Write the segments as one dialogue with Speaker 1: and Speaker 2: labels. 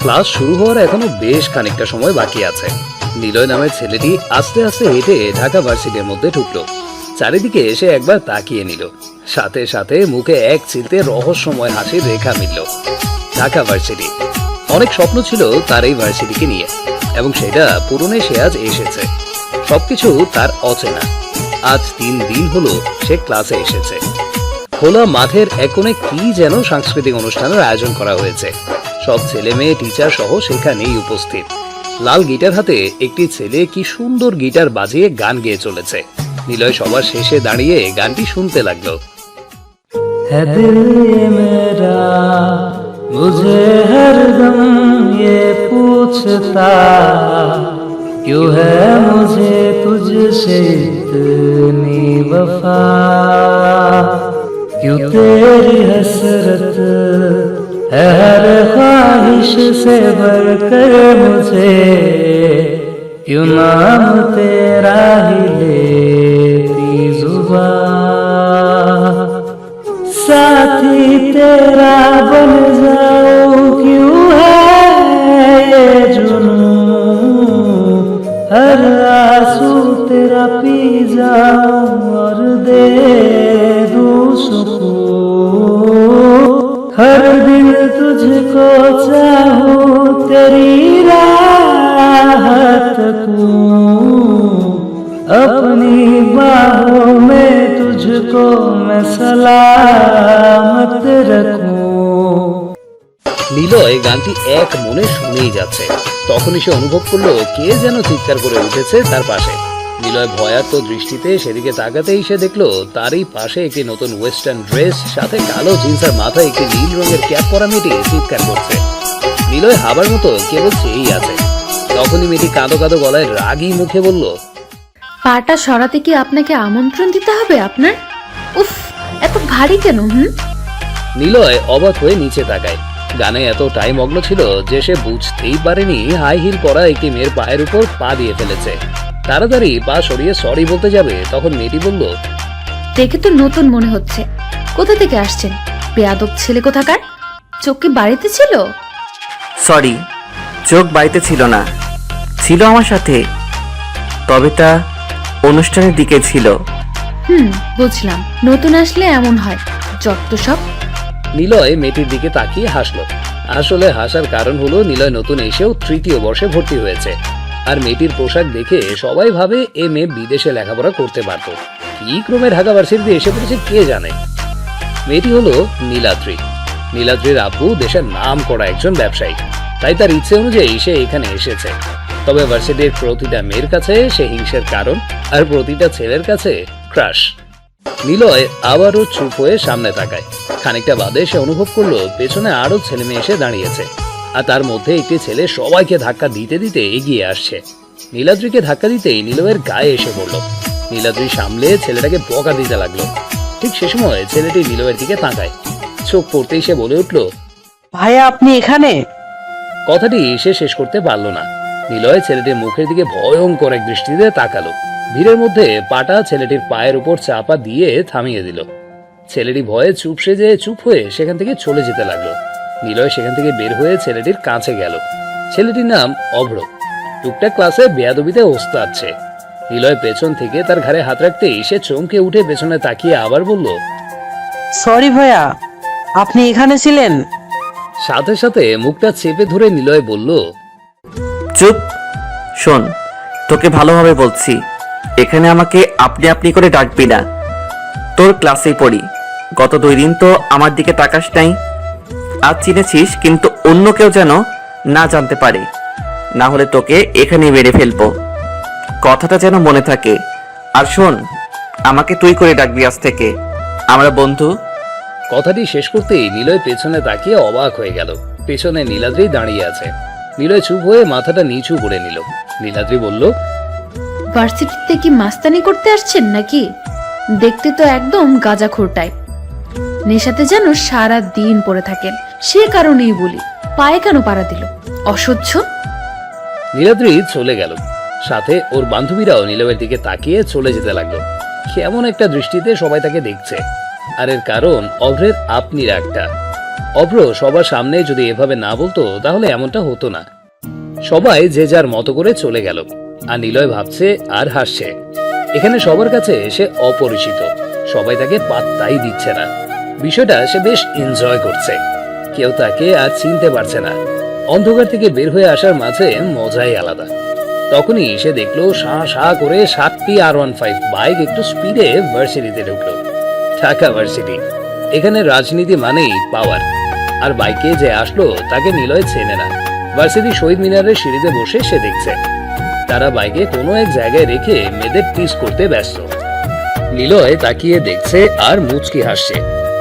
Speaker 1: Class শুরু হওয়ার এখনো বেশ খানিকটা সময় বাকি আছে। নিলয় নামের ছেলেটি আস্তে আস্তে হেঁটে ঢাকা ভার্সিটির মধ্যে ঢুকলো। চারিদিকে এসে একবার তাকিয়ে নিল, সাথে সাথে মুখে এক চিলতে রহস্যময় হাসির রেখা মিলল। ঢাকা ভার্সিটি, অনেক স্বপ্ন ছিল তার এই ভার্সিটিকে নিয়ে, এবং সেটা পূরণে সে আজ এসেছে। সবকিছু তার অচেনা। আজ 3 দিন হলো সে ক্লাসে এসেছে। খোলা মাঠের এক কোণে কি যেন সাংস্কৃতিক অনুষ্ঠানের আয়োজন করা হয়েছে। সব ছেলে মেয়ে, টিচার সহ সেখানেই উপস্থিত। লাল গিটার হাতে একটি ছেলে কি সুন্দর গিটার বাজিয়ে গান গেয়ে চলেছে। নিলয় সবার শেষে দাঁড়িয়ে গানটি শুনতে লাগলো।
Speaker 2: है दिल ये मेरा मुझे हरदम ये पूछता, क्यों है मुझे तुझसे इतनी वफा, क्यों तेरी हसरत है हर ख्वाहिश से बढ़कर मुझे, क्यों नाम तेरा ही लेती जुबान, साथी तेरा बन जाऊं, क्यों है ये जुनून, हर आंसू तेरा पी जाऊं और दे दूं सुकून, हर दिन तुझको चाहूं, तेरी राहत तकूं, अपनी बाहों में तुझको मैं सलामत रखूं।
Speaker 1: নিলয় গানটি এক মনে শুনেই যাচ্ছে। তখনই সে অনুভব করলো কে যেন চিৎকার করে উঠেছে তার পাশে। নিলয় ভয়ার্ত দৃষ্টিতে সেদিকে তাকাতেই সে দেখলো তারই পাশে একটি নতুন ওয়েস্টার্ন ড্রেস, সাথে কালো জিন্স আর মাথায় একটি নীল রঙের ক্যাপ পরা মেয়েটি চিৎকার করছে। নিলয় হাবার মতো কেবল চেয়েই আছে। তখনই মেয়েটি কাঁদো কাঁদো গলায় রাগী মুখে বলল,
Speaker 3: পাটা সরাতে কি আপনাকে আমন্ত্রণ দিতে হবে আপনার? উফ, এত ভারী কেন?
Speaker 1: নিলয় অবাক হয়ে নিচে তাকায়। গানে এতটাই মগ্ন ছিল যে সে বুঝতেই পারেনি হাই হিল পরা একটি মেয়ের পায়ের উপর পা দিয়ে ফেলেছে। তাড়াতাড়ি পা সরিয়ে সরি বলতে যাবে, তখন মেয়েটি বলল,
Speaker 3: দেখে তো নতুন মনে হচ্ছে। কোথা থেকে আসছেন? বেয়াদব ছেলে কোথাকার। চোখ কি বাড়িতে ছিল?
Speaker 4: সরি, চোখ বাড়িতে ছিল না, ছিল আমার সাথে, তবে তা অনুষ্ঠানের দিকে ছিল।
Speaker 3: বুঝলাম, নতুন আসলে এমন হয়, যত সব।
Speaker 1: নিলয় মেয়েটির দিকে তাকিয়ে হাসলো। আসলে হাসার কারণ হলো নিলয় নতুন এসেও 3য় বর্ষে ভর্তি হয়েছে, আর মেয়েটির পোশাক দেখে সবাই ভাবে এ মেয়ে বিদেশে লেখাপড়া করতে পারত। কি ক্রমে ঢাকা ভার্সিটিতে এসে পড়েছে কে জানে। মেয়েটি হলো নীলাদ্রি। নীলাদ্রির আব্বু দেশের নাম করা একজন ব্যবসায়ী, তাই তার ইচ্ছে অনুযায়ী সে এখানে এসেছে। তবে ভার্সিটির প্রতিটা মেয়ের কাছে সে হিংসের কারণ, আর প্রতিটা ছেলের কাছে ক্রাশ। নিলয় আবারও চুপ হয়ে সামনে তাকায়। খানিকটা বাদে সে অনুভব করলো পেছনে আরো ছেলে মেয়ে এসে দাঁড়িয়েছে, আর তার মধ্যে একটি ছেলে সবাইকে ধাক্কা দিতে দিতে এগিয়ে আসছে। নীলাদ্রিকে ধাক্কা দিতেই নিলয়ের গায়ে এসে পড়ল। নীলাদ্রি সামলে ছেলেটাকে বকা দিতে লাগলো। ঠিক সে সময় ছেলেটি নিলয়ের দিকে তাকায়। চোখ পড়তেই সে বলে উঠল,
Speaker 5: ভাইয়া আপনি এখানে?
Speaker 1: কথাটি সে শেষ করতে পারল না। নিলয় ছেলেটির মুখের দিকে ভয়ঙ্কর এক দৃষ্টিতে তাকালো। ভিড়ের মধ্যে পাটা ছেলেটির পায়ের উপর চাপা দিয়ে থামিয়ে দিল। ছেলেটি ভয়ে চুপ সেজে চুপ হয়ে সেখান থেকে চলে যেতে লাগলো। নিলয় সেখান থেকে বের হয়ে ছেলেটির কাছে গেল। ছেলেটির নাম অভ্র, টুকটাক ক্লাসে বেয়াদবিতে ওস্তাচ্ছে। নিলয় পেছন থেকে তার ঘাড়ে হাত রাখতেই সে চমকে উঠে পেছনে তাকিয়ে আবার বলল,
Speaker 5: সরি ভাইয়া, আপনি এখানে ছিলেন?
Speaker 1: সাথে সাথে মুখটা চেপে ধরে নিলয় বলল,
Speaker 4: চুপ, শোন, তোকে ভালোভাবে বলছি, এখানে আমাকে আপনি আপনি করে ডাকবি না। তোর ক্লাসেই পড়ি, গত 2 দিন তো আমার দিকে তাকাস নাই। আজ চিনেছিস, কিন্তু অন্য কেউ যেন না জানতে পারে, না হলে তোকে এখানে মেরে ফেলবো। কথাটা যেন মনে থাকে। আর শোন, আমাকে তুই করে ডাকবি আজ থেকে, আমরা বন্ধু।
Speaker 1: কথাটি শেষ করতেই নিলয় পেছনে তাকিয়ে অবাক হয়ে গেল। পেছনে নীলাদ্রি দাঁড়িয়ে আছে। নিলয় চুপ হয়ে মাথাটা নিচু করে নিল। নীলাদ্রি বলল,
Speaker 3: ভার্সিটিতে কি মাস্তানি করতে আসছেন নাকি? দেখতে তো একদম গাঁজাখোর টাইপ। নেশাতে যেন সারা দিন পড়ে থাকেন, সে কারণেই বলি, পায়ে কেন পাড়া দিল? অসহ্য।
Speaker 1: নীলাদ্রি চলে গেল। সাথে ওর বান্ধবীরাও নিলয়ের দিকে তাকিয়ে চলে যেতে লাগলো। কেমন একটা দৃষ্টিতে সবাই তাকে দেখছে। আর এর কারণ অভ্রের আপনি রাগটা। অভ্র সবার সামনে যদি এভাবে না বলতো তাহলে এমনটা হতো না। সবাই যে যার মতো করে চলে গেল, আর নিলয় ভাবছে আর হাসছে। এখানে সবার কাছে সে অপরিচিত, সবাই তাকে পাত্তাই দিচ্ছে না। বিষয়টা সে বেশ এনজয় করছে। কেউ তাকে আর চিনতে পারছে না। অন্ধকার থেকে বের হয়ে আসার মাঝে মজাই আলাদা। তখনই সে দেখলো শা শা করে 7টি R15 বাইক একটু স্পিডে ভার্সিটিতে ঢুকলো। ঢাকা ভার্সিটি, এখানে রাজনীতি মানেই পাওয়ার। আর বাইকে যে আসলো তাকে নিলয় চেনে না। ভার্সিটি শহীদ মিনারের সিঁড়িতে বসে সে দেখছে তারা বাইকে কোনো এক জায়গায় রেখে মেয়েদের টিস করতে ব্যস্ত। নিলয় তাকিয়ে দেখছে আর মুচকি হাসছে।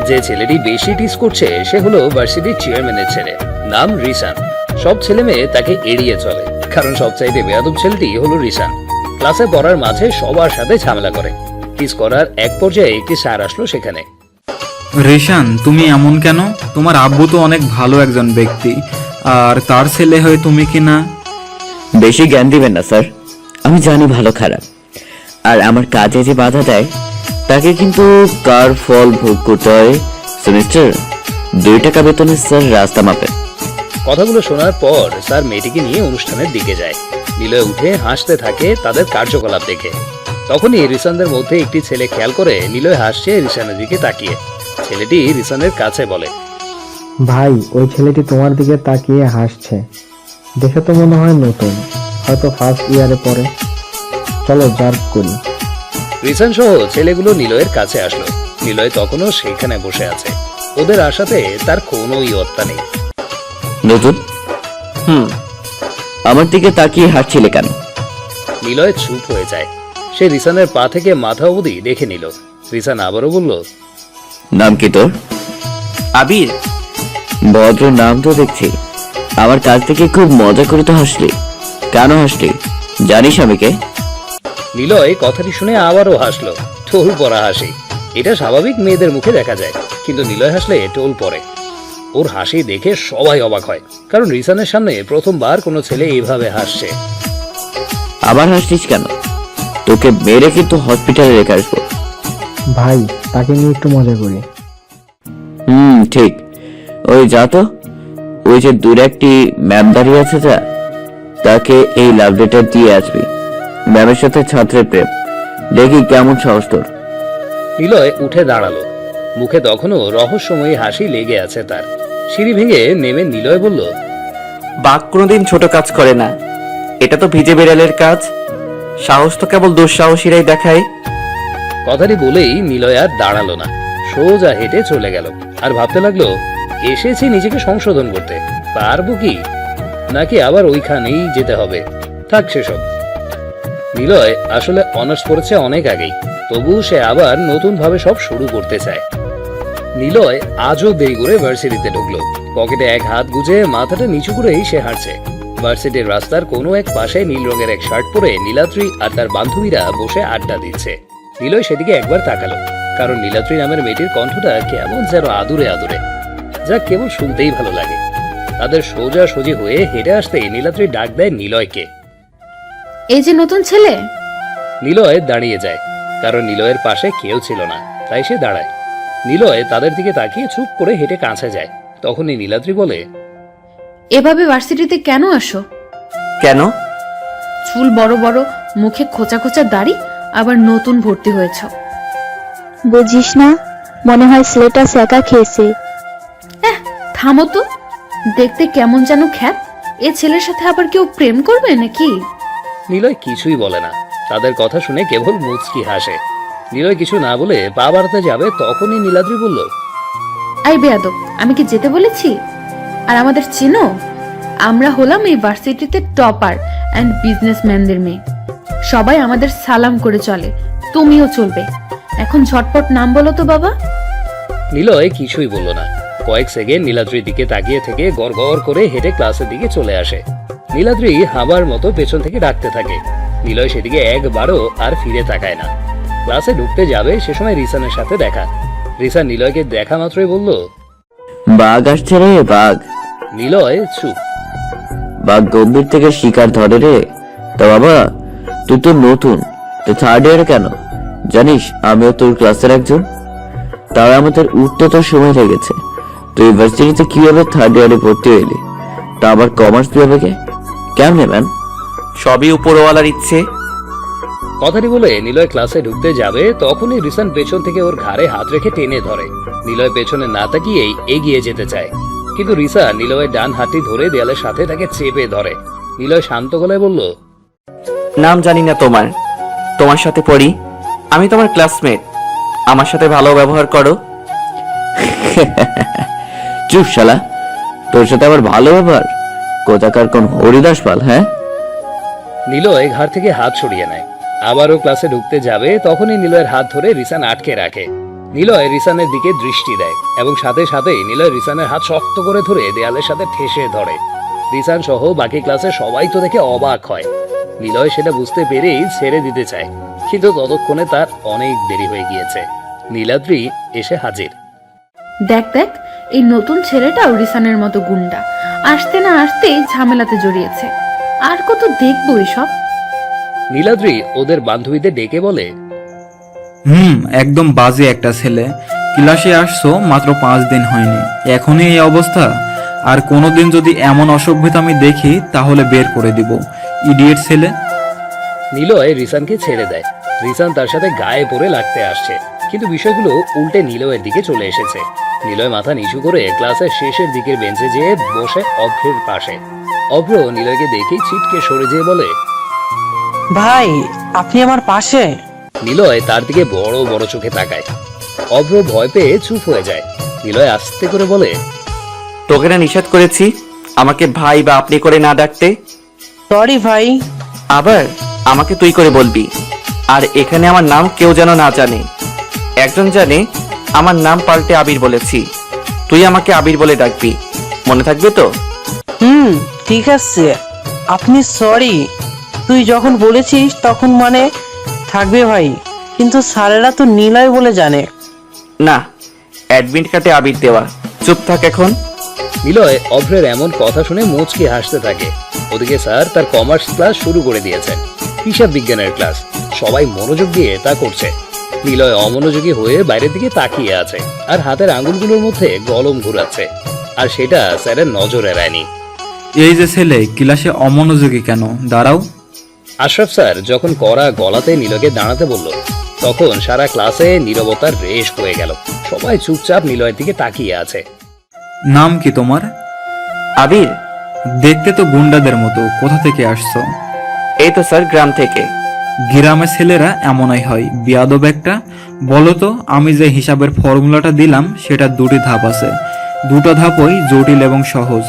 Speaker 1: যে ছেলেটি বেশি টিস করছে সে হলো ভার্সিটির চেয়ারম্যানের ছেলে, নাম রিসান। সব ছেলে মেয়ে তাকে এড়িয়ে চলে, কারণ সবচাইতে বেয়াদব ছেলেটি হলো রিসান। ক্লাসে পড়ার মাঝে সবার সাথে ঝামেলা করে। টিস করার এক পর্যায়ে একটি স্যার আসলো সেখানে।
Speaker 6: রিশান, তুমি এমন কেন? তোমার আব্বু তো অনেক ভালো একজন ব্যক্তি, আর তার ছেলে হয়ে তুমি কি না?
Speaker 7: বেশি জ্ঞান দিবেন না স্যার, আমি জানি ভালো খারাপ, আর আমার কাজে যে বাধা দেয় তাকে কিন্তু কার ফল ভোগ করতে হয়। সেমিস্টার 2 টাকা বেতনে স্যার রাস্তা মাপেন।
Speaker 1: কথাগুলো শোনার পর স্যার মেয়েটিকে নিয়ে অনুষ্ঠানের দিকে যায়। নিলয় উঠে হাসতে থাকে তাদের কার্যকলাপ দেখে। তখনই রিসানদের মধ্যে একটি ছেলে খেয়াল করে নিলয় হাসছে রিসানের দিকে তাকিয়ে। ছেলেটি রিসানের কাছে বলে,
Speaker 8: ভাই, ওই ছেলেটি তোমার দিকে তাকিয়ে হাসছে, দেখে তো মনে হয় নতুন, হয়তো ফার্স্ট ইয়ারে পড়ে। চলো জার্ভ করি।
Speaker 1: রিসান সহ ছেলেগুলো নিলয়ের কাছে আসলো। নিলয় তখনও সেখানে বসে আছে। ওদের আশাতে তার কোনো ইয়ত্তা নেই।
Speaker 7: নতুন? আমার দিকে তাকিয়ে হাসছিলে কেন?
Speaker 1: নিলয় চুপ হয়ে যায়। সে রিসানের পা থেকে মাথা অবধি দেখে নিল। রিসান আবারও বলল,
Speaker 7: নাম কি তোর?
Speaker 4: আবির।
Speaker 7: ভদ্র নাম তো দেখছি। আমার কাছ থেকে খুব মজা করে তো হাসলি, কেন হাসলি জানিস আমি কে?
Speaker 1: নিলয় কথাটি শুনে আবারও হাসলো। টোল পড়া হাসি, এটা স্বাভাবিক মেয়েদের মুখে দেখা যায়, কিন্তু নিলয় হাসলে টোল পড়ে। ওর হাসি দেখে সবাই অবাক হয়, কারণ রিসানের সামনে প্রথমবার কোনো ছেলে এইভাবে হাসছে।
Speaker 7: আবার হাসছিস কেন? তোকে মেরে কিন্তু হসপিটালে রেখে আসবো।
Speaker 8: ভাই, তাকে নিয়ে একটু মজা করি।
Speaker 7: ঠিক। ওই যা তো, ওই যে দূরে একটি ম্যাম দাঁড়িয়ে আছে, যা, তাকে এই লাভ লেটার দিয়ে আসবি। ম্যামের সাথে ছাত্রের প্রেম, দেখি কেমন সাহস তোর।
Speaker 1: নিলয় উঠে দাঁড়ালো। মুখে তখনও রহস্যময়ী হাসি লেগে আছে তার। সিঁড়ি ভেঙে নেমে নিলয় বলল,
Speaker 4: বাঘ কোনোদিন ছোট কাজ করে না, এটা তো ভিজে বিড়ালের কাজ। সাহস তো কেবল দুঃসাহসীরাই দেখায়।
Speaker 1: কথাটি বলেই নিলয় আর দাঁড়ালো না, সোজা হেঁটে চলে গেল। আর ভাবতে লাগলো, এসেছি নিজেকে সংশোধন করতে, পারবো কি, নাকি আবার ওইখানেই যেতে হবে। থাক সেসব। নিলয় আসলে অনার্স পড়েছে অনেক আগেই, তবু সে আবার নতুন ভাবে সব শুরু করতে চায়। নিলয় আজও দেরি করে ভার্সিটিতে ঢুকলো। পকেটে এক হাত গুজে মাথাটা নিচু করেই সে হাঁটছে। ভার্সিটির রাস্তার কোনো এক পাশে নীল রঙের এক শার্ট পরে নীলাদ্রি আর তার বান্ধবীরা বসে আড্ডা দিচ্ছে। নিলয় সেদিকে একবার তাকালো, কারণ নীলাদ্রি নামের মেয়েটির কণ্ঠটা কেমন যেন আদুরে আদুরে, যা কেবল শুনতেই ভালো লাগে। তাদের সোজা সোজি হয়ে হেঁটে আসতে নীলাদ্রি ডাক দেয় নিলয়কে।
Speaker 3: এই যে নতুন ছেলে।
Speaker 1: নিলয় দাঁড়িয়ে যায়, কারণ নিলয়ের পাশে কেউ ছিল না, তাই সে দাঁড়ায়। নিলয় তাদের দিকে তাকিয়ে চুপ করে হেঁটে কাছে যায়। তখনই নীলাদ্রি বলে,
Speaker 3: এভাবে ভার্সিটিতে কেন আসো?
Speaker 4: কেন?
Speaker 3: চুল বড় বড়, মুখে খোঁচা খোঁচা দাড়ি, আবার নতুন ভর্তি হয়েছ।
Speaker 9: বুঝিস না, মনে হয় ছেলেটা সেকা খেয়েছে।
Speaker 3: থামো তো, দেখতে কেমন যেন খ্যাত। এ ছেলের সাথে আবার কেউ প্রেম করবে নাকি?
Speaker 1: নিলয় কিছুই বলে না। তাদের কথা শুনে কেবল মুচকি হাসে। নিলয় কিছু না বলে পা বাড়াতে যাবে, তখনই নীলাদ্রি বলল,
Speaker 3: আই বেয়াদব, আমি কি যেতে বলেছি? আর আমাদের চিনো? আমরা হলাম এই ভার্সিটিতে টপার অ্যান্ড বিজনেসম্যানদের মেয়ে। সবাই আমাদের সালাম করে চলে, তুমিও চলবে। এখন ঝটপট নাম বলো তো বাবা।
Speaker 1: নিলয় কিছুই বলল না। কয়েক সেকেন্ড নীলাদ্রির দিকে তাকিয়ে থেকে গড় গড় করে হেঁটে ক্লাসের দিকে চলে আসে। নীলাদ্রি হাবার মতো পেছন থেকে ডাকতে থাকে। নিলয় সেদিকে একবারও আর ফিরে তাকায় না। ক্লাসে ঢুকতে যাবে, সে সময় রিসানের সাথে দেখা। রিসান নিলয়কে দেখা মাত্রই বলল,
Speaker 7: বাঘ আসছে রে বাঘ।
Speaker 1: নিলয় চুপ।
Speaker 7: বাঘ গম্ভীর থেকে শিকার ধরে রে। তা বাবা, তুই তো নতুন, তো থার্ড ইয়ারে কেন? জানিস আমিও তোর ক্লাসের একজন। তাও আমাদের উঠতে তো সময় লেগেছে, তুই ইউনিভার্সিটিতে কিভাবে থার্ড ইয়ারে ভর্তি হইলি? তা আবার কমার্স বিভাগে কেমনে ম্যাম?
Speaker 4: সবই উপরওয়ালার ইচ্ছে।
Speaker 1: কথাটি বলে নিলয় ক্লাসে ঢুকতে যাবে তখনই রিসান পেছন থেকে ওর ঘাড়ে হাত রেখে টেনে ধরে। নিলয় পেছনে না তাকিয়েই এগিয়ে যেতে চায়, কিন্তু রিসা নিলয়ের ডান হাতটি ধরে দেয়ালের সাথে তাকে চেপে ধরে। নিলয় শান্ত গলায় বলল,
Speaker 4: নাম জানি না তোমার, তোমার সাথে পড়ি, আমি তোমার ক্লাসমেট, আমার সাথে ভালো ব্যবহার করো।
Speaker 7: চুপ শালা, তোর সাথে আবার ভালো ব্যাপার? কোথাকার কোন হরিদাস পাল? হ্যাঁ,
Speaker 1: নিলয় ঘাড় থেকে হাত সরিয়ে নেয়। আবারও ক্লাসে ঢুকতে যাবে তখনই নিলয়ের হাত ধরে রিসান আটকে রাখে। নিলয় রিসানের দিকে দৃষ্টি দেয় এবং সাথে সাথেই নিলয় রিসানের হাত শক্ত করে ধরে দেয়ালের সাথে ঠেসে ধরে। রিসান সহ বাকি ক্লাসে সবাই তো দেখে অবাক হয়। নিলয় সেটা বুঝতে পেরেই ছেড়ে দিতে চায়, কিন্তু ততক্ষণে তার অনেক দেরি হয়ে গিয়েছে। নীলাদ্রি এসে হাজির।
Speaker 3: দেখ দেখ, এই নতুন ছেলেটাও রিসানের মতো গুন্ডা, আসতে না আসতেই ঝামেলাতে জড়িয়েছে। আর কত দেখবো এসব।
Speaker 1: নীলাদ্রি ওদের বান্ধবীদের ডেকে বলে,
Speaker 6: একদম বাজে একটা ছেলে। ক্লাসে আসছো মাত্র 5 দিন হয়নি, এখনই এই অবস্থা। আর কোনোদিন যদি এমন অসভ্যতা আমি দেখি তাহলে বের করে দিব। ইডিয়েট ছেলে।
Speaker 1: নিলয় রিসানকে ছেড়ে দেয়। রিসান তার সাথে গায়ে পড়ে লাগতে আসছে, কিন্তু বিষয়গুলো উল্টে নিলয়ের দিকে চলে এসেছে। নিলয় মাথা নিচু করে ক্লাসের শেষের দিকের বেঞ্চে যেয়ে বসে অভ্রের পাশে। অভ্র নিলয়কে দেখেই ছিটকে সরে যেয়ে বলে,
Speaker 5: ভাই আপনি আমার পাশে?
Speaker 1: নিলয় তার দিকে বড় বড় চোখে তাকায়। অভ্র ভয় পেয়ে চুপ হয়ে যায়। নিলয় আস্তে করে বলে,
Speaker 4: তোকে না নিষেধ করেছি আমাকে ভাই বা আপনি করে না ডাকতে?
Speaker 5: সরি ভাই।
Speaker 4: আবার আমাকে তুই করে বলবি। আর এখানে আমার নাম কেউ যেন না জানে। একজন জানে আমার নাম পাল্টে আবির বলেছি, তুই আমাকে আবির বলে ডাকবি, মনে থাকবে তো?
Speaker 5: ঠিক আছে। আপনি সরি তুই যখন বলেছিস তখন মানে থাকবে ভাই, কিন্তু স্যারেরা তো নিলয় বলে জানে।
Speaker 4: না, অ্যাডমিট কার্ডে আবির দেওয়া। চুপ থাক এখন।
Speaker 1: নিলয় অভ্রের এমন কথা শুনে মুচকি হাসতে থাকে। ওদিকে স্যার তার কমার্স ক্লাস শুরু করে দিয়েছেন, হিসাব বিজ্ঞানের ক্লাস। সবাই মনোযোগ দিয়ে তা করছে। নিলয় অমনোযোগী হয়ে বাইরের দিকে তাকিয়ে আছে আর হাতের আঙুলগুলোর মধ্যে কলম ঘুরাচ্ছে, আর সেটা স্যারের নজর এড়ায়নি।
Speaker 6: এই যে ছেলে, ক্লাসে অমনোযোগী কেন? দাঁড়াও।
Speaker 1: আশরাফ স্যার যখন কড়া গলাতে নিলয়কে দাঁড়াতে বলল, তখন সারা ক্লাসে নীরবতার রেশ হয়ে গেল। সবাই চুপচাপ নিলয়ের দিকে তাকিয়ে আছে।
Speaker 6: নাম কি তোমার?
Speaker 4: আবির।
Speaker 6: দেখতে তো গুন্ডাদের মতো, কোথা থেকে আসছো?
Speaker 4: এই তো স্যার, গ্রাম থেকে।
Speaker 6: গ্রামের ছেলেরা এমনই হয়, বিয়াদব একটা। বলো তো, আমি যে হিসাবের ফর্মুলাটা দিলাম সেটা 2টি ধাপ আছে। 2টো ধাপই জটিল এবং সহজ।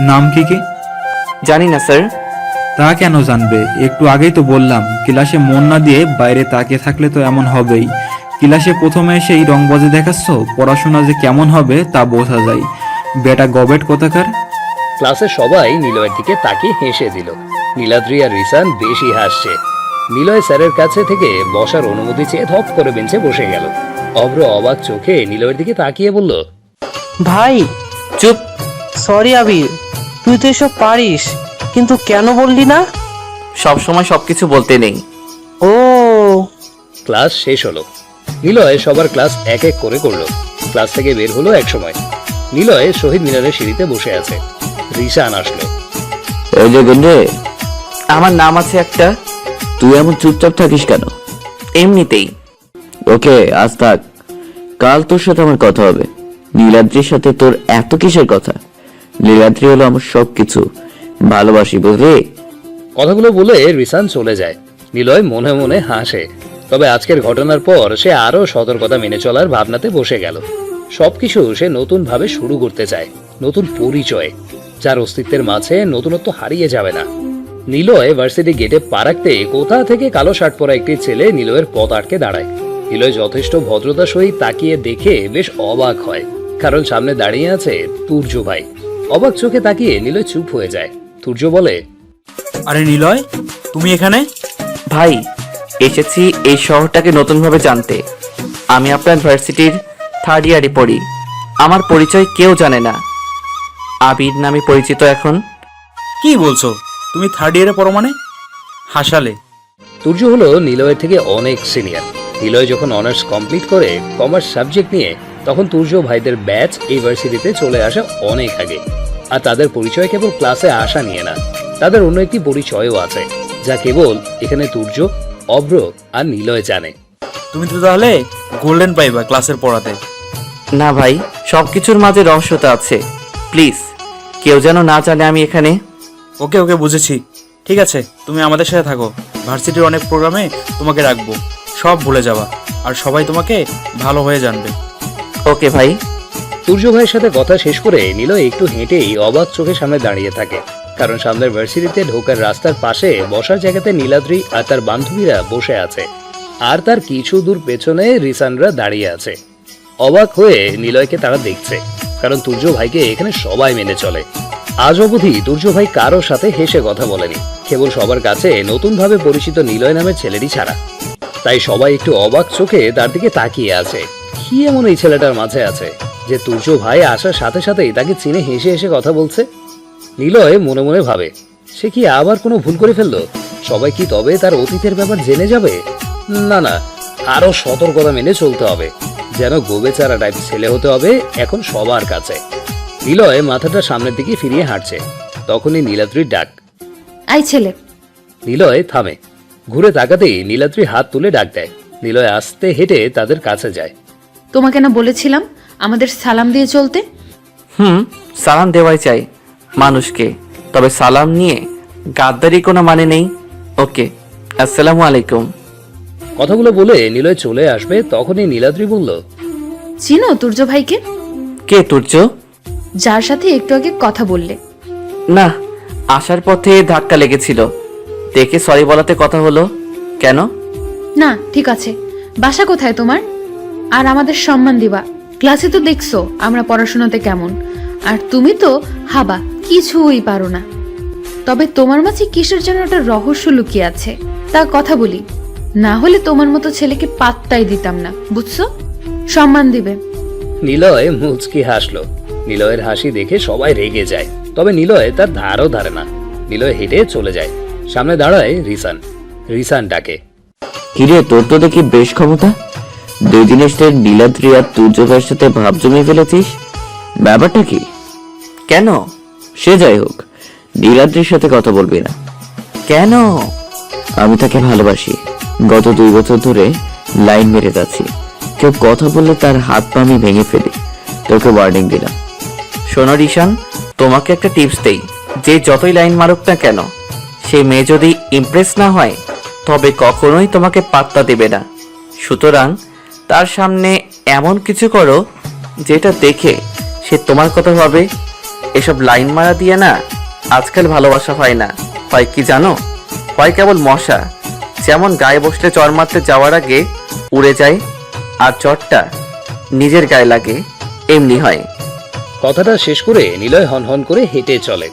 Speaker 6: নাম কি কি?
Speaker 4: জানি না স্যার।
Speaker 6: তা কেন জানবে? একটু আগেই তো বললাম, ক্লাসে মন না দিয়ে বাইরে তাকিয়ে থাকলে তো এমন হবেই। ক্লাসে প্রথমে এসেই রংবাজি দেখাচ্ছ, পড়াশোনা যে কেমন হবে তা বোঝা যায়। বেটা গবেট কোথাকার।
Speaker 1: ক্লাসের সবাই নিলয়ের দিকে তাকিয়ে হেসে দিল। নীলাদ্রি আর রিসান বেশি হাসছে। নিলয় স্যারের কাছে থেকে বসার অনুমতি চেয়ে ধপ করে বেঞ্চে বসে গেল। অভ্র অবাক চোখে নিলয়ের দিকে তাকিয়ে বলল,
Speaker 5: ভাই
Speaker 4: চুপ।
Speaker 5: সরি আবির, তুই তো এসব পারিস, কিন্তু কেন বললি না?
Speaker 4: সব সময় সবকিছু বলতে নেই।
Speaker 5: ও
Speaker 1: ক্লাস শেষ হলো। নিলয় সবার ক্লাস এক এক করে করলো। ক্লাস থেকে বের হলো এক সময়। নিলয় শহীদ মিনারের সিঁড়িতে বসে আছে। রিসান আসলো।
Speaker 7: এই যে গুন্ডে,
Speaker 4: আমার নাম আছে একটা।
Speaker 7: তুই এমন চুপচাপ থাকিস কেন?
Speaker 4: এমনিতেই।
Speaker 7: ওকে, আজ থাক, কাল তোর সাথে আমার কথা হবে। নীলাদ্রির সাথে তোর এত কিসের কথা? নীলাদ্রি হলো আমার সবকিছু, ভালোবাসি, বুঝলি?
Speaker 1: কথাগুলো বলে রিসান চলে যায়। নিলয় মনে মনে হাসে। তবে আজকের ঘটনার পর সে আরো সতর্কতা মেনে চলার ভাবনাতে বসে গেল। সবকিছু সে নতুন ভাবে শুরু করতে চায়, নতুন পরিচয়, যার অস্তিত্বের মাঝে নতুনত্ব হারিয়ে যাবে না। নিলয় ভার্সিটি গেটে পা রাখতে কোথা থেকে কালো শার্ট পরা একটি ছেলে নিলয়ের পথ আটকে দাঁড়ায়। নিলয় যথেষ্ট ভদ্রতার সহিত তাকিয়ে দেখে বেশ অবাক হয়, কারণ সামনে দাঁড়িয়ে আছে তুর্য ভাই। অবাক চোখে তাকিয়ে নিলয় চুপ হয়ে যায়। তুর্য বলে,
Speaker 10: আরে নিলয়, তুমি এখানে?
Speaker 4: ভাই, এসেছি এই শহরটাকে নতুনভাবে জানতে। আমি আপনার ভার্সিটির 3rd ইয়ারে পড়ি। আমার পরিচয় কেউ জানে না। আবির নামে পরিচিত এখন।
Speaker 10: কি বলছো? তুমি 3rd ইয়ারে পড়ো মানে? হাসালে।
Speaker 1: তুর্য হলো নিলয়ের থেকে অনেক সিনিয়র। নিলয় যখন অনার্স কমপ্লিট করে কমার্স সাবজেক্ট নিয়ে, তখন তুর্য ভাইদের ব্যাচ এই ভার্সিটিতে চলে আসে অনেক আগে। আর তাদের পরিচয় কেবল ক্লাসে আসা নিয়ে না, তাদের অন্য একটি পরিচয়ও আছে যা কেবল এখানে তুর্য, অভ্র আর নিলয় জানে।
Speaker 10: তুমি তো তাহলে গোল্ডেন পাইবা ক্লাসের পড়াতে।
Speaker 4: না ভাই, সবকিছুর মাঝে রহস্যতা আছে। প্লিজ কেউ যেন না জানে আমি এখানে।
Speaker 10: ওকে ওকে, বুঝেছি। ঠিক আছে, তুমি আমাদের সাথে থাকো। ভার্সিটির অনেক প্রোগ্রামে তোমাকে রাখবো, সব ভুলে যাবা আর সবাই তোমাকে ভালো হয়ে জানবে।
Speaker 4: ওকে ভাই।
Speaker 1: তুর্য ভাইয়ের সাথে কথা শেষ করে নিলয় একটু হেঁটেই অবাক চোখে সামনে দাঁড়িয়ে থাকে, কারণ সামনের ভার্সিটিতে ঢোকার রাস্তার পাশে বসার জায়গাতে নীলাদ্রি আর তার বান্ধবীরা বসে আছে, আর তার কিছু দূর পেছনে রিসানরা দাঁড়িয়ে আছে। অবাক হয়ে নিলয়কে তারা দেখছে, কারণ তুর্য ভাইকে এখানে সবাই মেনে চলে। আজ অবধি তুর্য ভাই কারোর সাথে হেসে কথা বলেনি, কেবল সবার কাছে নতুন ভাবে পরিচিত নিলয় নামের ছেলেটি ছাড়া। তাই সবাই একটু অবাক চোখে তার দিকে তাকিয়ে আছে। কি এমন এই ছেলেটার মাঝে আছে যে তুর্য ভাই আসার সাথে সাথেই তাকে চিনে হেসে হেসে কথা বলছে? নিলয় মনে মনে ভাবে, সে কি আবার কোনো ভুল করে ফেললো? সবাই কি তবে তার অতীতের ব্যাপার জেনে যাবে? না না, আরো সতর্কতা মেনে চলতে হবে, যেন গোবেচারা টাইপ ছেলে হতে হবে এখন সবার কাছে। নিলয় মাথাটা সামনের দিকে ফিরিয়ে হাঁটছে, তখনই নীলাদ্রির ডাক।
Speaker 3: আই ছেলে।
Speaker 1: নিলয় থামে, ঘুরে তাকাতেই নীলাদ্রি হাত তুলে ডাক দেয়। নিলয় আস্তে হেঁটে তাদের কাছে যায়।
Speaker 3: তোমাকে না বলেছিলাম আমাদের সালাম দিয়ে চলতে?
Speaker 4: সালাম দেওয়াই চাই মানুষকে, তবে সালাম নিয়ে গাদ্দারি কোনো মানে নেই। ওকে, আসসালামু আলাইকুম।
Speaker 1: কথাগুলো বলে নিলয় চলে আসবে, তখনই নীলাদ্রি বলল,
Speaker 3: চিনো তুর্য ভাইকে?
Speaker 4: কে তুর্য?
Speaker 3: যার সাথে একটু আগে কথা বললে।
Speaker 4: না, আসার পথে ধাক্কা লেগেছিল, দেখে সরি বলাতে কথা হলো। কেন?
Speaker 3: না ঠিক আছে, বাসা কোথায় তোমার? আর আমাদের সম্মান দিবা। ক্লাসে তো দেখছো আমরা পড়াশোনাতে কেমন, আর তুমি তো হাবা কিছুই পারো না। তবে তোমার মাঝে কিসের জন্য একটা রহস্য লুকিয়ে আছে, তা কথা বলি, না হলে তোমার মতো ছেলেকে পাত্তাই দিতাম না, বুঝছো? সম্মান দিবে।
Speaker 1: নিলয় মুচকি হাসলো। নিলয়ের হাসি দেখে সবাই রেগে যায়, তবে নিলয় তার ধারও ধারে না। নিলয় হেঁটে চলে যায়, সামনে দাঁড়ায় রিসান। রিসান ডাকে,
Speaker 7: কিরে, তোর তো দেখি বেশ ক্ষমতা। 2 দিনের স্টেট নীলাদ্রি আর তুর্য ভাইয়ের সাথে ভাব জমিয়ে ফেলেছিস, ব্যাপারটা কি?
Speaker 4: কেন?
Speaker 7: সে যাই হোক, নীলাদ্রির সাথে কথা বলবি না।
Speaker 4: কেন?
Speaker 7: আমি তাকে ভালোবাসি, গত 2 বছর ধরে লাইন মেরে যাচ্ছি। কেউ কথা বললে তার হাত পা আমি ভেঙে ফেলি, তোকে ওয়ার্নিং দিলাম।
Speaker 4: শোনো রিশান, তোমাকে একটা টিপস দেই, যে যতই লাইন মারুক না কেন, সেই মেয়ে যদি ইমপ্রেস না হয় তবে কখনোই তোমাকে পাত্তা দেবে না। সুতরাং তার সামনে এমন কিছু করো যেটা দেখে সে তোমার কথা ভাবে। এসব লাইন মারা দিয়ে না আজকাল ভালোবাসা হয় না, হয় কি জানো? হয় কেবল মশা, যেমন গায়ে বসলে চড় মারতে যাওয়ার আগে উড়ে যায়, আর চড়টা নিজের গায়ে লাগে, এমনি হয়।
Speaker 1: কথাটা শেষ করে নিলয় হনহন করে হেঁটে চলে।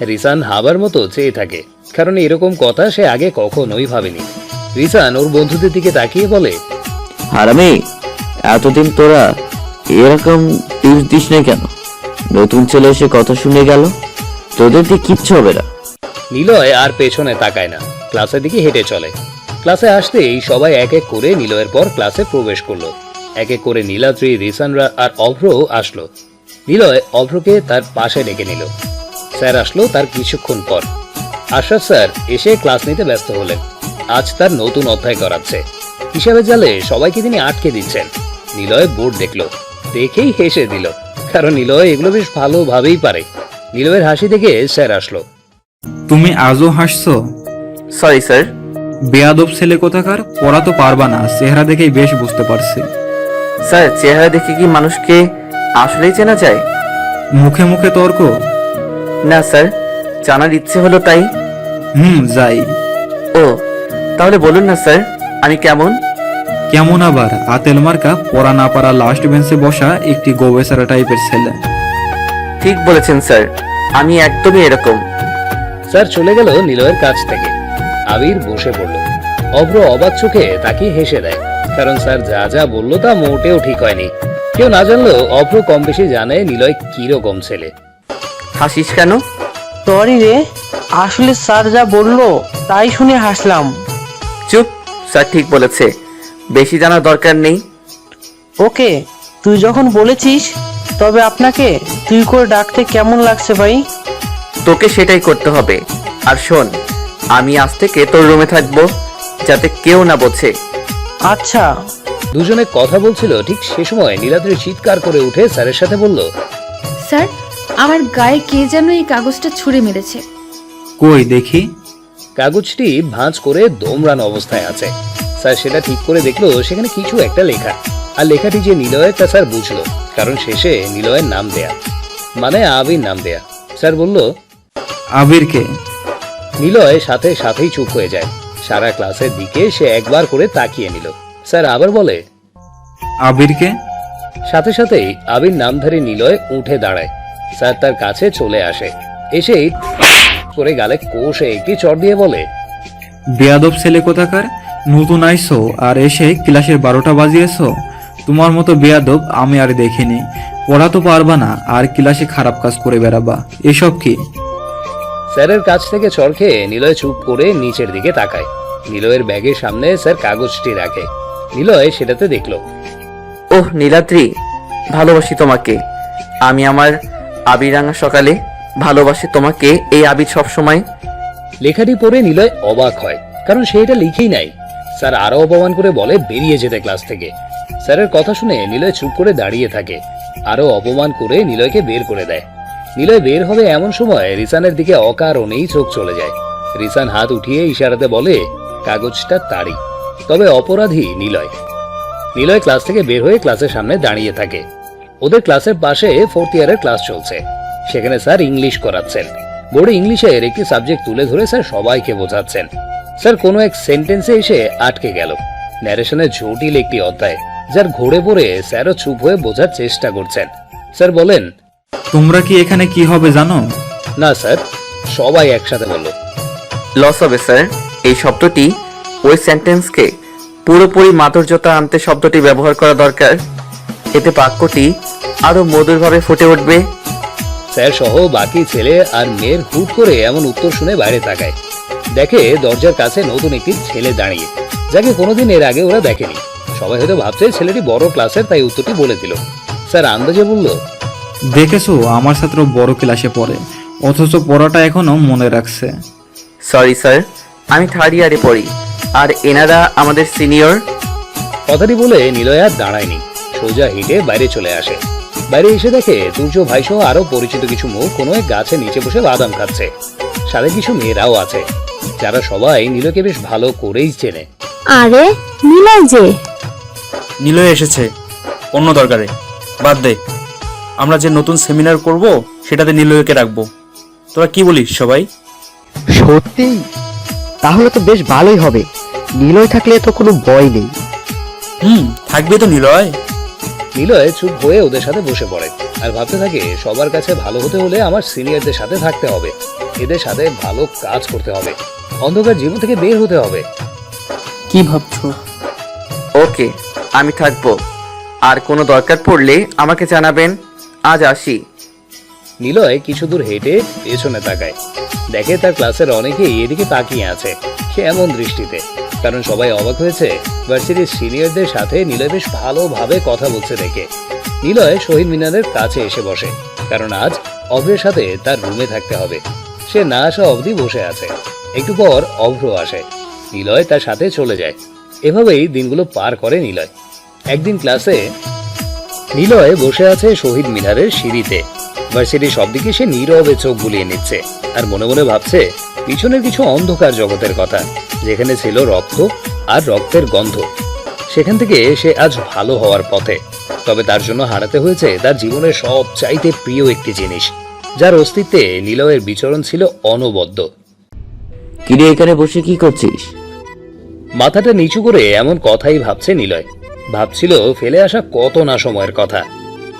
Speaker 1: রিসান হাবার মতো চেয়ে থাকে, কারণ এরকম কথা সে আগে কখনোই ভাবেনি। রিসান ওর বন্ধুদের দিকে তাকিয়ে বলে,
Speaker 7: হারামি, এতদিন তোরা এরকম টিপস দিস না কেন? নতুন ছেলে এসে কথা শুনে গেল, তোদের দিয়ে কিচ্ছু হবে না।
Speaker 1: নিলয় আর পেছনে তাকায় না, ক্লাসের দিকে হেঁটে চলে। ক্লাসে আসতেই সবাই এক এক করে নিলয়ের পর ক্লাসে প্রবেশ করলো। এক এক করে নীলাদ্রি, রিসানরা আর অভ্র আসলো। নিলয় অভ্রকে তার পাশে ডেকে নিল। স্যার আসলো তার কিছুক্ষণ পর। আশরাফ স্যার এসে ক্লাস নিতে ব্যস্ত হলেন। আজ তার নতুন অধ্যায় করাচ্ছে। হিসাবের জালে সবাইকে তিনি আটকে দিচ্ছেন। নিলয় বোর্ড দেখলো, দেখেই হেসে দিল, কারণ নিলয় এগুলো বেশ ভালোভাবেই পারে। নিলয়ের হাসি দেখে স্যার আসলো।
Speaker 6: তুমি আজও হাসছো?
Speaker 4: Sorry sir.
Speaker 6: বেয়াদব ছেলে কোথাকার, পড়া তো পারবা না, চেহারা দেখেই বেশ বুঝতে পারছি।
Speaker 4: স্যার, চেহারা দেখে কি মানুষকে আসলেই চেনা যায়?
Speaker 6: মুখে মুখে তর্ক?
Speaker 4: না স্যার, জানার ইচ্ছে হলো তাই।
Speaker 6: যাই।
Speaker 4: ও, তাহলে বলুন না স্যার, আমি কেমন?
Speaker 6: কেমন আবার? আতেল মার্কা, পড়া না পারা, লাস্ট বেঞ্চে বসা একটি গোবেসারা টাইপের ছেলে।
Speaker 4: ঠিক বলেছেন স্যার, আমি একদমই এরকম।
Speaker 1: স্যার চলে গেল নিলয়ের কাছ থেকে। আবির বসে পড়ল। অভ্র অবাক চোখে তাকিয়ে হেসে দেয়, কারণ স্যার যা যা বললো তা মোটেও ঠিক হয়নি। কেউ না জানলেও অভ্র কম বেশি জানে নিলয় কিরকম ছেলে।
Speaker 4: হাসিস কেন?
Speaker 5: সরি রে, আসলে স্যার যা বললো তাই শুনে হাসলাম।
Speaker 4: চুপ, স্যার ঠিক বলেছে, বেশি জানার দরকার নেই।
Speaker 5: ওকে, তুই যখন বলেছিস, তবে আপনাকে তুই করে ডাকতে কেমন লাগছে ভাই?
Speaker 4: তোকে সেটাই করতে হবে। আর শোন, আমি আজ থেকে তোর রুমে থাকবো, যাতে কেউ না বোঝে।
Speaker 5: আচ্ছা।
Speaker 1: দুজনে কথা বলছিল, ঠিক সে সময় নীলাদ্রি চিৎকার করে উঠে স্যারের সাথে বলল,
Speaker 3: স্যার, আমার গায়ে কে যেন এই কাগজটা ছুঁড়ে মেরেছে।
Speaker 6: কই দেখি।
Speaker 1: কাগজটি ভাঁজ করে দোমরান অবস্থায় আছে। স্যার সেটা ঠিক করে দেখলো, সেখানে কিছু একটা লেখা। আর লেখাটি যে নিলয়ের তা স্যার বুঝলো, কারণ শেষে নিলয়ের নাম দেয়া, মানে আবির নাম দেয়া। স্যার বলল,
Speaker 6: আবিরকে?
Speaker 1: নিলয় সাথে সাথেই চুপ হয়ে যায়। সারা ক্লাসের দিকে সে একবার করে তাকিয়ে নিল। স্যার আবার বলে,
Speaker 6: আবিরকে?
Speaker 1: সাথে সাথেই আবির নামধারী নিলয় উঠে দাঁড়ায়। স্যার তার কাছে চলে আসে, এসেই করে গালে কোষে একটি চড় দিয়ে বলে,
Speaker 6: বেয়াদব ছেলে কোথাকার, নতুন আইছো আর এসে ক্লাসের 12টা বাজিয়েছো? তোমার মতো বেয়াদব আমি আর দেখিনি। পড়া তো পারবা না, আর ক্লাসে খারাপ কাজ করে বেড়াবা, এসব কি?
Speaker 1: স্যারের কাছ থেকে চড় খেয়ে নিলয় চুপ করে নিচের দিকে তাকায়। নিলয়ের ব্যাগের সামনে স্যার কাগজটি রাখে। নিলয় সেটাতে দেখলো,
Speaker 4: ওহ নীলাদ্রি, ভালোবাসি তোমাকে। আমি আমার আবিরাঙা সকালে ভালোবাসি তোমাকে, এই আবির সবসময়।
Speaker 1: লেখাটি পড়ে নিলয় অবাক হয়, কারণ সে এটা লিখেই নাই। স্যার আরো অপমান করে বলে বেরিয়ে যেতে ক্লাস থেকে। স্যারের কথা শুনে নিলয় চুপ করে দাঁড়িয়ে থাকে। আরো অপমান করে নিলয়কে বের করে দেয়। নিলয় বের হবে এমন সময় রিসানের দিকে অকারণেই চোখ চলে যায়। রিসান হাত উঠিয়ে ইশারাতে বলে কাগজটা তারই, তবে অপরাধী নিলয়। নিলয় ক্লাস থেকে বের হয়ে ক্লাসের সামনে দাঁড়িয়ে থাকে। ওদের ক্লাসের পাশে 4th ইয়ারের ক্লাস চলছে। সেখানে স্যার ইংলিশ করাচ্ছেন। বোর্ডে ইংলিশের একটি সাবজেক্ট তুলে ধরে স্যার সবাইকে বোঝাচ্ছেন। স্যার কোনো এক সেন্টেন্সে এসে আটকে গেল। ন্যারেশনের জটিল একটি অধ্যায়, যার ঘোরে পড়ে স্যারও চুপ হয়ে বোঝার চেষ্টা করছেন। স্যার বলেন,
Speaker 6: তোমরা কি এখানে কি হবে জানো?
Speaker 1: না স্যার। সবাই একসাথে বলল,
Speaker 4: লস হবে স্যার। এই শব্দটি ওই সেন্টেন্সকে পুরোপুরি মাধুর্যতা আনতে শব্দটি ব্যবহার করা দরকার। এতে বাক্যটি আরো মধুরভাবে ফুটে উঠবে।
Speaker 1: স্যার সহ বাকি ছেলে আর মেয়ের হুট করে এমন উত্তর শুনে বাইরে তাকায়। দেখে দরজার কাছে নতুন একটি ছেলে দাঁড়িয়ে, যাকে কোনোদিন এর আগে ওরা দেখেনি। সবাই হয়তো ভাবছে ছেলেটি বড় ক্লাসের, তাই উত্তরটি বলে দিল। স্যার আন্দাজে বলল,
Speaker 6: দেখেছো, আমার ছাত্র বড় ক্লাসে পড়ে, অথচ পড়াটা এখনো মনে রাখছে।
Speaker 4: সরি স্যার, আমি 3rd ইয়ারে পড়ি, আর এনারা আমাদের সিনিয়র।
Speaker 1: কথাটি বলে নিলয় আর দাঁড়ায়নি, সোজা হেঁটে বাইরে চলে আসে। বাইরে এসে দেখে তুর্য ভাইসহ আরো পরিচিত কিছু মুখ কোনো এক গাছের নিচে বসে বাদাম খাচ্ছে। সাথে কিছু মেয়েরাও আছে, যারা সবাই নিলয়কে বেশ ভালো করেই চেনে।
Speaker 9: আরে নিলয় যে।
Speaker 10: নিলয় এসেছে অন্য দরকারে, বাদ দে। আমরা যে নতুন সেমিনার করব সেটাতে নিলয়কে রাখবো। তোরা কি বলিস সবাই?
Speaker 11: সত্যি? তাহলে তো বেশ ভালোই হবে। নিলয় থাকলে তো কোনো ভয় নেই।
Speaker 10: থাকবে তো নিলয়।
Speaker 1: নিলয় চুপ হয়ে ওদের সাথে বসে পড়ে আর ভাবতে থাকে, সবার কাছে ভালো হতে হলে আমার সিনিয়রদের সাথে থাকতে হবে, এদের সাথে ভালো কাজ করতে হবে, অন্ধকার জীবন থেকে বের হতে হবে।
Speaker 5: কি ভাবছো?
Speaker 4: ওকে, আমি থাকবো। আর কোনো দরকার পড়লে আমাকে জানাবেন। আজ আসি।
Speaker 1: নিলয় কিছু দূর হেঁটে পেছনে তাকায়। দেখে তার ক্লাসের অনেকেই এদিকে তাকিয়ে আছে। সে এমন দৃষ্টিতে, কারণ সবাই অবাক হয়েছে ভার্সিটির সিনিয়রদের সাথে নিলয় বেশ ভালোভাবে কথা বলছে দেখে। নিলয় শহীদ মিনারের কাছে এসে বসে, কারণ আজ অভ্রের সাথে তার রুমে থাকতে হবে। সে না আসা অবধি বসে আছে। একটু পর অভ্র আসে, নিলয় তার সাথে চলে যায়। এভাবেই দিনগুলো পার করে নিলয়। একদিন ক্লাসে নিলয় বসে আছে শহীদ মিনারের সিঁড়িতে। ভার্সিটির সব দিকে সে নীরবে চোখ বুলিয়ে নিচ্ছে আর মনে মনে ভাবছে পিছনের কিছু অন্ধকার জগতের কথা, যেখানে ছিল রক্ত আর রক্তের গন্ধ। সেখান থেকে সে আজ ভালো হওয়ার পথে, তবে তার জন্য হারাতে হয়েছে তার জীবনের সবচাইতে প্রিয় একটি জিনিস, যার অস্তিত্বে নিলয়ের বিচরণ ছিল অনবদ্য।
Speaker 7: কিরে, এখানে বসে কি করছিস?
Speaker 1: মাথাটা নিচু করে এমন কথাই ভাবছে নিলয়। ভাবছিল ফেলে আসা কত না সময়ের কথা।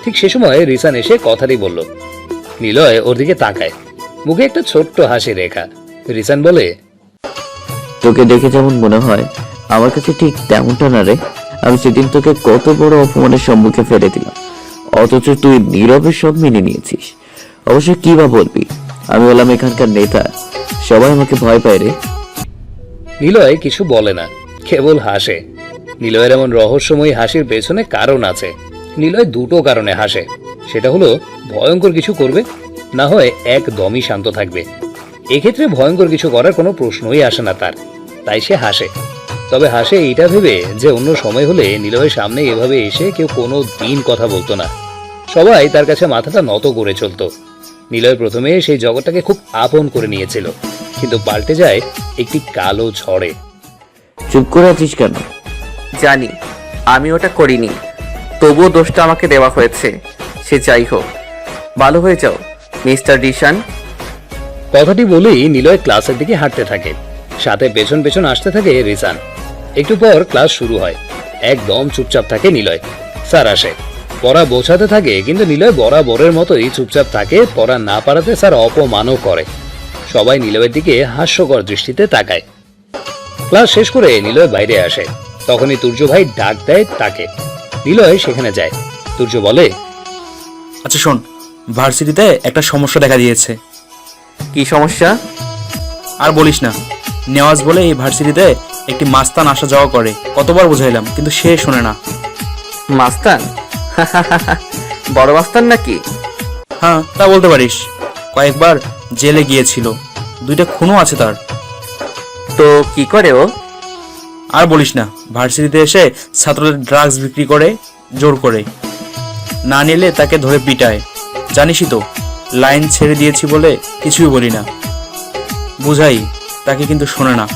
Speaker 1: ঠিক সে সময় রিসান এসে কথাটি বলল। নিলয় ওর দিকে তাকায়, মুখে একটা ছোট্ট হাসি রেখা। রিসান বলে,
Speaker 7: তোকে দেখে যেমন মনে হয়, আমার কাছে ঠিক তেমনটা না রে। আমি সেদিন তোকে কত বড় অপমানের সম্মুখে ফেলে দিলাম, অথচ তুই নীরবে সব মেনে নিয়েছিস। অবশ্য কি বা বলবি, আমি বললাম এখানকার নেতা, সবাই আমাকে ভয় পায় রে।
Speaker 1: নিলয় কিছু বলে না, কেবল হাসে। নিলয়ের এমন রহস্যময়ী হাসির পেছনে কারণ আছে। নিলয় দুটো কারণে হাসে। সেটা হলো ভয়ঙ্কর কিছু করবে, না হয় একদমই শান্ত থাকবে। এক্ষেত্রে ভয়ঙ্কর কিছু করার কোনো প্রশ্নই আসে না তার, তাই সে হাসে। তবে হাসে এইটা ভেবে যে অন্য সময় হলে নিলয়ের সামনে এভাবে এসে কেউ কোনো দিন কথা বলতো না, সবাই তার কাছে মাথাটা নত করে চলতো। নিলয় প্রথমে সেই জগৎটাকে খুব আপন করে নিয়েছিল, কিন্তু পাল্টে যায় একটি কালো ঝড়ে।
Speaker 7: চুপ করে আছিস কেন?
Speaker 4: জানি আমি ওটা করিনি, তবুও দোষটা আমাকে দেওয়া হয়েছে। সে যাই হোক, ভালো হয়ে যাও মিস্টার ডিশান।
Speaker 1: কথাটি বলেই নিলয় ক্লাসের দিকে হাঁটতে থাকে, সাথে পেছন পেছন আসতে থাকে রিসান। একটু পর ক্লাস শুরু হয়। একদম চুপচাপ থাকে নিলয়। স্যার আসে, পড়া বোঝাতে থাকে, কিন্তু নিলয় বরাবরের মতোই চুপচাপ থাকে। পড়া না পারাতে স্যার অপমানও করে। সবাই নিলয়ের দিকে হাস্যকর দৃষ্টিতে তাকায়। ক্লাস শেষ করে নিলয় বাইরে আসে, তখনই তুর্য ভাই ডাক দেয় তাকে। নিলয় সেখানে যায়। তুর্য বলে,
Speaker 10: আচ্ছা শোন, ভার্সিটিতে একটা সমস্যা দেখা দিয়েছে।
Speaker 4: কি সমস্যা?
Speaker 10: আর বলিস না, নেওয়াজ বলে এই ভার্সিটিতে একটি মাস্তান আসা যাওয়া করে। কতবার বুঝাইলাম কিন্তু সে শোনে না।
Speaker 4: মাস্তান? বড় মাস্তান নাকি?
Speaker 10: হ্যাঁ, তা বলতে পারিস। কয়েকবার জেলে গিয়েছিল, 2টা খুনও আছে তার।
Speaker 4: তো কি করে ও?
Speaker 10: আর বলিস না, ভার্সিটিতে এসে ছাত্রদের ড্রাগস বিক্রি করে জোর করে, না নিলে তাকে ধরে পিটায়। জানিসই তো, লাইন ছেড়ে দিয়েছি বলে কিছুই বলি না, বুঝাই, তাকে কিন্তু শোনে না।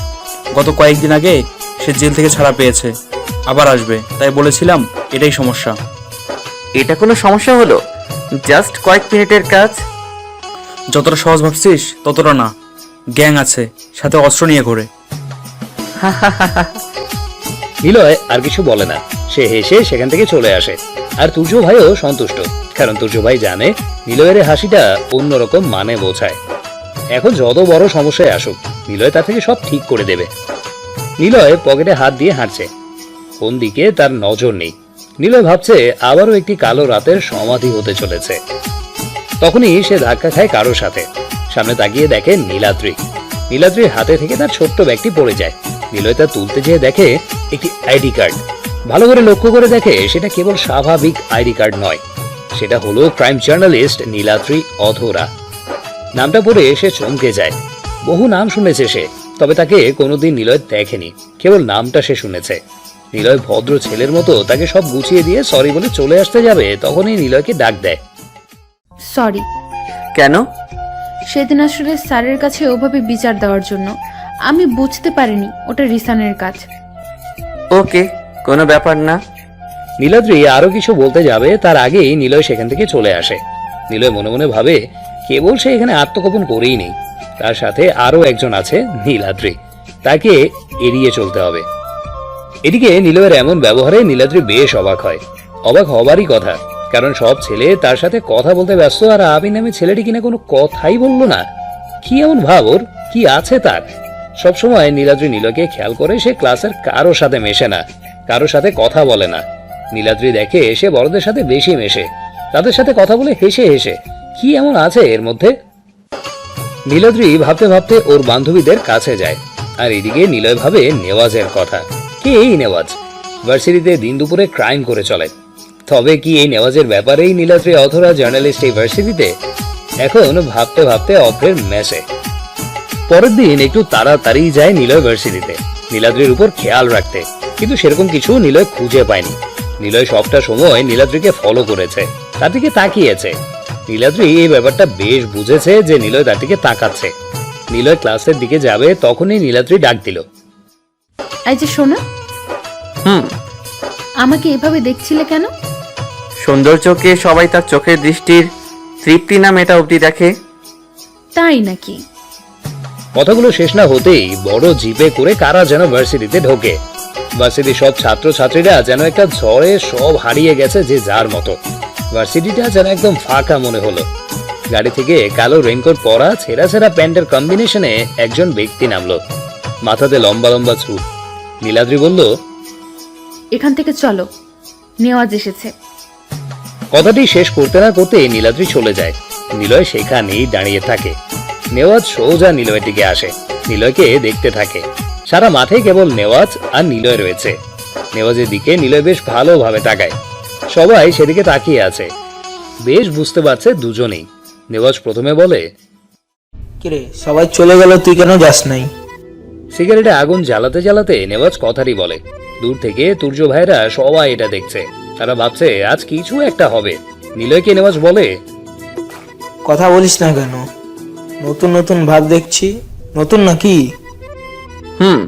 Speaker 10: গত কয়েকদিন আগে সে জেল থেকে ছাড়া পেয়েছে, আবার আসবে। তাই বলেছিলাম এটাই সমস্যা।
Speaker 4: এটা কোনো সমস্যা হলো? জাস্ট কয়েক মিনিটের কাজ।
Speaker 10: যতটা সহজ ভাবছিস ততটা না। গ্যাং আছে, সাথে অস্ত্র নিয়ে ঘোরে।
Speaker 1: নিলয় আর কিছু বলে না। সে হেসে সেখান থেকে চলে আসে। আর তুর্য ভাইও সন্তুষ্ট, কারণ তুর্য ভাই জানে নিলয়ের এই হাসিটা অন্যরকম মানে বোঝায়। এখন যত বড় সমস্যায় আসুক, নিলয় তার থেকে সব ঠিক করে দেবে। নিলয় পকেটে হাত দিয়ে হাঁটছে, কোন দিকে তার নজর নেই। নিলয় ভাবছে আবারও একটি কালো রাতের সমাধি হতে চলেছে। তখনই সে ধাক্কা খায় কারোর সাথে। সামনে তাকিয়ে দেখে নীলাদ্রি। নীলাদ্রির হাতে থেকে তার ছোট্ট ব্যাগটি পড়ে যায়। নিলয় তা তুলতে যেয়ে দেখে একটি আইডি কার্ড। ভালো করে লক্ষ্য করে দেখে সেটা কেবল স্বাভাবিক আইডি কার্ড নয়, সেটা হলো ক্রাইম জার্নালিস্ট নীলাদ্রি অধরা। নামটা পড়ে সে চমকে যায়। বহু নাম শুনেছে সে, তবে তাকে কোনোদিন নিলয় দেখেনি, কেবল নামটা সে শুনেছে। নিলয় ভদ্র ছেলের মতো তাকে সব গুছিয়ে দিয়ে সরি বলে চলে আসতে যাবে, তখনই নিলয়কে ডাক দেয়।
Speaker 3: সরি।
Speaker 4: কেন?
Speaker 3: সেদিন আসলে স্যারের কাছে ওভাবে বিচার দেওয়ার জন্য আমি বুঝতে পারিনি ওটা রিসানের কাজ।
Speaker 4: ওকে, কোনো ব্যাপার না।
Speaker 1: নীলাদ্রি আরো কিছু বলতে যাবে, তার আগেই নিলয় সেখান থেকে চলে আসে। নিলয় মনে মনে ভাবে কেবল সে এখানে আত্মগোপন করেই নেই, তার সাথে আরো একজন আছে, নীলাদ্রি। তাকে এড়িয়ে চলতে হবে। এদিকে নিলয়ের এমন ব্যবহারে নীলাদ্রি বেশ অবাক হয়। অবাক হবারই কথা, কারণ সব ছেলে তার সাথে কথা বলতে ব্যস্ত, আর আবি নামে ছেলেটি কিনা কোনো কথাই বলল না। কি এমন ভাব ওর, কি আছে তার? সবসময় নীলাদ্রি নিলয়কে খেয়াল করে সে ক্লাসের কারো সাথে মেশে না, কারোর সাথে কথা বলে না। নীলাদ্রি দেখে সে বড়দের সাথে বেশি মেশে, তাদের সাথে কথা বলে হেসে হেসে। কি এমন আছে এর মধ্যে? নীলাদ্রি ভাবতে ভাবতে ওর বান্ধবীদের কাছে যায়। আর এদিকে নিলয় ভাবে নেওয়াজের কথা। কে এই নেওয়াজ? ভার্সিটিতে দিন দুপুরে ক্রাইম করে চলে। তবে কি এই নেওয়াজের ব্যাপারেই নীলাদ্রি অধরা জার্নালিস্ট এই ভার্সিটিতে? এখন ভাবতে ভাবতে অভ্রের মেসে। পরের দিন একটু তাড়াতাড়ি যায় নিলয় ভার্সিটিতে নীলাদ্রির উপর খেয়াল রাখতে, কিন্তু সেরকম কিছু নিলয় খুঁজে পায়নি। নিলয় সবটা সময় নীলাদ্রিকে ফলো করেছে, তার দিকে তাকিয়েছে। নীলাদ্রি এই ব্যাপারটা বেশ বুঝেছে যে নিলয় তার দিকে তাকাচ্ছে। নিলয় ক্লাসের দিকে যাবে, তখনই নীলাদ্রি ডাক দিল।
Speaker 3: এই যে শোনো, আমাকে এভাবে দেখছিলে কেন?
Speaker 4: সৌন্দর্যকে সবাই তার চোখের দৃষ্টির তৃপ্তি না মেটা অবধি দেখে।
Speaker 3: তাই নাকি?
Speaker 1: কথাগুলো শেষ না হতেই বড় জিপে করে কারা যেন ভার্সিটিতে ঢোকে। ভার্সিটির সব ছাত্র ছাত্রীরা যেন একটা ঝড়ে সব হারিয়ে গেছে যে যার মতো। ভার্সিটিটা যেন একদম ফাঁকা মনে হলো। গাড়ি থেকে কালো রেইনকোট পরা, ছেঁড়া ছেঁড়া প্যান্টের কম্বিনেশনে একজন ব্যক্তি নামলো, মাথাতে লম্বা লম্বা চুল। নীলাদ্রি বলল,
Speaker 3: এখান থেকে চলো, নেওয়াজ এসেছে।
Speaker 1: কথাটি শেষ করতে না করতে নীলাদ্রি চলে যায়। নিলয় সেখানেই দাঁড়িয়ে থাকে। নেওয়াজ সোজা নিলয়ের দিকে আসে, নিলয়কে দেখতে থাকে। সারা মাঠে কেবল নেওয়াজ আর নিলয় রয়েছে। নেওয়াজের দিকে নিলয় বেশ ভালোভাবে তাকায়। সবাই সেদিকে তাকিয়ে আছে। বেশ বুঝতে পারছে দুজনেই। নেওয়াজ প্রথমে বলে,
Speaker 5: কিরে সবাই চলে গেল, তুই কেন যাস নাই?
Speaker 1: সিগারেটে আগুন জ্বালাতে জ্বালাতে নেওয়াজ কথারই বলে। দূর থেকে তুর্য ভাইরা সবাই এটা দেখছে, তারা ভাবছে আজ কিছু একটা হবে। নিলয়কে নেওয়াজ বলে,
Speaker 5: কথা বলিস না কেন? নতুন নতুন ভাব দেখছি, নতুন নাকি?
Speaker 4: হুম।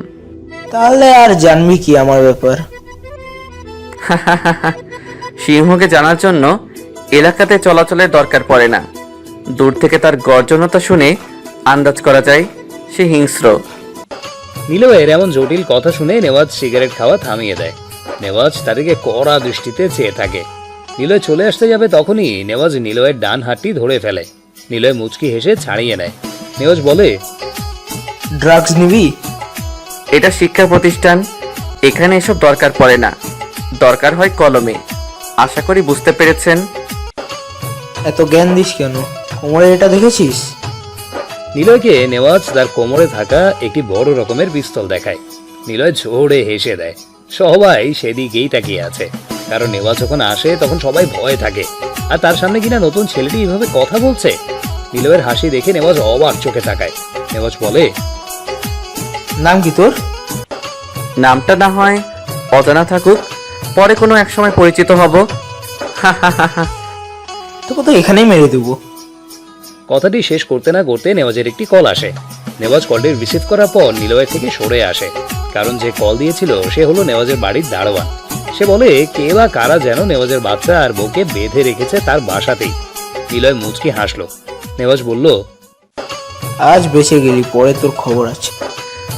Speaker 5: তাহলে আর জানবি কি আমার ব্যাপার?
Speaker 4: সিংহকে জানার জন্য এলাকাতে চলাচলের দরকার পড়ে না। দূর থেকে তার গর্জনতা শুনে আন্দাজ করা যায় সে হিংস্র।
Speaker 1: নিলয়ের এমন জটিল কথা শুনে নেওয়াজ সিগারেট খাওয়া থামিয়ে দেয়। নেওয়াজ তাদেরকে কড়া দৃষ্টিতে চেয়ে থাকে। নিলয় চলে আসতে যাবে তখনই নেওয়াজ নিলয়ের ডান হাতটি ধরে ফেলে। নিলয় মুচকি হেসে ছাড়িয়ে নেয়। নেওয়াজ বলে,
Speaker 5: ড্রাগস নিবি?
Speaker 4: এটা শিক্ষা প্রতিষ্ঠান, এখানে এসব দরকার পড়ে না, দরকার হয় কলমে। আশা করি বুঝতে পেরেছেন।
Speaker 5: এত জ্ঞান দিস কেন? কোমরে এটা দেখেছিস?
Speaker 1: নিলয়কে নেওয়াজ তার কোমরে থাকা একটি বড় রকমের পিস্তল দেখায়। নিলয় ঝোড়ে হেসে দেয়। সবাই সেদিকেই তাকিয়ে আছে, কারণ নেওয়াজ যখন আসে তখন সবাই ভয়ে থাকে। আর তার সামনে কিনা নতুন ছেলেটি এভাবে কথা বলছে। নিলয়ের হাসি দেখে নেওয়াজ অবাক চোখে তাকায়। নেওয়াজ বলে,
Speaker 5: নাম কি তোর?
Speaker 4: নামটা না হয় অজানা থাকুক, পরে কোনো এক সময় পরিচিত হব।
Speaker 5: তোকে তো এখানেই মেরে দেবো।
Speaker 1: কথাটি শেষ করতে না করতে নেওয়াজের একটি কল আসে। নেওয়াজ কলটি রিসিভ করার পর নিলয়ের থেকে সরে আসে, কারণ যে কল দিয়েছিল সে হলো নেওয়াজের বাড়ির দারোয়ান। সে বলে কে বা কারা যেন নেওয়াজের বাচ্চা আর বউকে বেঁধে রেখেছে তার বাসাতেই। নিলয় মুচকি হাসলো। নেওয়াজ বলল,
Speaker 5: আজ বেঁচে গেলি, পরে তোর খবর আছে।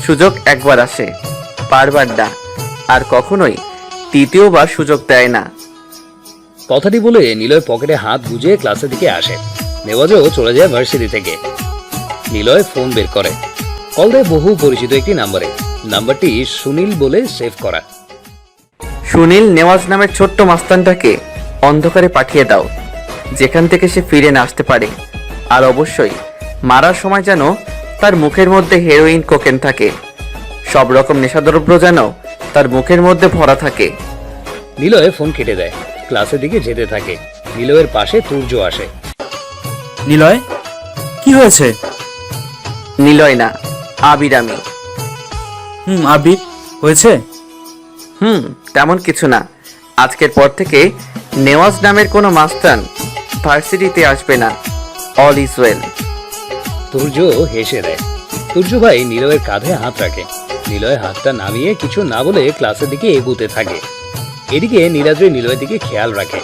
Speaker 4: সুযোগ একবার আসে, বারবার না, আর কখনোই তৃতীয়বার সুযোগ দেয় না।
Speaker 1: কথাটি বলে নিলয় পকেটে হাত গুজে ক্লাসের দিকে আসে। নেওয়াজও চলে যায় ভার্সিটি থেকে। নিলয় ফোন বের করে, কল দেয় বহু পরিচিত একটি নাম্বারে। নাম্বারটি সুনীল বলে সেভ করা।
Speaker 4: সুনীল নেওয়াজ নামের ছোট্ট মাস্তানটাকে অন্ধকারে পাঠিয়ে দাও, যেখান থেকে সে ফিরে না আসতে পারে। আর অবশ্যই মারার সময় যেন তার মুখের মধ্যে হেরোইন, কোকেন থাকে। সব রকম নেশাদ্রব্য যেন তার মুখের মধ্যে ভরা থাকে।
Speaker 1: নিলয় ফোন কেটে দেয়, ক্লাসের দিকে যেতে থাকে। নিলয়ের পাশে তুর্য আসে।
Speaker 10: নিলয়, কি হয়েছে?
Speaker 4: নিলয় না, আবির আমি।
Speaker 10: আবির হয়েছে?
Speaker 4: তেমন কিছু না। আজকের পর থেকে নেওয়াজ নামের কোনো মাস্তান ভার্সিটিতে আসবে না। All is well.
Speaker 1: তুর্য হেসে দেয়। তুর্য ভাই নিলয়ের কাঁধে হাত রাখে। নিলয় হাতটা নামিয়ে কিছু না বলে ক্লাসের দিকে এগুতে থাকে। এদিকে নীলাদ্রি নিলয়ের দিকে খেয়াল রাখে,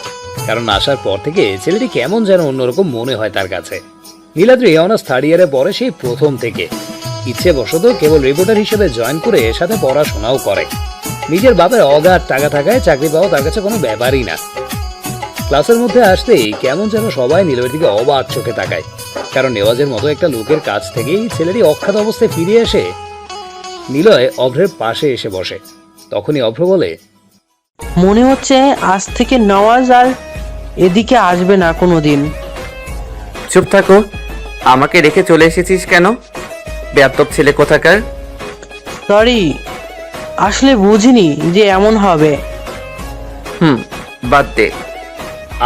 Speaker 1: কারণ আসার পর থেকে ছেলেটি কেমন যেন অন্যরকম মনে হয় তার কাছে। নীলাদ্রি অনার্স থার্ড ইয়ারে পড়ে সেই প্রথম থেকে। ইচ্ছে বশত কেবল রিপোর্টার হিসেবে জয়েন করে এর সাথে পড়াশোনাও করে। নিজের বাপের অগাধ টাকা থাকায় চাকরি পাওয়া তার কাছে কোনো ব্যাপারই না। ক্লাসের মধ্যে আসতেই কেমন যেন সবাই নিলয়ের দিকে অবাক চোখে তাকায়, কারণ নেওয়াজের মতো একটা লোকের কাছ থেকেই ছেলেটি অখ্যাত অবস্থায় ফিরে এসে। নিলয় অভ্রের পাশে এসে বসে। তখনই অভ্র বলে,
Speaker 5: মনে হচ্ছে আজ থেকে নওয়াজ আর এদিকে আসবে না কোনোদিন।
Speaker 4: চুপ থাকো, আমাকে রেখে চলে এসেছিস কেন? বেয়াদব ছেলে কোথাকার।
Speaker 5: সরি, আসলে বুঝিনি যে এমন হবে।
Speaker 4: বাদ দে।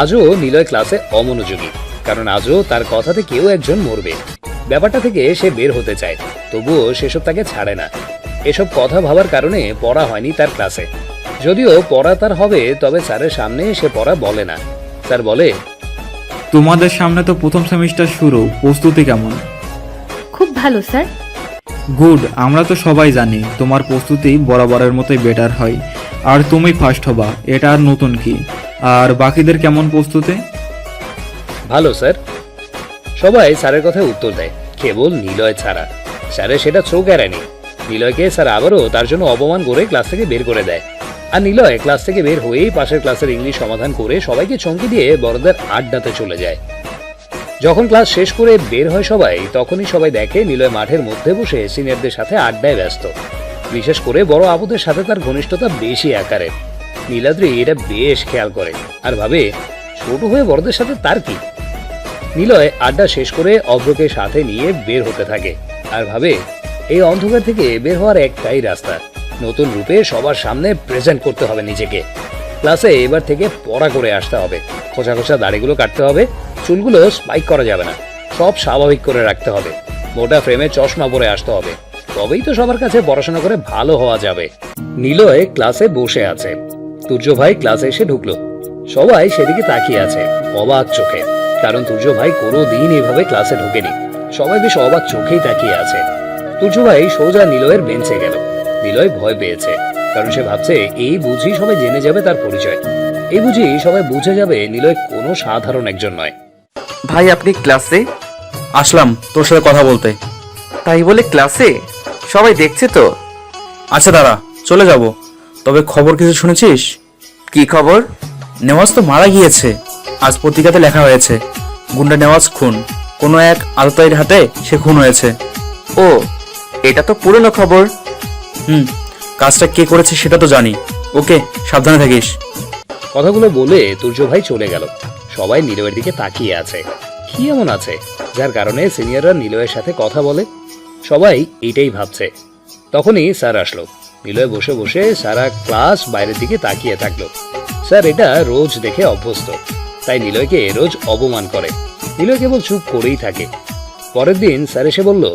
Speaker 1: আজও নিলয় ক্লাসে অমনোযোগী, কারণ আজও তার কথাতে কেউ একজন মরবে। ব্যাপারটা থেকে সে বের হতে চায়, তবুও সেসব তাকে ছাড়ে না। এসব কথা ভাবার কারণে পড়া হয়নি তার ক্লাসে। যদিও পড়া তার হবে, তবে স্যারের সামনে সে পড়া বলে না। স্যার বলে,
Speaker 6: তোমাদের সামনে তো প্রথম সেমিস্টার শুরু, প্রস্তুতি কেমন?
Speaker 3: খুব ভালো স্যার।
Speaker 6: গুড, আমরা তো সবাই জানি তোমার প্রস্তুতি বরাবরের মতোই বেটার হয়, আর তুমি ফার্স্ট হবা, এটা আর নতুন কি। আর বাকিদের কেমন প্রস্তুতি?
Speaker 1: ভালো স্যার। সবাই স্যারের কথায় উত্তর দেয়, কেবল নিলয় ছাড়া। স্যারের সেটা চোখ এড়ায়নি। নিলয়কে স্যার আবারও তার জন্য অপমান করে ক্লাস থেকে বের করে দেয়। আর নিলয় ক্লাস থেকে বের হয়েই পাশের ক্লাসের ইংলিশ সমাধান করে সবাইকে চমকে দিয়ে বড়দের আড্ডাতে চলে যায়। যখন ক্লাস শেষ করে বের হয় সবাই, তখনই সবাই দেখে নিলয় মাঠের মধ্যে বসে সিনিয়রদের সাথে আড্ডায় ব্যস্ত। বিশেষ করে বড় আপুদের সাথে তার ঘনিষ্ঠতা বেশি আকারের। নীলাদ্রি এটা বেশ খেয়াল করে আর ভাবে, ছোট হয়ে বড়দের সাথে তার কি। নিলয় আড্ডা শেষ করে অভ্রকে সাথে নিয়ে বের হতে থাকে আর ভাবে, এই অন্ধকার থেকে বের হওয়ার একটাই রাস্তা, নতুন রূপে সবার সামনে প্রেজেন্ট করতে হবে নিজেকে। ক্লাসে এবার থেকে পড়া করে আসতে হবে, খোঁচা খোঁচা দাড়িগুলো কাটতে হবে, চুলগুলো স্পাইক করা যাবে না, সব স্বাভাবিক করে রাখতে হবে, মোটা ফ্রেমে চশমা পরে আসতে হবে, তবেই তো সবার কাছে পড়াশোনা করে ভালো হওয়া যাবে। নিলয় ক্লাসে বসে আছে, তুর্য ভাই ক্লাসে এসে ঢুকলো। সবাই সেদিকে তাকিয়ে আছে অবাক চোখে, কারণ তুর্য ভাই কোনোদিন এভাবে ক্লাসে ঢোকেনি। সবাই বেশ অবাক চোখেই তাকিয়ে আছে। তুর্য ভাই সোজা নিলয়ের বেঞ্চে গেল। নিলয় ভয় পেয়েছে, কারণ সে ভাবছে এই বুঝি সবাই জেনে যাবে তার পরিচয়, এই বুঝি সবাই বুঝে যাবে নিলয় কোনো সাধারণ একজন নয়।
Speaker 4: ভাই আপনি ক্লাসে?
Speaker 10: আসলাম তোর সাথে কথা বলতে।
Speaker 4: তাই বলে ক্লাসে? সবাই দেখছে তো।
Speaker 10: আচ্ছা দাঁড়া, চলে যাব, তবে খবর কিছু শুনেছিস?
Speaker 4: কি খবর?
Speaker 10: নেওয়াজ তো মারা গিয়েছে, আজ পত্রিকাতে লেখা হয়েছে গুন্ডা নেওয়াজ খুন, কোনো এক আততায়ীর হাতে সে খুন হয়েছে।
Speaker 4: ও, এটা তো পুরনো খবর।
Speaker 10: কাজটা কে করেছে সেটা তো জানি। ওকে, সাবধানে থাকিস।
Speaker 1: কথাগুলো বলে তুর্য ভাই চলে গেল। সবাই নিলয়ের দিকে তাকিয়ে আছে, কি এমন আছে যার কারণে সিনিয়ররা নিলয়ের সাথে কথা বলে? সবাই এটাই ভাবছে। তখনই স্যার আসলো। নিলয় বসে বসে সারা ক্লাস বাইরের দিকে তাকিয়ে থাকলো। স্যার এটা রোজ দেখে অভ্যস্ত, তাই নিলয়কে রোজ অপমান করে। নিলয় কেবল চুপ করেই থাকে। পরের দিন স্যার এসে বলল,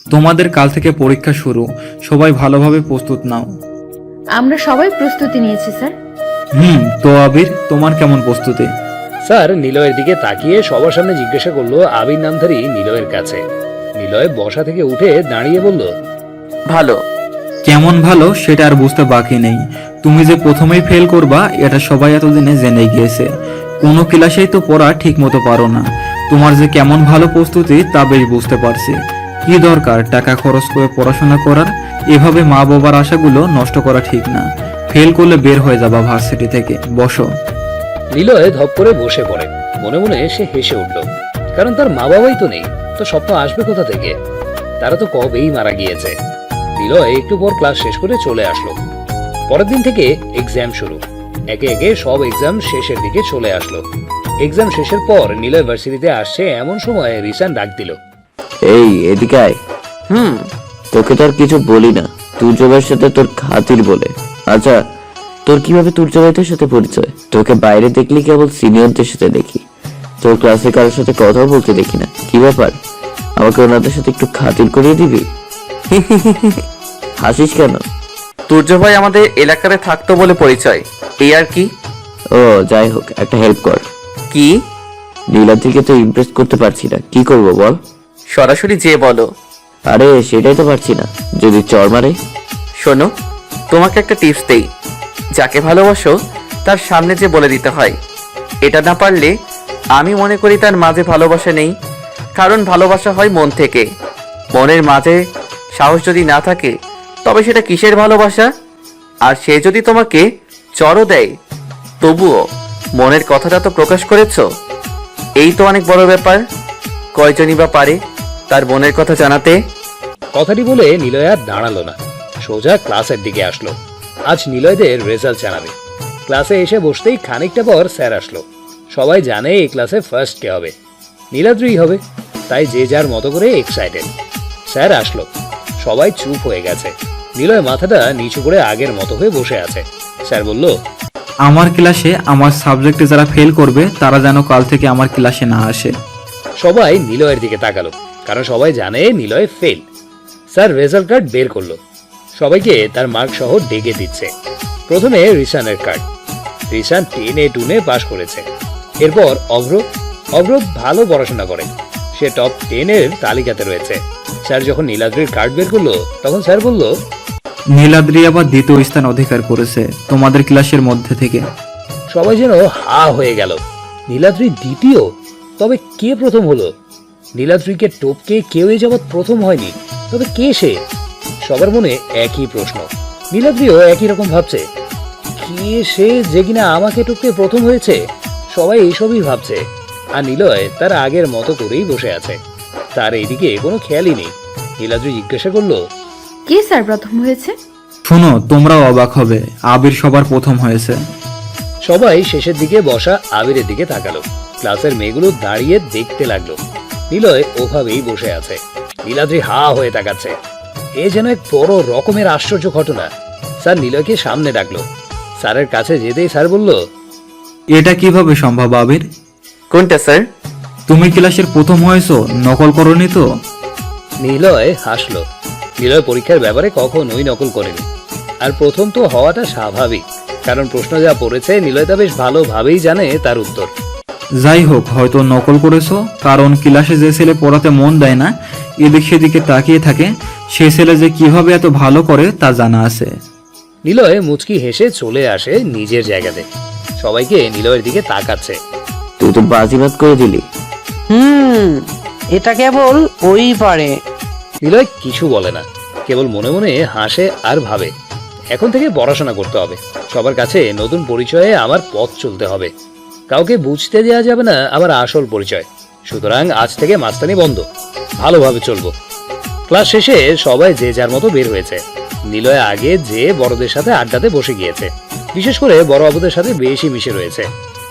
Speaker 6: তোমাদের কাল থেকে পরীক্ষা শুরু, সবাই ভালোভাবে প্রস্তুত নাও।
Speaker 3: আমরা সবাই প্রস্তুতি নিয়েছি স্যার।
Speaker 6: তো আবির, তোমার কেমন প্রস্তুতি?
Speaker 1: স্যার নিলয়ের দিকে তাকিয়ে সবার সামনে জিজ্ঞাসা করলো আবির নামধারী নিলয়ের কাছে। নিলয় বসা থেকে উঠে দাঁড়িয়ে বলল,
Speaker 4: ভালো।
Speaker 6: কেমন ভালো সেটা আর বুঝতে বাকি নেই। তুমি যে প্রথমেই ফেল করবা এটা সবাই এতদিনে জেনে গিয়েছে। কোনো ক্লাসেই তো পড়া ঠিক মতো পারো না। তোমার যে কেমন ভালো প্রস্তুতি তা বেশ বুঝতে পারছি। কি দরকার টাকা খরচ করে পড়াশোনা করার? এভাবে মা বাবার আশাগুলো নষ্ট করা ঠিক না। ফেল করলে বের হয়ে যাবা ভার্সিটি থেকে। বসো।
Speaker 1: নিলয় ধপ করে বসে পড়ে। মনে মনে সে হেসে উঠল, কারণ তার মা বাবাই তো নেই, তো স্বপ্ন আসবে কোথা থেকে? তারা তো কবেই মারা গিয়েছে। নিলয় একটু পর ক্লাস শেষ করে চলে আসলো। পরের দিন থেকে এক্সাম শুরু। একে একে সব এক্সাম শেষের দিকে চলে আসলো। এক্সাম শেষের পর নিলয় ভার্সিটিতে আসছে এমন সময় রিসান ডাক দিল,
Speaker 7: এই এদিকে আয়। তোকে তো আর কিছু বলি না, তুর্য ভাইয়ের সাথে তোর খাতির বলে। আচ্ছা, তোর কিভাবে তুর্য ভাইদের সাথে পরিচয়? তোকে বাইরে দেখলি কেবল সিনিয়রদের সাথে দেখি, তোর ক্লাসে কারোর সাথে কথাও বলতে দেখি না। কি ব্যাপার, আমাকে ওনাদের সাথে একটু খাতির করিয়ে দিবি? হাসিস কেন?
Speaker 4: তুর্য ভাই আমাদের এলাকাতে থাকতো বলে পরিচয়, এই আর কি।
Speaker 7: ও যাই হোক, একটা হেল্প কর।
Speaker 4: কি?
Speaker 7: নীলাদ্রিকে তো ইমপ্রেস করতে পারছি না, কি করব বল?
Speaker 4: সরাসরি যে বলো।
Speaker 7: আরে সেটাই তো পারছি না, যদি চর মারে।
Speaker 4: শোনো, তোমাকে একটা টিপস দেই। যাকে ভালোবাসো তার সামনে যে বলে দিতে হয়। এটা না পারলে আমি মনে করি তার মাঝে ভালোবাসা নেই, কারণ ভালোবাসা হয় মন থেকে। মনের মাঝে সাহস যদি না থাকে তবে সেটা কিসের ভালোবাসা? আর সে যদি তোমাকে চড়ও দেয় তবুও মনের কথাটা তো প্রকাশ করেছো, এই তো অনেক বড় ব্যাপার। কয়জনই বা পারে তার মনের কথা জানাতে?
Speaker 1: কথাটি বলে নিলয় আর দাঁড়ালো না, সোজা ক্লাসের দিকে আসলো। আজ নিলয়দের রেজাল্ট জানাবে। ক্লাসে এসে বসতেই খানিকটা পর স্যার আসলো। সবাই জানে এই ক্লাসে ফার্স্ট কে হবে, নীলাদ্রিই হবে, তাই যে যার মতো করে এক্সাইটেড। স্যার আসলো, সবাই চুপ হয়ে গেছে। নিলয় মাথাটা নিচু করে আগের মতো হয়ে বসে আছে। স্যার বলল,
Speaker 6: আমার ক্লাসে আমার সাবজেক্টে যারা ফেল করবে তারা যেন কাল থেকে আমার ক্লাসে না আসে।
Speaker 1: সবাই নিলয়ের দিকে তাকালো, কারণ সবাই জানে Niloy fail. Sir result card বের করলো, সবাইকে তার মার্ক সহ ডেকে দিচ্ছে। প্রথমে রিসানের কার্ড। রিসান 10A-2 পাস করেছে। এরপর অভ্র ভালো পড়াশোনা করে, সে টপ 10 তালিকাতে রয়েছে। স্যার যখন নীলাদ্রির কার্ড বের করলো তখন স্যার বলল,
Speaker 6: নীলাদ্রি আবার দ্বিতীয় স্থান অধিকার করেছে তোমাদের ক্লাসের মধ্যে থেকে।
Speaker 1: সবাই যেন হা হয়ে গেল। নীলাদ্রি দ্বিতীয়? তবে কে প্রথম হলো? নীলাদ্রিকে টপকে কেউ এ যাবৎ প্রথম হয়নি, তবে কে সে? সবার মনে একই প্রশ্ন। নীলাদ্রিও একই রকম ভাবছে, কে সে যে কিনা আমাকে টপকে প্রথম হয়েছে? সবাই এইসবই ভাবছে। আর নিলয় তার আগের মতো করেই বসে আছে, তার এইদিকে কোনো খেয়ালই নেই। নীলাদ্রি জিজ্ঞাসা করলো,
Speaker 3: কে স্যার প্রথম হয়েছে?
Speaker 6: শোনো, তোমরাও অবাক হবে, আবির সবার প্রথম হয়েছে।
Speaker 1: সবাই শেষের দিকে বসা আবিরের দিকে তাকালো। ক্লাসের মেয়েগুলো দাঁড়িয়ে দেখতে লাগলো। নিলয় ওভাবেই বসে আছে। নীলাদ্রি হা হয়ে তাকাচ্ছে। এ যেন এক বড় রকমের আশ্চর্য ঘটনা। স্যার নিলয়কে সামনে ডাকলো। স্যারের কাছে যেতেই স্যার বলল,
Speaker 6: এটা কিভাবে সম্ভব আবির?
Speaker 4: কোনটা স্যার?
Speaker 6: তুমি ক্লাসের প্রথম হয়েছো, নকল করনি তো?
Speaker 1: নিলয় হাসলো। নিলয় পরীক্ষার ব্যাপারে কখনোই নকল করেনি, আর প্রথম তো হওয়াটা স্বাভাবিক, কারণ প্রশ্ন যা পড়েছে নিলয় তা বেশ ভালোভাবেই জানে তার উত্তর।
Speaker 6: যাই হোক, হয়তো নকল করেছো, কারণ ক্লাসে যে ছেলে পড়াতে মন দেয় না, এদিক সেদিকে তাকিয়ে থাকে, সে ছেলে যে কিভাবে এত ভালো করে তা জানা আছে।
Speaker 1: নিলয় মুচকি হেসে চলে আসে নিজের জায়গাতে। সবাইকে নিলয়ের দিকে তাকাচ্ছে।
Speaker 7: তুই তো বাজিবাদ করে দিলি।
Speaker 5: এটা কেবল ওই পারে।
Speaker 1: নিলয় কিছু বলে না, কেবল মনে মনে হাসে আর ভাবে, এখন থেকে পড়াশোনা করতে হবে, সবার কাছে নতুন পরিচয়ে আমার পথ চলতে হবে, কাউকে বুঝতে দেওয়া যাবে না আমার আসল পরিচয়। সুতরাং আজ থেকে মাস্তানি বন্ধ, ভালোভাবে চলবো। ক্লাস শেষে সবাই যে যার মতো বের হয়েছে। নিলয় আগে যে বড়দের সাথে আড্ডাতে বসে গিয়েছে, বিশেষ করে বড় বাবুদের সাথে বেশি মিশে রয়েছে।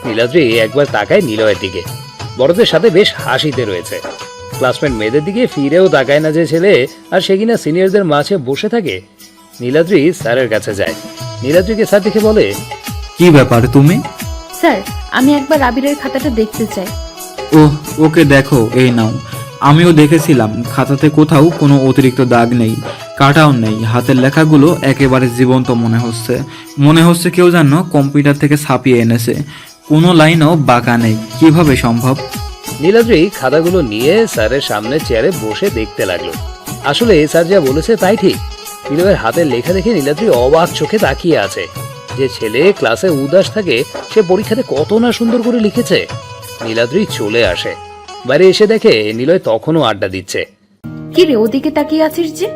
Speaker 1: নীলাদ্রি একবার তাকায় নিলয়ের দিকে, বড়দের সাথে বেশ হাসিতে রয়েছে। ক্লাসমেট মেয়েদের দিকে ফিরেও তাকায় না যে ছেলে, আর সে কিনা সিনিয়রদের মাঝে বসে থাকে। নীলাদ্রি স্যারের কাছে যায়। নীলাদ্রিকে স্যার দেখে বলে,
Speaker 6: কি ব্যাপার তুমি?
Speaker 3: স্যার, আমি একবার আবিরের খাতাটা দেখতে চাই।
Speaker 6: ওকে দেখো, এই নাও। আমিও দেখেছিলাম, খাতাতে কোথাও কোনো অতিরিক্ত দাগ নেই, কাটাও নেই, হাতের লেখাগুলো একেবারে জীবন্ত মনে হচ্ছে কেউ যেন কম্পিউটার থেকে ছাপিয়ে এনেছে, কোনো লাইনও বাঁকা নেই। কিভাবে সম্ভব?
Speaker 1: নীলাদ্রি খাতাগুলো নিয়ে স্যারের সামনে চেয়ারে বসে দেখতে লাগলো। আসলে স্যার যা বলেছে তাই ঠিক। নিলয়ের হাতের লেখা দেখে নীলাদ্রি অবাক চোখে তাকিয়ে আছে। যে ছেলে ক্লাসে উদাস থাকে, সে পরীক্ষাতে কত না সুন্দর করে লিখেছে। নীলাদ্রি চলে আসে। বাইরে এসে দেখে নিলয় তখনও আড্ডা দিচ্ছে।
Speaker 3: কি রে, ওদিকে তাকিয়ে আছিস যে?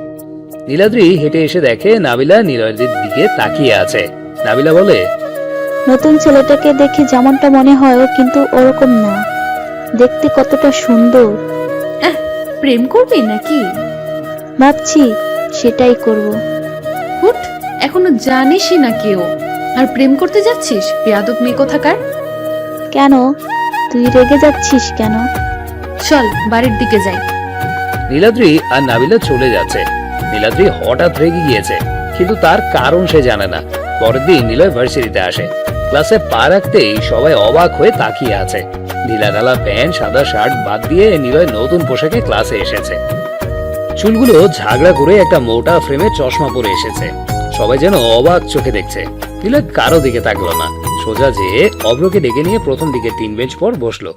Speaker 1: নীলাদ্রি হেঁটে এসে দেখে নাবিলা নিলয়ের দিকে তাকিয়ে আছে। নাবিলা বলে,
Speaker 9: নতুন ছেলেটাকে দেখে যেমনটা মনে হয় ও কিন্তু ওরকম না, দেখতে কতটা সুন্দর।
Speaker 3: প্রেম করবি নাকি?
Speaker 9: ভাবছি সেটাই করব।
Speaker 3: হুট, এখনো জানিসই না কেউ, আর প্রেম করতে যাচ্ছিস? বেয়াদব মেয়ে কোথাকার।
Speaker 9: কেন, তুই রেগে যাচ্ছিস কেন?
Speaker 3: চল বাড়ির দিকে যাই।
Speaker 1: নীলাদ্রি আর নাবিলা চলে যাচ্ছে। নীলাদ্রি হঠাৎ রেগে গিয়েছে, কিন্তু তার কারণ সে জানে না। পরের দিন নিলয় ভার্সিটিতে আসে। ক্লাসে পা রাখতেই সবাই অবাক হয়ে তাকিয়ে আছে। ঢিলা ঢালা প্যান্ট, সাদা শার্ট বাদ দিয়ে নিলয় নতুন পোশাকে ক্লাসে এসেছে। চুলগুলো ঝাগড়া করে একটা মোটা ফ্রেমে চশমা পরে এসেছে। সবাই যেন অবাক চোখে দেখছে। নিলয় কারো দিকে তাকলো না, সোজা যেয়ে অভ্রকে ডেকে নিয়ে প্রথম দিকে 3 বেঞ্চ পর বসলো।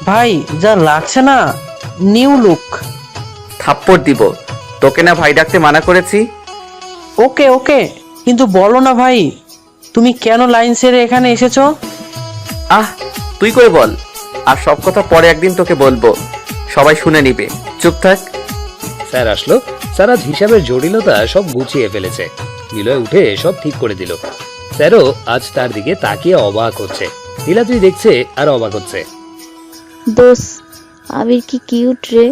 Speaker 5: ভাই, যা লাগছে না, নিউ লুক।
Speaker 4: থাপ্পড় দিব, তোকে না ভাই ডাকতে মানা করেছি?
Speaker 5: ওকে ওকে, কিন্তু বলো না ভাই, তুমি কেন লাইন ছেড়ে এখানে এসেছো?
Speaker 4: তুই করে বল, আর সব কথা পরে একদিন তোকে বলবো, সবাই শুনে নিবে, চুপ থাক।
Speaker 1: স্যার আসলো। স্যার আজ হিসাবের জটিলতা সব গুছিয়ে ফেলেছে। নিলয় উঠে সব ঠিক করে দিল। স্যারও আজ তার দিকে তাকিয়ে অবাক হচ্ছে। নীলাদ্রি দেখছে আর অবাক হচ্ছে।
Speaker 9: দোস, আবির কি কিউট রে,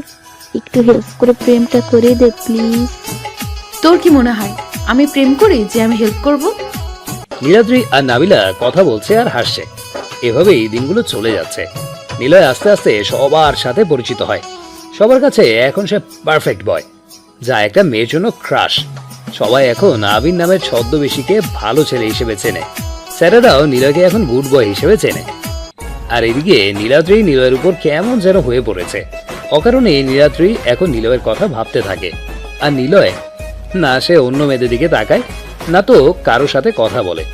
Speaker 9: একটু হেল্প করে প্রেমটা করে দে প্লিজ।
Speaker 3: তোর কি মনে হয় আমি প্রেম করি যে আমি হেল্প করব?
Speaker 1: নীলাদ্রি আর নাবিলা কথা বলছে আর হাসছে। এভাবেই দিনগুলো চলে যাচ্ছে। নিলয় আস্তে আস্তে সবার সাথে পরিচিত হয়। সবার কাছে এখন সে পারফেক্ট বয়, যা একটা মেয়ের জন্য ক্রাশ। সবাই এখন আবির নামের ছদ্মবেশীকে ভালো ছেলে হিসেবে চেনে। স্যারেরাও নিলয়কে এখন গুড বয় হিসেবে চেনে। আর এদিকে নীলাদ্রি নিলয়ের উপর কেমন যেন হয়ে পড়েছে। অকারণে নীলাদ্রি এখন নিলয়ের কথা ভাবতে থাকে। আর নিলয় না সে অন্য মেয়েদের দিকে তাকায়, না তো কারোর সাথে কথা বলে।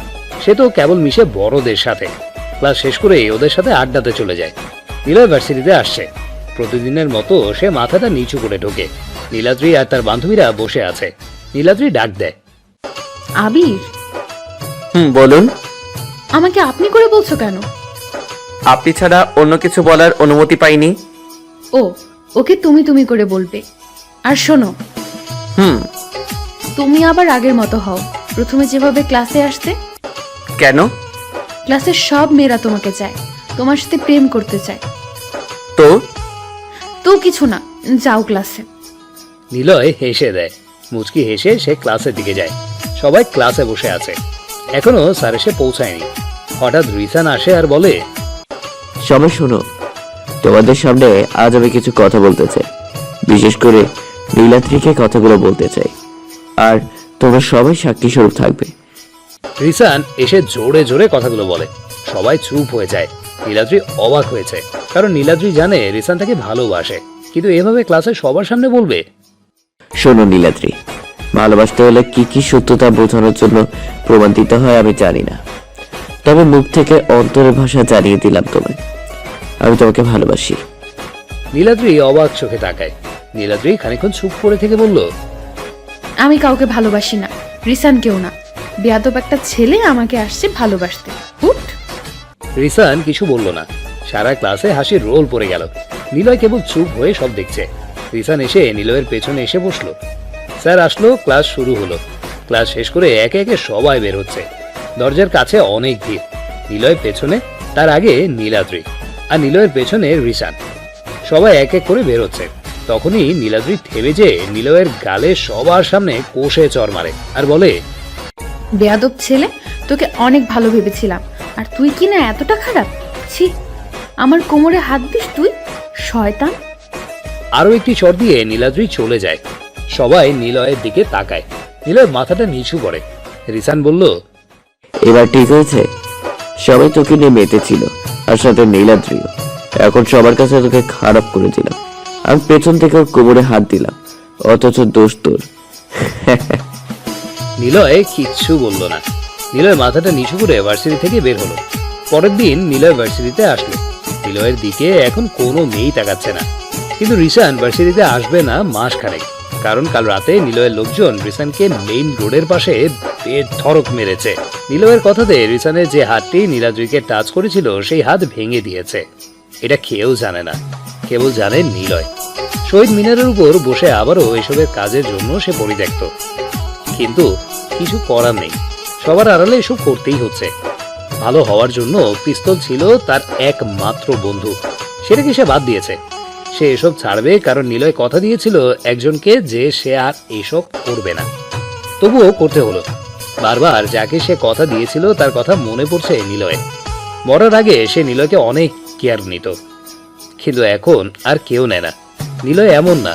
Speaker 1: সে তো কেবল মিশে বড়দের সাথে। ক্লাস শেষ করে ওদের সাথে আড্ডাতে চলে যায়। নিলয় ভার্সিটিতে আসছে। প্রতিদিনের মতো সে মাথাটা নিচু করে ঢোকে। নীলাদ্রি আর তার বান্ধবীরা বসে আছে। নীলাদ্রি ডাক দেয়,
Speaker 3: আবির।
Speaker 4: বলুন।
Speaker 3: আমাকে আপনি করে বলছো কেন?
Speaker 4: আপনি ছাড়া অন্য কিছু বলার অনুমতি পাইনি।
Speaker 3: ওকে তুমি তুমি করে বলবে। আর শোনো, তুমি আবার আগের মতো হও, প্রথমে যেভাবে ক্লাসে আসতে।
Speaker 4: কেন?
Speaker 3: ক্লাসের সব মেয়েরা তোমাকে চায়, তোমার সাথে প্রেম করতে চায়। তো কিছু না, যাও ক্লাসে।
Speaker 1: নিলয় হেসে দেয়। মুচকি হেসে সে ক্লাসের দিকে যায়। সবাই ক্লাসে বসে আছে। এখনো স্যার এসে পৌঁছায়নি। হঠাৎ রিসান আসে আর বলে,
Speaker 7: সবাই শোনো, তোমাদের সামনে আজ আমি কিছু কথা বলতে চাই, বিশেষ করে নীলাদ্রিকে কথাগুলো বলতে চাই, আর তোমরা সবাই সাক্ষী স্বরূপ থাকবে।
Speaker 1: রিসান এসে জোরে জোরে কথাগুলো বলে। সবাই চুপ হয়ে যায়। নীলাদ্রি অবাক হয়েছে, কারণ নীলাদ্রি জানে রিসান তাকে ভালোবাসে, কিন্তু এভাবে ক্লাসে সবার সামনে বলবে।
Speaker 7: শোনো নীলাদ্রি, ভালোবাসতে হলে কি কি সত্যতা বোঝানোর জন্য প্রমাণ দিতে হয় আমি জানি না, তবে মুখ থেকে অন্তরের ভাষা জানিয়ে দিলাম তোমায়, আমি তোমাকে ভালোবাসি।
Speaker 1: নীলাদ্রি অবাক চোখে তাকায়। নীলাদ্রি খানিকক্ষণ চুপ করে থেকে বলল,
Speaker 3: আমি কাউকে ভালোবাসি না, রিসান কেউ না। বেয়াদব একটা ছেলে আমাকে আসছে ভালোবাসতে। হুট।
Speaker 1: রিসান কিছু বলল না। সারা ক্লাসে হাসির রোল পড়ে গেল। নিলয় কেবল চুপ হয়ে সব দেখছে। রিসান এসে নিলয়ের পেছনে এসে বসলো। স্যার আসলো, ক্লাস শুরু হলো। ক্লাস শেষ করে একে একে সবাই বের হচ্ছে। দরজার কাছে অনেক ভিড়। নিলয়ের পেছনে, তার আগে নীলাদ্রি, আর নিলয়ের পেছনে রিসান। সবাই এক এক করে বের হচ্ছে। তখনই নীলাদ্রি থেমে যেয়ে নিলয়ের গালে সবার সামনে কষে চড় মারে আর বলে,
Speaker 3: বেয়াদব ছেলে, তোকে অনেক ভালো ভেবেছিলাম, আর তুই কি না এতটা খারাপ? ছি, আমার কোমরে হাত দিস তুই, শয়তান।
Speaker 1: আরো একটি চড় দিয়ে নীলাদ্রি চলে যায়। সবাই নিলয়ের দিকে তাকায়। নিলয়ের মাথাটা নিচু করে। রিসান বলল,
Speaker 7: এবার ঠিক হয়েছে? সবাই তোকে নিয়ে মেতেছিল, আর সাথে নীলাদ্রিও। এখন সবার কাছে তোকে খারাপ করে দিলাম, আমি পেছন থেকে ওর কোমরে হাত দিলাম, অথচ দোষ তোর।
Speaker 1: নিলয় কিচ্ছু বলল না। নিলয় মাথাটা নিচু করে ভার্সিটি থেকে বের হলো। পরের দিন নিলয় ভার্সিটিতে আসলো। নিলয়ের দিকে এখন কোনো মেয়েই তাকাচ্ছে না। কিন্তু রিসান ভার্সিটিতে আসবে না মাস খানেক, কারণ কাল রাতে নিলয়ের লোকজন রিসানকে মেইন রোডের পাশে বেধড়ক মেরেছে। নিলয়ের কথাতে রিসানের যে হাতটি নীলাদ্রিকে টাচ করেছিল সেই হাত ভেঙে দিয়েছে। এটা কেউ জানে না, কেবল জানে নিলয়। শহীদ মিনারের উপর বসে আবারও এসবের কাজের জন্য সে পরিত্যক্ত, কিন্তু কিছু করার নেই। সবার আড়ালে এসব করতেই হচ্ছে। ভালো হওয়ার জন্য পিস্তল ছিল তার একমাত্র বন্ধু, সেটাকে সে বাদ দিয়েছে। সে এসব ছাড়বে, কারণ নিলয় কথা দিয়েছিল একজনকে যে সে আর এসব করবে না। তবুও করতে হলো। বারবার যাকে সে কথা দিয়েছিল তার কথা মনে পড়ছে নিলয়। মরার আগে সে নিলয়কে অনেক কেয়ার নিত, কিন্তু এখন আর কেউ নেয় না। নিলয় এমন না,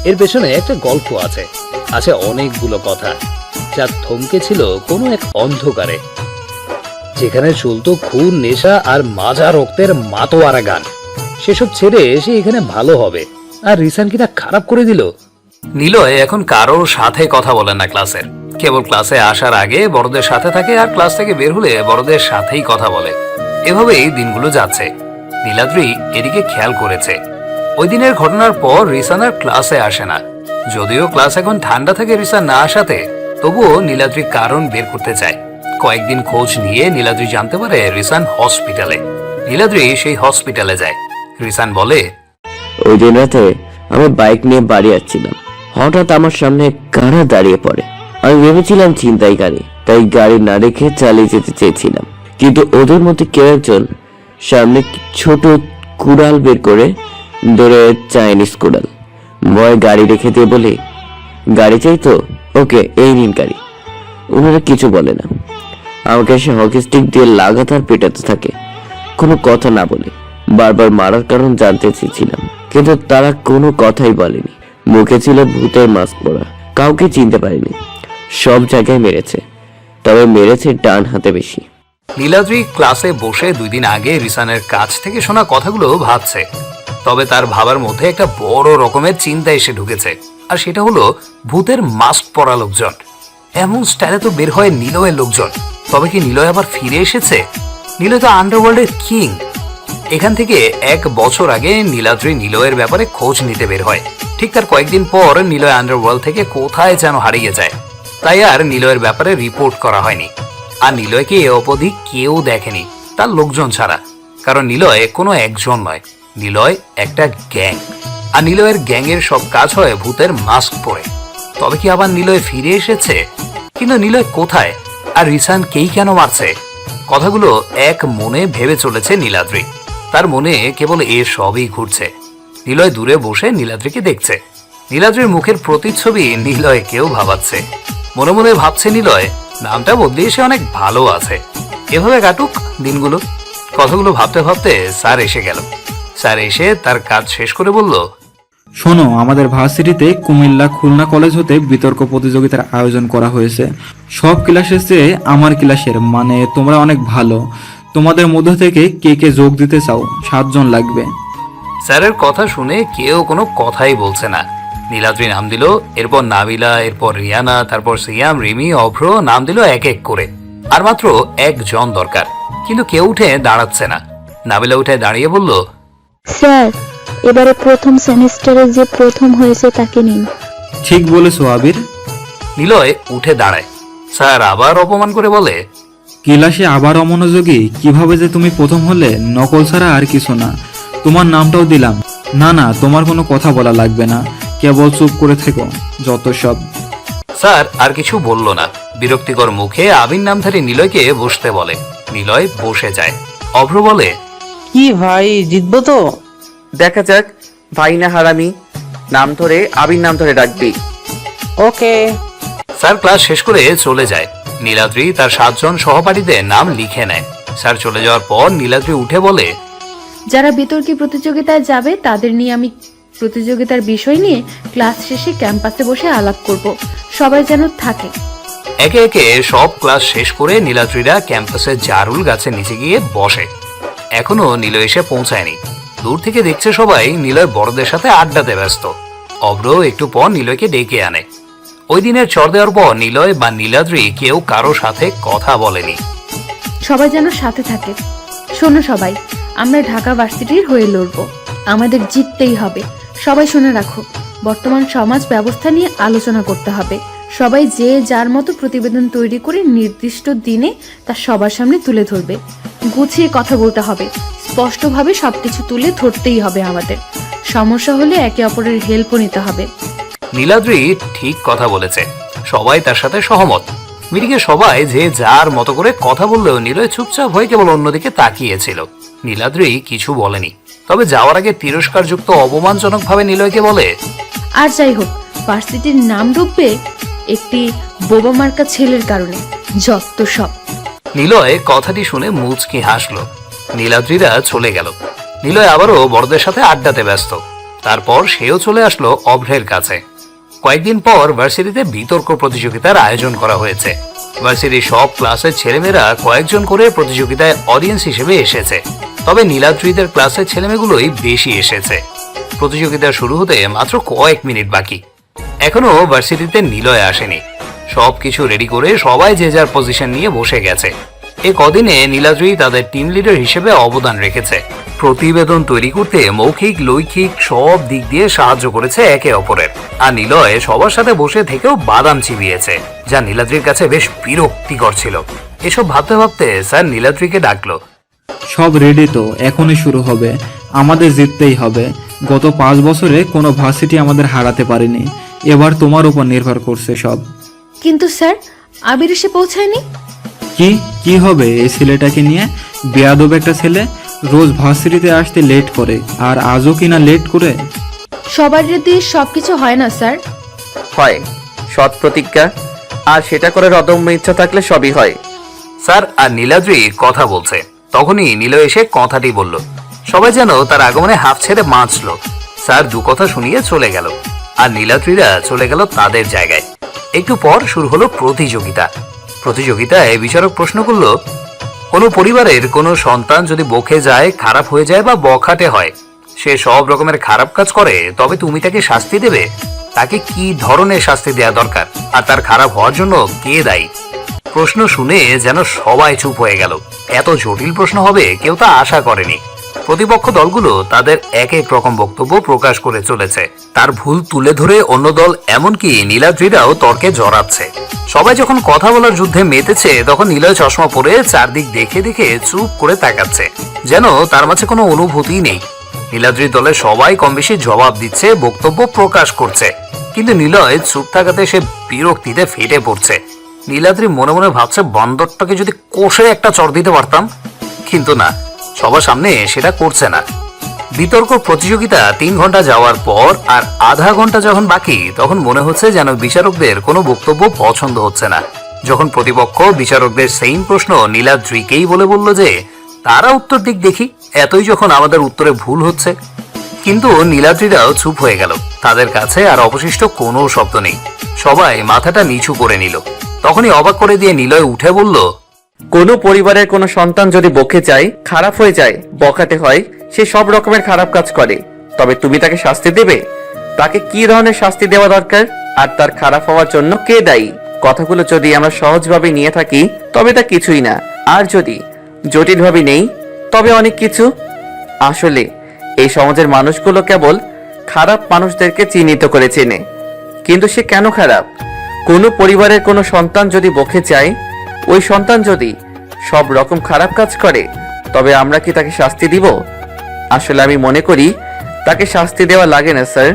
Speaker 1: এর পেছনে একটা গল্প আছে, আছে অনেকগুলো কথা, যা থমকে ছিল কোনো এক অন্ধকারে, যেখানে চলতো খুন, নেশা আর মাজা রক্তের মাতোয়ারা গান। সেসব ছেড়ে এসে এখানে ভালো হবে, আর রিসান কিনা খারাপ করে দিল। নিলয় এখন কারোর সাথে কথা বলে না ক্লাসের, কেবল ক্লাসে আসার আগে বড়দের সাথে থাকে, আর ক্লাস থেকে বের হলে বড়দের সাথেই কথা বলে। এভাবেই দিনগুলো যাচ্ছে। নীলাদ্রি এদিকে খেয়াল করেছে। ওই দিনের ঘটনার পর রিসান আর ক্লাসে আসে না। যদিও ক্লাস এখন ঠান্ডা থাকে রিসান না আসাতে, তবুও নীলাদ্রি কারণ বের করতে চায়। কয়েকদিন খোঁজ নিয়ে নীলাদ্রি জানতে পারে রিসান হসপিটালে। নীলাদ্রি সেই হসপিটালে যায়। রিসান বলে,
Speaker 7: ওই দিন রাতে আমি বাইক নিয়ে বাড়ি আসছিলাম, হঠাৎ আমার সামনে কারা দাঁড়িয়ে পড়ে। আমি ভেবেছিলাম ছিনতাইকারী, তাই গাড়ি না রেখে চালিয়ে যেতে চেয়েছিলাম, কিন্তু ওদের মধ্যে কেউ একজন সামনে ছোট কুড়াল বের করে ধরে, চাইনিজ কুড়াল। ভয় গাড়ি রেখে দিয়ে বলে, গাড়ি চাই তো, ওকে এই নিন গাড়ি। ওনারা কিছু বলে না, আমাকে সে হকি স্টিক দিয়ে লাগাতার পেটাতে থাকে, কোনো কথা না বলে। বারবার মারার কারণ জানতে চেয়েছিলাম, কিন্তু তারা কোনো কথাই বলেনি। মুখে ছিল ভূতের মাস্ক পরা, কাউকে চিনতে পারিনি। সব জায়গায় মেরেছে, তবে মেরেছে ডান হাতে বেশি।
Speaker 1: নীলাদ্রি ক্লাসে বসে 2 দিন আগে রিসানের কাছ থেকে শোনা কথাগুলো ভাবছে, তবে তার ভাবার মধ্যে একটা বড় রকমের চিন্তা এসে ঢুকেছে, আর সেটা হলো ভূতের মাস্ক পরা লোকজন। এমন স্টাইলে তো বের হয় নিলয়ের লোকজন, তবে কি নিলয় আবার ফিরে এসেছে? নিলয় তো আন্ডারওয়ার্ল্ডের কিং। এখান থেকে 1 বছর আগে নীলাদ্রি নিলয়ের ব্যাপারে খোঁজ নিতে বের হয়। ঠিক তার কয়েকদিন পর নিলয় আন্ডারওয়ার্ল্ড থেকে কোথায় যেন হারিয়ে যায়, তাই আর নিলয়ের ব্যাপারে রিপোর্ট করা হয়নি। আর নিলয়কে এ অবধি কেউ দেখেনি, তার লোকজন ছাড়া, কারণ নিলয় কোনো একজন নয়, নিলয় একটা গ্যাং। আর নিলয়ের গ্যাংয়ের সব কাজ হয় ভূতের মাস্ক পরে। তবে কি আবার নিলয় ফিরে এসেছে? কিন্তু নিলয় কোথায়, আর রিসান কেই কেন মারছে? কথাগুলো এক মনে ভেবে চলেছে নীলাদ্রি। তার মনে কেবল এ সবই ঘুরছে। নিলয় দূরে বসে নীলাদ্রিকে দেখছে। নীলাদ্রির মুখের প্রতিচ্ছবি নিলয়কেও ভাবাচ্ছে। মনে মনে ভাবছে নিলয় নামটা বদলিয়ে সে অনেক ভালো আছে। এভাবে কাটুক দিনগুলো। কথাগুলো ভাবতে ভাবতে স্যার এসে গেল। স্যার এসে তার কাজ শেষ করে বলল,
Speaker 6: শোনো, আমাদের ভার্সিটিতে কুমিল্লা খুলনা কলেজ হতে বিতর্ক প্রতিযোগিতার আয়োজন করা হয়েছে। সব ক্লাসের চেয়ে আমার ক্লাসের, মানে তোমরা অনেক ভালো। তোমাদের মধ্য থেকে কে কে যোগ দিতে চাও? 7 জন লাগবে।
Speaker 1: স্যারের কথা শুনে কেউ কোনো কথাই বলছে না। নীলাদ্রি নাম দিল, এরপর নাবিলা, এরপর রিয়ানা, তারপর সিয়াম, রিমি, অভ্র নাম দিল এক এক করে। আর মাত্র একজন দরকার, কিন্তু কেউ উঠে দাঁড়াচ্ছে না। নাবিলা উঠে দাঁড়িয়ে বলল,
Speaker 9: স্যার, এবারে প্রথম সেমিস্টারে যে প্রথম হয়েছে তাকে নিন।
Speaker 6: ঠিক বলেছো আবির।
Speaker 1: নিলয় উঠে দাঁড়ায়। স্যার আবার অপমান করে বলে,
Speaker 6: ক্লাসে আবার অমনোযোগী? কিভাবে যে তুমি প্রথম হলে? নকল ছাড়া আর কিছু না। তোমার নামটাও দিলাম। না না, তোমার কোনো কথা বলা লাগবে না, কেবল চুপ করে থেকো, যত সব।
Speaker 1: স্যার আর কিছু বলল না। বিরক্তিকর মুখে আবির নামধারী নিলয়কে বসতে বলে। নিলয় বসে যায়। অভ্র বলে,
Speaker 5: কি ভাই, জিতবো তো?
Speaker 4: দেখা যাক। ভাই না হারামি, নাম ধরে আবির নাম ধরে ডাকবি।
Speaker 5: ওকে।
Speaker 1: স্যার ক্লাস শেষ করে চলে যায়। নীলাদ্রি তার 7 জন সহপাঠীদের নাম লিখে নেয়। স্যার চলে যাওয়ার পর নীলাদ্রি উঠে বলে,
Speaker 3: যারা বিতর্কী প্রতিযোগিতায় যাবে তাদের নিয়ে আমি প্রতিযোগিতার বিষয় নিয়ে ক্লাস শেষে ক্যাম্পাসে বসে আলাপ করব, সবাই যেন থাকে।
Speaker 1: একে একে সব ক্লাস শেষ করে নীলাদ্রিরা ক্যাম্পাসের জারুল গাছের নিচে গিয়ে বসে। এখনো নিলয় এসে পৌঁছায়নি। দূর থেকে দেখছে সবাই নিলয় বড়দের সাথে আড্ডাতে ব্যস্ত। অভ্র একটু পর নিলয়কে ডেকে আনে। ওই দিনের চর দেওয়ার পর নিলয় বা নীলাদ্রি কেউ কারো সাথে কথা বলেনি।
Speaker 3: সবাই যেন সাথে থাকে। শোনো সবাই, আমরা ঢাকা ভার্সিটির হয়ে লড়বো, আমাদের জিততেই হবে। সবাই শুনে রাখো, বর্তমান সমাজ ব্যবস্থা নিয়ে আলোচনা করতে হবে। সবাই যে যার মতো প্রতিবেদন তৈরি করে নির্দিষ্ট দিনে তা সবার সামনে তুলে ধরবে। গুছিয়ে কথা বলতে হবে, স্পষ্টভাবে সবকিছু তুলে ধরতেই হবে আমাদের। সমস্যা হলে একে অপরের হেল্পও নিতে হবে।
Speaker 1: নীলাদ্রি ঠিক কথা বলেছে। সবাই তার সাথে সহমত। মিটিংয়ে সবাই যে যার মতো করে কথা বললেও নিলয় চুপচাপ হয়ে কেবল অন্যদিকে তাকিয়েছিল। নীলাদ্রি কিছু বলেনি, তবে যাওয়ার আগে তিরস্কারযুক্ত অপমানজনক ভাবে নিলয়কে বলে,
Speaker 3: আর যাই হোক, ভার্সিটির নাম ডুববে একটি বোবা মার্কা ছেলের কারণে, যত সব।
Speaker 1: নিলয় কথাটি শুনে মুচকি হাসলো। নীলাদ্রিরা চলে গেল। নিলয় আবারও বড়দের সাথে আড্ডাতে ব্যস্ত। তারপর সেও চলে আসলো অভ্রের কাছে। কয়েকদিন পর ভার্সিটিতে বিতর্ক প্রতিযোগিতার আয়োজন করা হয়েছে। ভার্সিটির সব ক্লাসের ছেলেমেয়েরা কয়েকজন করে প্রতিযোগিতায় অডিয়েন্স হিসেবে এসেছে। তবে নীলাদ্রিদের ক্লাসের ছেলেমেয়েগুলোই বেশি এসেছে। প্রতিযোগিতা শুরু হতে মাত্র কয়েক মিনিট বাকি। এখনো ভার্সিটিতে নিলয় আসেনি। সবকিছু রেডি করে সবাই যে যার পজিশন নিয়ে বসে গেছে। এ কদিনে নীলাদ্রি তাদের টিম লিডার হিসেবে অবদান রেখেছে। প্রতিবেদন তৈরি করতে মৌখিক, লৈখিক সব দিক দিয়ে সাহায্য করেছে একে অপরের। আর নিলয় সবার সাথে বসে থেকেও বাদাম চিবিয়েছে, যা নীলাদ্রির কাছে বেশ বিরক্তিকর ছিল। এসব ভাবতে ভাবতে স্যার নীলাদ্রিকে ডাকলো।
Speaker 6: সব রেডি তো, এখনই শুরু হবে। আমাদের জিততেই হবে। গত 5 বছরে কোনো ভার্সিটি আমাদের হারাতে পারেনি। এবার তোমার উপর নির্ভর করছে সব।
Speaker 3: কিন্তু স্যার, আবির এসে পৌঁছায়নি।
Speaker 6: কি হবে এই ছেলেটাকে নিয়ে? বেয়াদব একটা ছেলে, রোজ ভার্সিটিতে আসতে লেট করে, আর আজও কিনা লেট করে।
Speaker 3: সবার দিয়ে সবকিছু হয় না স্যার।
Speaker 4: হয় সৎ প্রতিজ্ঞা, আর সেটা করে অদম্য ইচ্ছা থাকলে সবই হয়।
Speaker 1: স্যার আর নীলাদ্রি কথা বলছে, তখনই নিলয় এসে কথাটি বলল। সবাই যেন তার আগমনে হাফ ছেড়ে বাঁচল। স্যার দু কথা শুনিয়ে চলে গেল, আর নীলাদ্রিরা চলে গেল তাদের জায়গায়। একটু পর শুরু হলো প্রতিযোগিতায় বিচারক প্রশ্ন করলো, কোনো পরিবারের কোনো সন্তান যদি বকে যায়, খারাপ হয়ে যায় বা বখাটে হয়, সে সব রকমের খারাপ কাজ করে, তবে তুমি তাকে শাস্তি দেবে। তাকে কি ধরনের শাস্তি দেওয়া দরকার, আর তার খারাপ হওয়ার জন্য কে দায়ী? প্রশ্ন শুনে যেন সবাই চুপ হয়ে গেল। এত জটিল প্রশ্ন হবে কেউ তা আশা করেনি। প্রতিপক্ষ দলগুলো তাদের এক এক রকম বক্তব্য প্রকাশ করে চলেছে। তার ভুল তুলে ধরে অন্য দল, এমনকি নীলাদ্রিরাও তর্কে জড়াচ্ছে। সবাই যখন কথা বলার যুদ্ধে মেতেছে, তখন নিলয় চশমা পরে চারদিক দেখে দেখে চুপ করে তাকাচ্ছে, যেন তার মাঝে কোনো অনুভূতি নেই। নীলাদ্রির দলের সবাই কম বেশি জবাব দিচ্ছে, বক্তব্য প্রকাশ করছে, কিন্তু নিলয় চুপ থাকাতে সে বিরক্তিতে ফেটে পড়ছে। নীলাদ্রি মনে মনে ভাবছে, বান্দরটাকে যদি কষে একটা চড় দিতে পারতাম, কিন্তু না, সবার সামনে সেটা করছে না। বিতর্ক প্রতিযোগিতা 3 ঘন্টা যাওয়ার পর আর আধা ঘন্টা যখন বাকি, তখন মনে হচ্ছে যেন বিচারকদের কোনো বক্তব্য পছন্দ হচ্ছে না। যখন প্রতিপক্ষ বিচারকদের সেম প্রশ্ন নীলাদ্রিকেই বলে বলল যে তারা উত্তর দিক দেখি, এতই যখন আমাদের উত্তরে ভুল হচ্ছে। কিন্তু নীলাদ্রিরাও চুপ হয়ে গেল। তাদের কাছে আর অবশিষ্ট কোনো শব্দ নেই। সবাই মাথাটা নিচু করে নিল। তখনই অবাক করে দিয়ে নিলয় উঠে বলল,
Speaker 4: কোনো পরিবারের কোনো সন্তান যদি বকে যায়, খারাপ হয়ে যায়, বকাটে হয়, সে সব রকমের খারাপ কাজ করে, তবে তুমি তাকে শাস্তি দেবে? তাকে কি ধরনের শাস্তি দেওয়া দরকার? আর তার খারাপ হওয়ার জন্য কে দায়ী? কথাগুলো যদি আমরা সহজভাবে নিয়ে থাকি তবে তা কিছুই না, আর যদি জটিলভাবে নেই তবে অনেক কিছু। আসলে এই সমাজের মানুষগুলো কেবল খারাপ মানুষদেরকে চিহ্নিত করে চেনে, কিন্তু সে কেন খারাপ? কোনো পরিবারের কোনো সন্তান যদি বকে যায়, ওই সন্তান যদি সব রকম খারাপ কাজ করে, তবে আমরা কি তাকে শাস্তি দিব? আসলে আমি মনে করি তাকে শাস্তি দেওয়া লাগে না স্যার।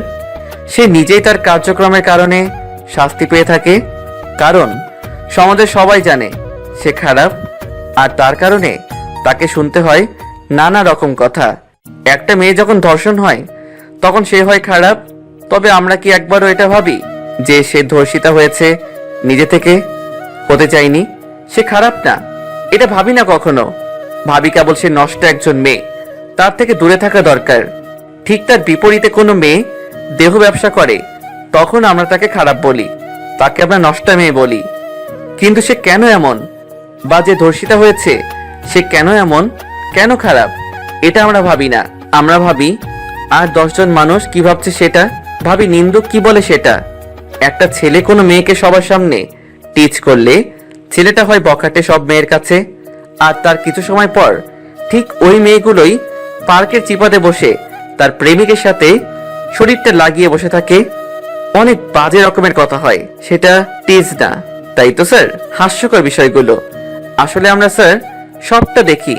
Speaker 4: সে নিজেই তার কার্যক্রমের কারণে শাস্তি পেয়ে থাকে। কারণ সমাজের সবাই জানে সে খারাপ, আর তার কারণে তাকে শুনতে হয় নানা রকম কথা। একটা মেয়ে যখন ধর্ষণ হয় তখন সে হয় খারাপ, তবে আমরা কি একবারও এটা ভাবি যে সে ধর্ষিতা হয়েছে নিজে থেকে, হতে চাইনি, সে খারাপ না? এটা ভাবি না কখনো। ভাবি কেবল সে নষ্ট একজন মেয়ে, তার থেকে দূরে থাকা দরকার। ঠিক তার বিপরীতে কোনো মেয়ে দেহ ব্যবসা করে, তখন আমরা তাকে খারাপ বলি, তাকে আমরা নষ্টা মেয়ে বলি। কিন্তু সে কেন এমন, বা যে ধর্ষিতা হয়েছে সে কেন এমন, কেন খারাপ, এটা আমরা ভাবি না। আমরা ভাবি আর 10 জন মানুষ কি ভাবছে সেটা, ভাবি নিন্দুক কি বলে সেটা। একটা ছেলে কোনো মেয়েকে সবার সামনে টিচ করলে ছেলেটা হয় বখাটে সব মেয়ের কাছে, আর তার কিছু সময় পর ঠিক ওই মেয়েগুলোই পার্কের চিপাতে বসে তার প্রেমিকের সাথে শরীরটা লাগিয়ে বসে থাকে। অনেক বাজে রকমের কথা হয়, সেটা টিজ না, তাই তো স্যার? হাস্যকর বিষয়গুলো। আসলে আমরা স্যার সবটা দেখি,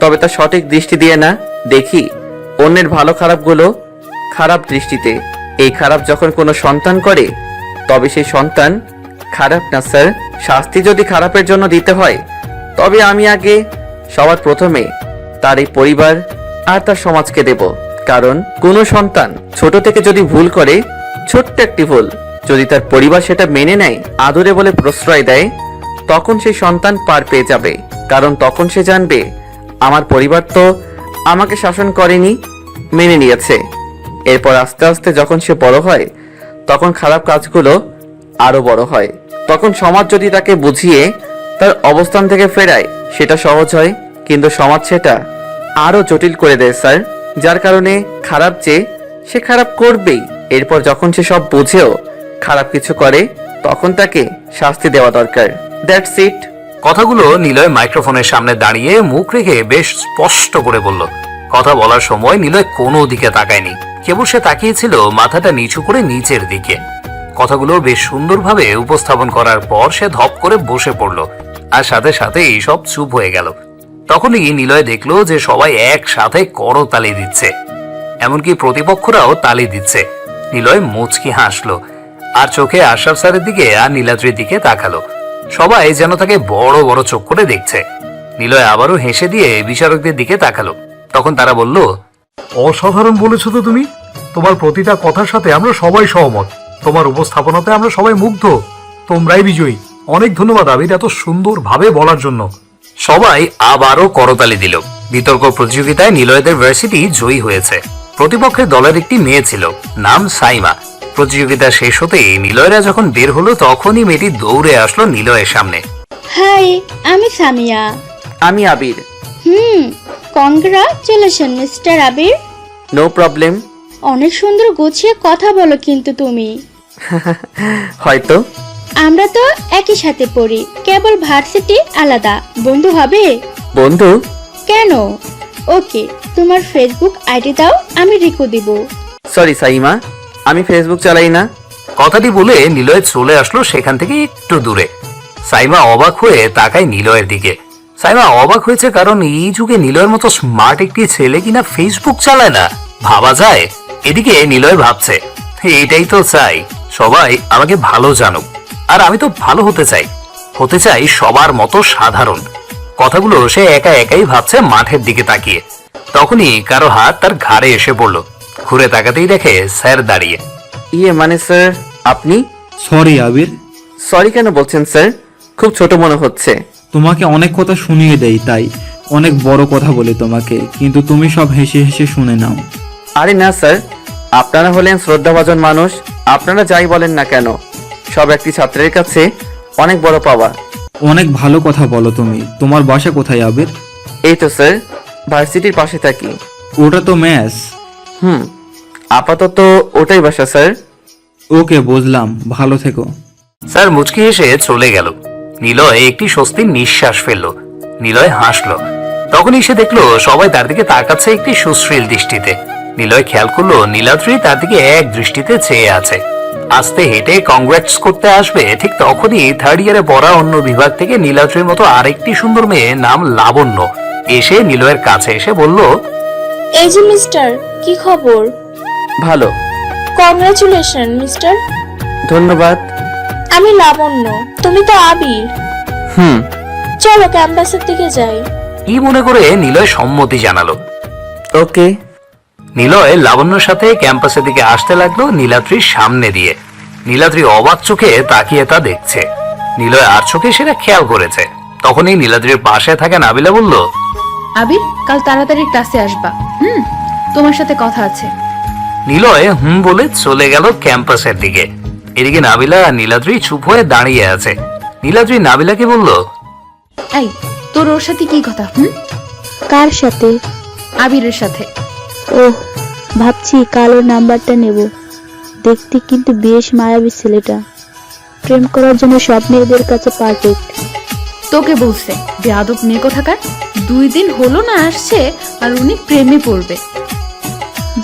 Speaker 4: তবে তা সঠিক দৃষ্টি দিয়ে না, দেখি অন্যের ভালো খারাপগুলো খারাপ দৃষ্টিতে। এই খারাপ যখন কোনো সন্তান করে তবে সেই সন্তান খারাপ না স্যার। শাস্তি যদি খারাপের জন্য দিতে হয় তবে আমি আগে সবার প্রথমে তার এই পরিবার আর তার সমাজকে দেব। কারণ কোনো সন্তান ছোট থেকে যদি ভুল করে, ছোট্ট একটি ভুল, যদি তার পরিবার সেটা মেনে নেয়, আদরে বলে প্রশ্রয় দেয়, তখন সেই সন্তান পার পেয়ে যাবে। কারণ তখন সে জানবে আমার পরিবার তো আমাকে শাসন করেনি, মেনে নিয়েছে। এরপর আস্তে আস্তে যখন সে বড় হয় তখন খারাপ কাজগুলো আরো বড় হয়। তখন সমাজ যদি তাকে বুঝিয়ে তার অবস্থান থেকে ফেরায় সেটা সহজ হয়, কিন্তু সমাজ সেটা আরো জটিল করে দেয় স্যার। যার কারণে খারাপ যে সে খারাপ করবেই। এরপর যখন সে সব বুঝেও খারাপ কিছু করে তখন তাকে শাস্তি দেওয়া দরকার। That's it.
Speaker 1: কথাগুলো নিলয় মাইক্রোফোনের সামনে দাঁড়িয়ে মুখ রেখে বেশ স্পষ্ট করে বলল। কথা বলার সময় নিলয় কোনো দিকে তাকায়নি, কেবল সে তাকিয়েছিল মাথাটা নিচু করে নিচের দিকে। কথাগুলো বেশ সুন্দরভাবে উপস্থাপন করার পর সে ধপ করে বসে পড়ল, আর সাথে সাথেই সব চুপ হয়ে গেল। তখনই নিলয় দেখলো যে সবাই একসাথে করতালি দিচ্ছে, এমনকি প্রতিপক্ষরাও তালি দিচ্ছে। নিলয় মুচকি হাসলো আর চোখে আশরাফ স্যারের দিকে আর নীলাদ্রির দিকে তাকালো। সবাই যেন তাকে বড় বড় চোখ করে দেখছে। নিলয় আবারও হেসে দিয়ে বিচারকদের দিকে তাকালো। তখন তারা বলল,
Speaker 12: অসাধারণ বলেছো তো তুমি। তোমার প্রতিটা কথার সাথে আমরা সবাই সহমত। তোমার উপস্থাপনাতে আমরা সবাই মুগ্ধ। তোমরাই বিজয়ী। অনেক ধন্যবাদ আবির এত সুন্দরভাবে বলার জন্য।
Speaker 1: সবাই আবারও করতালি দিল। বিতর্ক প্রতিযোগিতায় নিলয়দের ভার্সিটি জয়ী হয়েছে। প্রতিপক্ষের দলের একটি মেয়ে ছিল, নাম সাইমা। প্রতিযোগিতা শেষ হতেই নিলয়রা যখন বের হলো তখনই মেয়েটি দৌড়ে আসলো নিলয়ের সামনে।
Speaker 9: হাই, আমি সামিয়া।
Speaker 4: আমি Abir.
Speaker 9: Congratulation mister Abir.
Speaker 4: No problem.
Speaker 9: অনেক সুন্দর গুছিয়ে কথা বলো কিন্তু তুমি।
Speaker 4: হয়তো।
Speaker 9: আমরা তো একই সাথে পড়ি, কেবল ভার্সিটি আলাদা। বন্ধু হবে?
Speaker 4: বন্ধু?
Speaker 9: কেন? ওকে, তোমার ফেসবুক আইডি দাও, আমি রিকো দিব।
Speaker 4: সরি সাইমা, আমি ফেসবুক চালাই না।
Speaker 1: কথাটি বলে নিলয় চলে আসলো সেখান থেকে একটু দূরে। সাইমা অবাক হয়ে তাকায় নিলয়ের দিকে। সাইমা অবাক হয়েছে কারণ এই যুগে নিলয়ের মতো স্মার্ট একটি ছেলে কিনা ফেসবুক চালায় না, ভাবা যায়। এদিকে নিলয় ভাবছে, এটাই তো চাই, সবাই আমাকে ভালো জানুক, আর আমি তো ভালো হতে চাই সবার মতো সাধারণ। কথাগুলো সে একা একাই ভাবছে মাঠের দিকে তাকিয়ে। তখনই কারো হাত তার ঘাড়ে এসে পড়লো। ঘুরে তাকাতেই দেখে স্যার দাঁড়িয়ে।
Speaker 4: মানে স্যার আপনি?
Speaker 6: সরি আবির।
Speaker 4: সরি কেন বলছেন স্যার? খুব ছোট মনে হচ্ছে।
Speaker 6: তোমাকে অনেক কথা শুনিয়ে দেই, তাই অনেক বড় কথা বলি তোমাকে, কিন্তু তুমি সব হেসে হেসে শুনে নাও।
Speaker 4: আরে না স্যার, আপনারা হলেন শ্রদ্ধাভাজন মানুষ। আপনারা যাই বলেন না কেন, সব একটি ছাত্রের কাছে অনেক বড় পাওয়া।
Speaker 6: অনেক ভালো কথা বলো তুমি। তোমার বাসা কোথায় আবির?
Speaker 4: এই তো স্যার, ভার্সিটির পাশে থাকি।
Speaker 6: ওটা তো ম্যাস।
Speaker 4: আপাতত ওটাই বাসা স্যার।
Speaker 6: ওকে, বুঝলাম। ভালো থেকো।
Speaker 1: স্যার মুচকি হেসে চলে গেল। নিলয় একটি স্বস্তির নিঃশ্বাস ফেলল। নিলয় হাসলো। তখনই সে দেখলো সবাই তার দিকে তাকাচ্ছে একটি সুশ্রীল দৃষ্টিতে। নিলয় খেয়াল করলো নীলাদ্রি তার দিকে এক দৃষ্টিতে চেয়ে আছে। আস্তে হেঁটে কংগ্রেটস করতে আসবে, ঠিক তখনই থার্ড ইয়ারে পড়া অন্য বিভাগ থেকে নীলাদ্রির মতো আরেকটি সুন্দর মেয়ে, নাম লাবণ্য, এসে নিলয়ের কাছে এসে বলল,
Speaker 9: এই যে মিস্টার, কি খবর?
Speaker 4: ভালো।
Speaker 9: Congratulation mister.
Speaker 4: ধন্যবাদ।
Speaker 9: আমি লাবণ্য, তুমি তো আবির। চলো ক্যাম্পাসের দিকে যাই।
Speaker 1: কি মনে করে নিলয় সম্মতি জানালো।
Speaker 4: ওকে।
Speaker 1: নিলয় লাবণ্যর সাথে ক্যাম্পাসের দিকে আসতে লাগলো নীলাদ্রির সামনে দিয়ে। নীলাদ্রি অবাক চোখে তাকিয়ে তা দেখছে। নিলয় আর চোখে সেটা খেয়াল করেছে। তখনই নীলাদ্রির পাশে থাকা নাবিলা বলল,
Speaker 3: আবির, কাল তাড়াতাড়ি ক্লাসে আসবা। তোমার সাথে কথা আছে।
Speaker 1: নিলয় বলে চলে গেল ক্যাম্পাসের দিকে। এদিকে নাবিলা আর নীলাদ্রি চুপ হয়ে দাঁড়িয়ে আছে। নীলাদ্রি নাবিলাকে বলল,
Speaker 3: এই, তোর ওর সাথে কি কথা?
Speaker 9: কার সাথে?
Speaker 3: আবিরের সাথে।
Speaker 9: ওহ, ভাবছি কাল ওর নাম্বারটা নেব। দেখতে কিন্তু বেশ মায়াবী ছেলেটা। প্রেম করার জন্য সব মেয়েদের কাছে পারফেক্ট।
Speaker 3: তোকে বলছে বেয়াদব মেয়ে কোথাকার। 2 দিন হলো না আসছে, আর উনি প্রেমে পড়বে।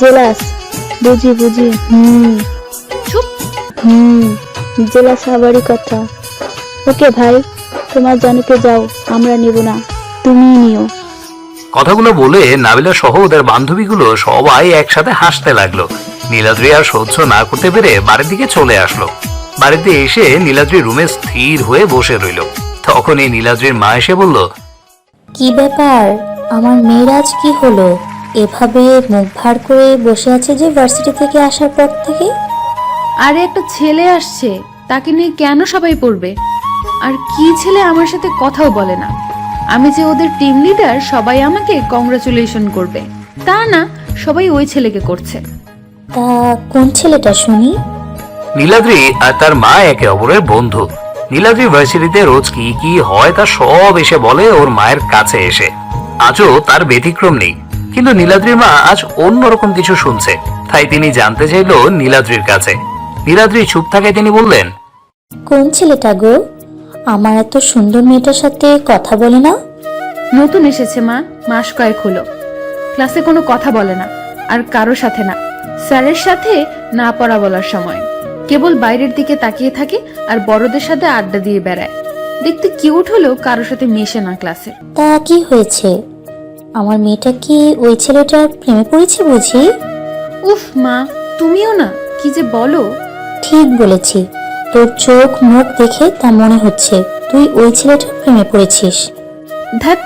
Speaker 9: জেলাস, বুঝি বুঝি।
Speaker 3: চুপ।
Speaker 9: জেলাস হবারই কথা। ওকে ভাই, তোমার জানুকে যাও, আমরা নেব না, তুমিই নিও।
Speaker 1: কথাগুলো বলে নাবিলা সহ ওদের বান্ধবীগুলো সবাই একসাথে হাসতে লাগলো। নীলাদ্রি আর সহ্য না করতে পেরে বাড়ির দিকে চলে আসলো। বাড়িতে এসে নীলাদ্রি রুমে স্থির হয়ে বসে রইল। তখনই নীলাদ্রির মা এসে বলল,
Speaker 9: কি ব্যাপার, আমার মেয়ের আজ কি হলো? এভাবে মুখ ভার করে বসে আছে যে ভার্সিটি থেকে আসার পর থেকে?
Speaker 3: আরে একটা ছেলে আসছে, তাকে নিয়ে কেন সবাই পড়বে? আর কি ছেলে আমার সাথে কথাও বলে না। আমি যে ওদের টিম লিডার, সবাই আমাকে কংগ্রাচুলেশন করবে। তা না, সবাই ওই ছেলেকে করছে।
Speaker 9: তা কোন ছেলেটা শুনি?
Speaker 1: নীলাদ্রি আর তার মা একে অপরের বন্ধু। নীলাদ্রি ভার্সিটিতে রোজ কি কি হয় তা সব এসে বলে ওর মায়ের কাছে এসে। আজও তার ব্যতিক্রম নেই। কিন্তু নীলাদ্রির মা আজ অন্যরকম কিছু শুনছে, তাই তিনি জানতে চাইল নীলাদ্রির কাছে। নীলাদ্রি চুপ থাকায় তিনি বললেন,
Speaker 9: কোন ছেলেটা গো? আমার এত সুন্দর মেয়েটার সাথে কথা বলে না?
Speaker 3: নতুন এসেছে মা, মাস কয়েক হলো। ক্লাসে কোনো কথা বলে না, আর কারোর সাথে না। স্যারের সাথে না পড়া বলার সময় কেবল বাইরের দিকে তাকিয়ে থাকে আর বড়দের সাথে আড্ডা দিয়ে বেড়ায়। দেখতে কিউট হলেও কারোর সাথে মেশে না ক্লাসে।
Speaker 9: তা কি হয়েছে? আমার মেয়েটা কি ওই ছেলেটার প্রেমে পড়েছে বুঝি?
Speaker 3: উফ মা, তুমিও না, কি যে বলো।
Speaker 9: ঠিক বলেছি, তোর চোখ মুখ দেখে তা মনে হচ্ছে তুই ওই ছেলেটার প্রেমে পড়েছিস।
Speaker 3: ধ্যাত,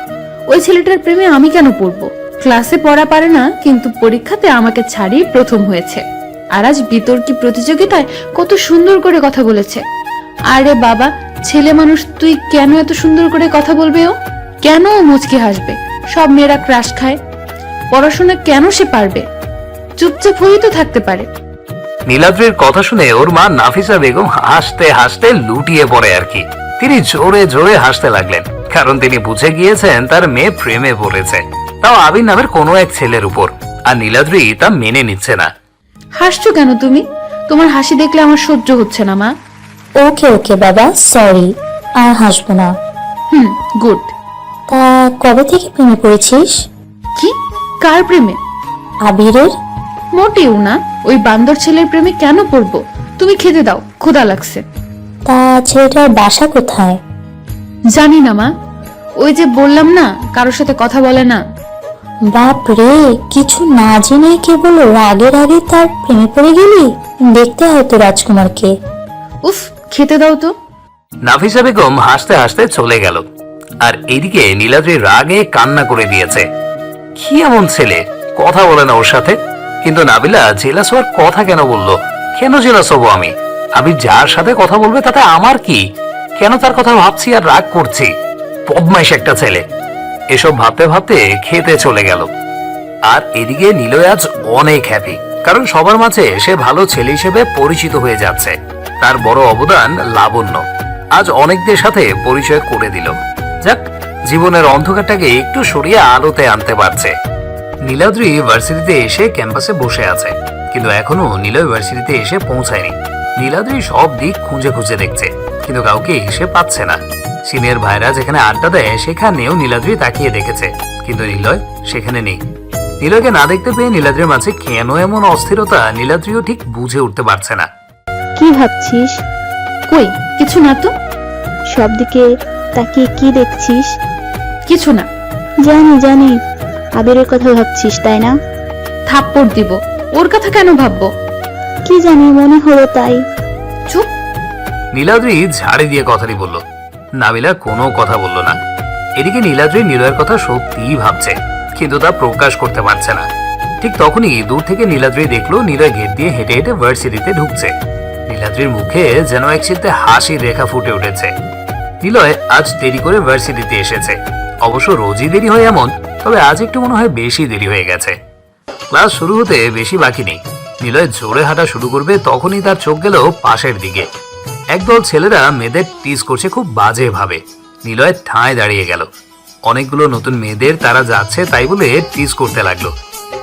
Speaker 3: ওই ছেলেটার প্রেমে আমি কেন পড়বো? ক্লাসে পড়া পারে না, কিন্তু পরীক্ষাতে আমাকে ছাড়িয়ে প্রথম হয়েছে। আর আজ বিতর্কী প্রতিযোগিতায় কত সুন্দর করে কথা বলেছে। আরে বাবা, ছেলে মানুষ, তুই কেন এত সুন্দর করে কথা বলবে? ও কেন ও মুচকি হাসবে? সব মেয়েরা ক্রাশ খায়। পড়াশোনা কেন সে পারবে? চুপচাপ হয়েই তো থাকতে পারে।
Speaker 1: নীলাদ্রির কথা শুনে ওর মা নাফিসা বেগম হাসতে হাসতে লুটিয়ে পড়ে আর কি। তিনি জোরে জোরে হাসতে লাগলেন, কারণ তিনি বুঝে গিয়েছেন তার মেয়ে প্রেমে পড়েছে, তাও আবির নামের কোনো এক ছেলের উপর। আর নীলাদ্রি তা মেনে নিচ্ছে না।
Speaker 3: হাসছো কেন তুমি? তোমার হাসি দেখলে আমার সহ্য হচ্ছে না মা।
Speaker 9: ওকে ওকে বাবা, সরি, আর হাসবো না।
Speaker 3: গুড।
Speaker 9: তা কবে থেকে প্রেমে পড়েছিস?
Speaker 3: কি? কার প্রেমে?
Speaker 9: আবিরের?
Speaker 3: মোটেও না, ওই বান্দর ছেলের প্রেমে কেন পড়বো? তুমি খেতে দাও, ক্ষুধা লাগছে।
Speaker 9: তা ছেলেটার বাসা কোথায়?
Speaker 3: জানি না মা, ওই যে বললাম না, কারোর সাথে কথা বলে না।
Speaker 9: বাপ রে, কিছু না জেনে কেবল রাগের আগে তার প্রেমে পড়ে গেলি? দেখতে হয়তো রাজকুমারকে।
Speaker 3: উফ, খেতে দাও তো।
Speaker 1: নাফিসা বেগম হাসতে হাসতে চলে গেল। আর এইদিকে নীলাদ্রি রাগে কান্না করে দিয়েছে। কি এমন ছেলে, কথা বলে না ওর সাথে? কিন্তু নাবিলা জেলাস হওয়ার কথা কেন বললো? কেন জেলাস হবো আমি? যার সাথে কথা বলবে তাতে আমার কি? কেন তার কথা ভাবছি আর রাগ করছি? বদমাইশ একটা ছেলে। এসব ভাবতে ভাবতে খেতে চলে গেল। আর এদিকে নিলয় আজ অনেক হ্যাপি, কারণ সবার মাঝে সে ভালো ছেলে হিসেবে পরিচিত হয়ে যাচ্ছে। তার বড় অবদান লাবণ্য আজ অনেকদের সাথে পরিচয় করে দিল। যাক, জীবনের অন্ধকারটাকে একটু সরিয়ে আলোতে আনতে পারছে। নীলাদ্রি ভার্সিটিতে এসে ক্যাম্পাসে বসে আছে, কিন্তু এখনো নিলয় ভার্সিটিতে এসে পৌঁছায়নি। নীলাদ্রি সব দিক খুঁজে খুঁজে দেখছে, কিন্তু কাউকে এসে পাচ্ছে না। সিনিয়র ভাইরা যেখানে আড্ডা দেয় সেখানেও নীলাদ্রি তাকিয়ে দেখেছে, কিন্তু নিলয় সেখানে নেই। নিলয়কে না দেখতে পেয়ে নীলাদ্রির মাঝে কেন এমন অস্থিরতা নীলাদ্রিও ঠিক বুঝে উঠতে পারছে না।
Speaker 9: কি ভাবছিস?
Speaker 3: কই কিছু না তো।
Speaker 9: সব দিকে তাকিয়ে কি দেখছিস?
Speaker 3: কিছু না।
Speaker 9: জানি জানি আবিরের কথা ভাবছিস, তাই না?
Speaker 3: থাপ্পড় দিব, ওর কথা কেন ভাববো?
Speaker 9: কি জানি, মনে হলো তাই।
Speaker 3: চুপ।
Speaker 1: নীলাদ্রি ঝাড়ি দিয়ে কথাটি বলল। নাবিলা কোনো কথা বলল না। এদিকে নীলাদ্রি নিলয়ের কথা সত্যিই ভাবছে, কিন্তু তা প্রকাশ করতে পারছে না। ঠিক তখনই দূর থেকে নীলাদ্রি দেখলো নিলয় গেট দিয়ে হেঁটে হেঁটে ভার্সিটিতে ঢুকছে। নীলাদ্রির মুখে যেন এক চিলতে হাসির রেখা ফুটে উঠেছে। নিলয় আজ দেরি করে ভার্সিটিতে এসেছে। অবশ্য রোজই দেরি হয় এমন, তবে আজ একটু মনে হয় বেশি দেরি হয়ে গেছে। ক্লাস শুরু হতে বেশি বাকি নেই। নিলয় জোরে হাঁটা শুরু করবে, তখনই তার চোখ গেল পাশের দিকে। একদল ছেলেরা মেয়েদের টিজ করছে খুব বাজে ভাবে। নিলয় ঠায় দাঁড়িয়ে গেল। অনেকগুলো নতুন মেয়েদের তারা যাচ্ছে তাই বলে টিজ করতে লাগলো।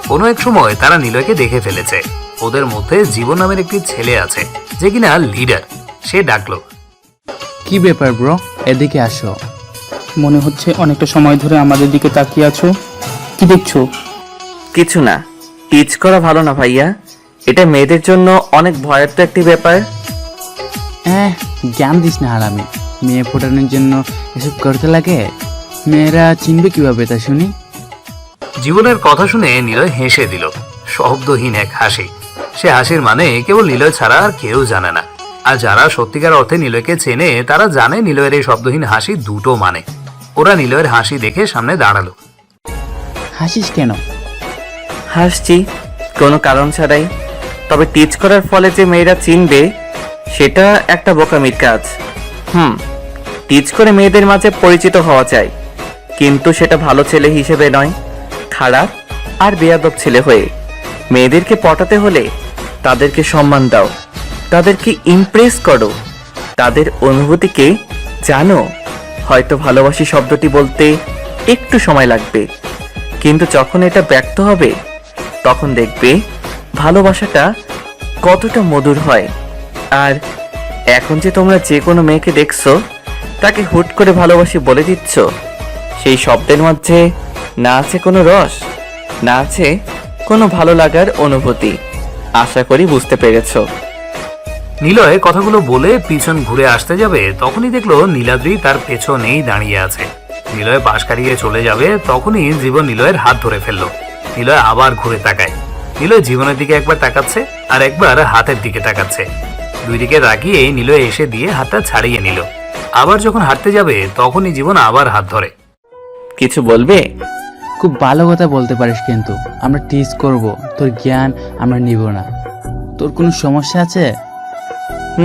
Speaker 1: কোনো এক সময় তারা নিলয়কে দেখে ফেলেছে। ওদের মধ্যে জীবন নামের একটি ছেলে আছে, যে কিনা লিডার। সে ডাকলো,
Speaker 13: কি ব্যাপার ব্রো, এদিকে আসো। মনে হচ্ছে অনেকটা সময় ধরে আমাদের দিকে তাকিয়ে আছো, কি দেখছো?
Speaker 4: কিছু না, টিচ করা ভালো না ভাইয়া। এটা মেয়েদের জন্য অনেক ভয়ার্থ একটি ব্যাপার।
Speaker 13: জ্ঞান দিস না হারামি। মেয়ে ফোটানোর জন্য এসব করতে লাগে? মেয়েরা চিনবে কিভাবে তা শুনি?
Speaker 1: জীবনের কথা শুনে নিলয় হেসে দিল, শব্দহীন এক হাসি। সে হাসির মানে কেবল নিলয় ছাড়া আর কেউ জানে না। আর যারা সত্যিকার অর্থে নিলয়কে চেনে তারা জানে নিলয়ের এই শব্দহীন হাসি দুটো মানে। ওরা নিলয়ের হাসি দেখে সামনে দাঁড়ালো।
Speaker 13: হাসিস কেন?
Speaker 4: হাসছি কোনো কারণ ছাড়াই। তবে টিচ করার ফলে যে মেয়েরা চিনবে সেটা একটা বোকামির কাজ। টিচ করে মেয়েদের মাঝে পরিচিত হওয়া চাই, কিন্তু সেটা ভালো ছেলে হিসেবে নয়, খারাপ আর বেয়াদব ছেলে হয়ে। মেয়েদেরকে পটাতে হলে তাদেরকে সম্মান দাও, তাদেরকে ইমপ্রেস করো, তাদের অনুভূতিকে জানো। হয়তো ভালোবাসি শব্দটি বলতে একটু সময় লাগবে, কিন্তু যখন এটা ব্যক্ত হবে তখন দেখবে ভালোবাসাটা কতটা মধুর হয়। আর এখন যে তোমরা যে কোনো মেয়েকে দেখছো তাকে হুট করে ভালোবাসি বলে দিচ্ছ, সেই শব্দের মধ্যে না আছে কোনো রস, না আছে কোনো ভালো লাগার অনুভূতি। আশা করি বুঝতে পেরেছো।
Speaker 1: নিলয় কথাগুলো বলে পিছন ঘুরে আসতে যাবে, তখনই দেখলো নীলাদ্রি তার পেছনেই দাঁড়িয়ে আছে। নিলয় পাশ কাটিয়ে চলে যাবে, তখনই জীবন নিলয়ের হাত ধরে ফেললো। নিলয় আবার ঘুরে তাকায়। নিলয় জীবনের দিকে একবার তাকাচ্ছে আর একবার হাতের দিকে তাকাচ্ছে। দুই দিকে তাকিয়ে নিলয় এসে দিয়ে হাতটা ছাড়িয়ে নিল। আবার যখন হাঁটতে যাবে তখনই জীবন আবার হাত ধরে।
Speaker 4: কিছু বলবে?
Speaker 13: খুব ভালো কথা বলতে পারিস, কিন্তু আমরা টিচ করব, তোর জ্ঞান আমরা নিব না। তোর কোনো সমস্যা আছে?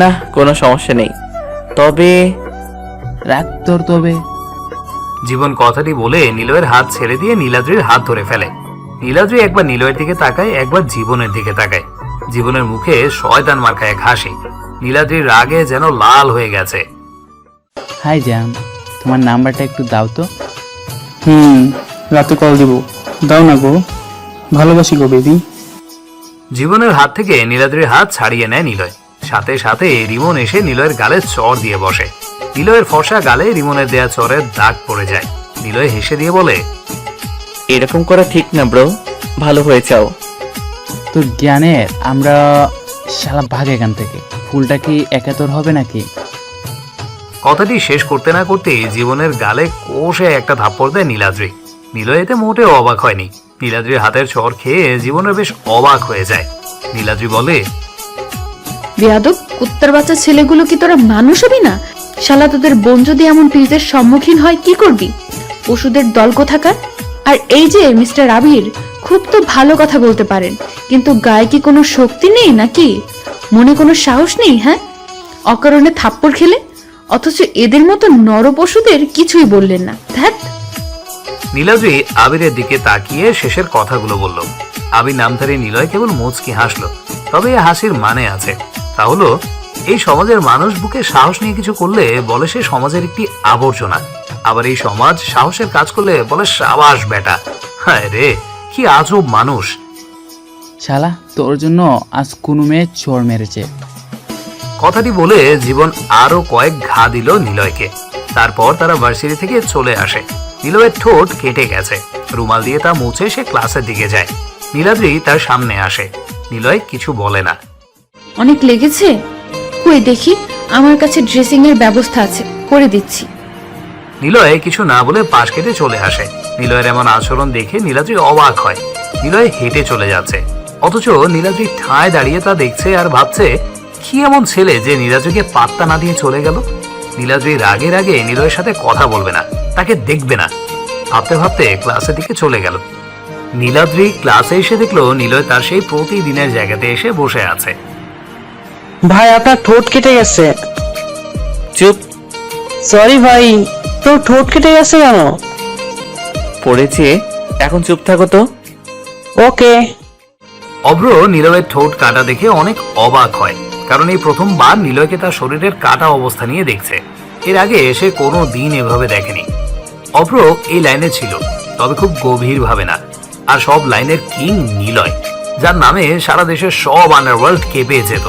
Speaker 4: না, কোনো সমস্যা নেই। তবে
Speaker 13: রাখ তোর তবে।
Speaker 1: জীবন কথাটি বলে নিলয়ের হাত ছেড়ে দিয়ে নীলাদ্রির হাত ধরে ফেলে। নীলাদ্রি একবার নিলয়ের দিকে তাকায়, একবার জীবনের দিকে তাকায়। জীবনের মুখে শয়তান মার্কা এক হাসি। নীলাদ্রির রাগে যেন লাল হয়ে গেছে।
Speaker 13: হাই জান, তোমার নাম্বারটা একটু দাও তো।
Speaker 5: রাতে কল দিব, দাও না গো, ভালোবাসি গো বেবি।
Speaker 1: জীবনের হাত থেকে নীলাদ্রির হাত ছাড়িয়ে নেয় নিলয়। সাথে সাথে রিমন এসে নিলয়ের গালে চর দিয়ে বসে। নিলয়ের ফর্সা গালে রিমনের দেয়া চরের দাগ পড়ে যায়। নিলয় হেসে দিয়ে বলে,
Speaker 4: এরকম করা ঠিক না ব্রো, ভালো হয়ে যাও।
Speaker 13: তোর জ্ঞানের আমরা শালা ভাগ এখান থেকে। ফুলটা কি একাতর হবে নাকি?
Speaker 1: কথাটি শেষ করতে না করতে জীবনের গালে কষে একটা থাপ্পড় দেয় নীলাদ্রি। নিলয় এতে মোটেও অবাক হয়নি। নীলাদ্রির হাতের চর খেয়ে জীবনের বেশ অবাক হয়ে যায়। নীলাদ্রি বলে,
Speaker 3: বেয়াদব কুত্তার বাচ্চা ছেলেগুলো কি তোরা মানুষ হবি না? শালা তোদের বোন যদি এমন টিজের সম্মুখীন হয় কি করবি? পশুদের দল কোথাকার। আর এই যে মিস্টার আবির, খুব তো ভালো কথা বলতে পারেন, কিন্তু গায়ে কি কোনো শক্তি নেই নাকি? মনে কোনো সাহস নেই? হ্যাঁ, অকারণে থাপ্পড় খেলে, অথচ এদের মতো নর পশুদের কিছুই বললেন না। ধ্যাৎ।
Speaker 1: নীলাদ্রি আবিরের দিকে তাকিয়ে শেষের কথাগুলো বলল। আবির নামধারী নিলয় কেবল মুচকি হাসলো। তবে এই হাসির মানে আছে, তা হলো এই সমাজের মানুষ বুকে সাহস নিয়ে কিছু করলে বলে সে সমাজের একটি আবর্জনা, আবার এই সমাজ সাহসের কাজ করলে বলে সাবাস বেটা। হায় রে, কি আজব মানুষ।
Speaker 13: শালা, তোর জন্য আজ কোনো মেয়ে চোর মেরেছে।
Speaker 1: কথাটি বলে জীবন আরো কয়েক ঘা দিল নিলয়কে। তারপর তারা ভার্সিটি থেকে চলে আসে। নিলয়ের ঠোঁট কেটে গেছে, রুমাল দিয়ে তা মুছে সে ক্লাসের দিকে যায়। নীলাদ্রি তার সামনে আসে। নিলয় কিছু বলে না।
Speaker 3: অনেক লেগেছে? কই দেখি, আমার কাছে ড্রেসিং এর ব্যবস্থা আছে, করে দিচ্ছি।
Speaker 1: নিলয় কিছু না বলে পাশ কেটে চলে আসে। নিলয়ের এমন আচরণ দেখে নীলাদ্রি অবাক হয়। নিলয় হেঁটে চলে যাচ্ছে, অথচ নীলাদ্রি ঠায় দাঁড়িয়ে তা দেখছে আর ভাবছে কি এমন ছেলে যে নীলাদ্রিকে পাত্তা না দিয়ে চলে গেল। নীলাদ্রি রাগে রাগে নিলয়ের সাথে কথা বলবে না, তাকে দেখবে না। ভাবতে ভাবতে ক্লাসের দিকে চলে গেল। নীলাদ্রি ক্লাসে এসে দেখলো নিলয় তার সেই প্রতিদিনের জায়গাতে এসে বসে আছে।
Speaker 5: ভাই, আপনার ঠোঁট কেটে গেছে।
Speaker 4: চুপ।
Speaker 5: সরি ভাই, তোর ঠোঁট কেটে গেছে কেন?
Speaker 4: পড়েছে, এখন চুপ থাকো তো।
Speaker 5: ওকে।
Speaker 1: অভ্র নিলয়ের ঠোঁট কাটা দেখে অনেক অবাক হয়, কারণ এই প্রথমবার নিলয়কে তার শরীরের কাটা অবস্থা নিয়ে দেখছে। এর আগে এসে কোনো দিন এভাবে দেখেনি। অভ্র এই লাইনে ছিল, তবে খুব গভীর ভাবে না। আর সব লাইনের কিং নিলয়, যার নামে সারা দেশের সব আন্ডারওয়ার্ল্ড কেঁপে যেত।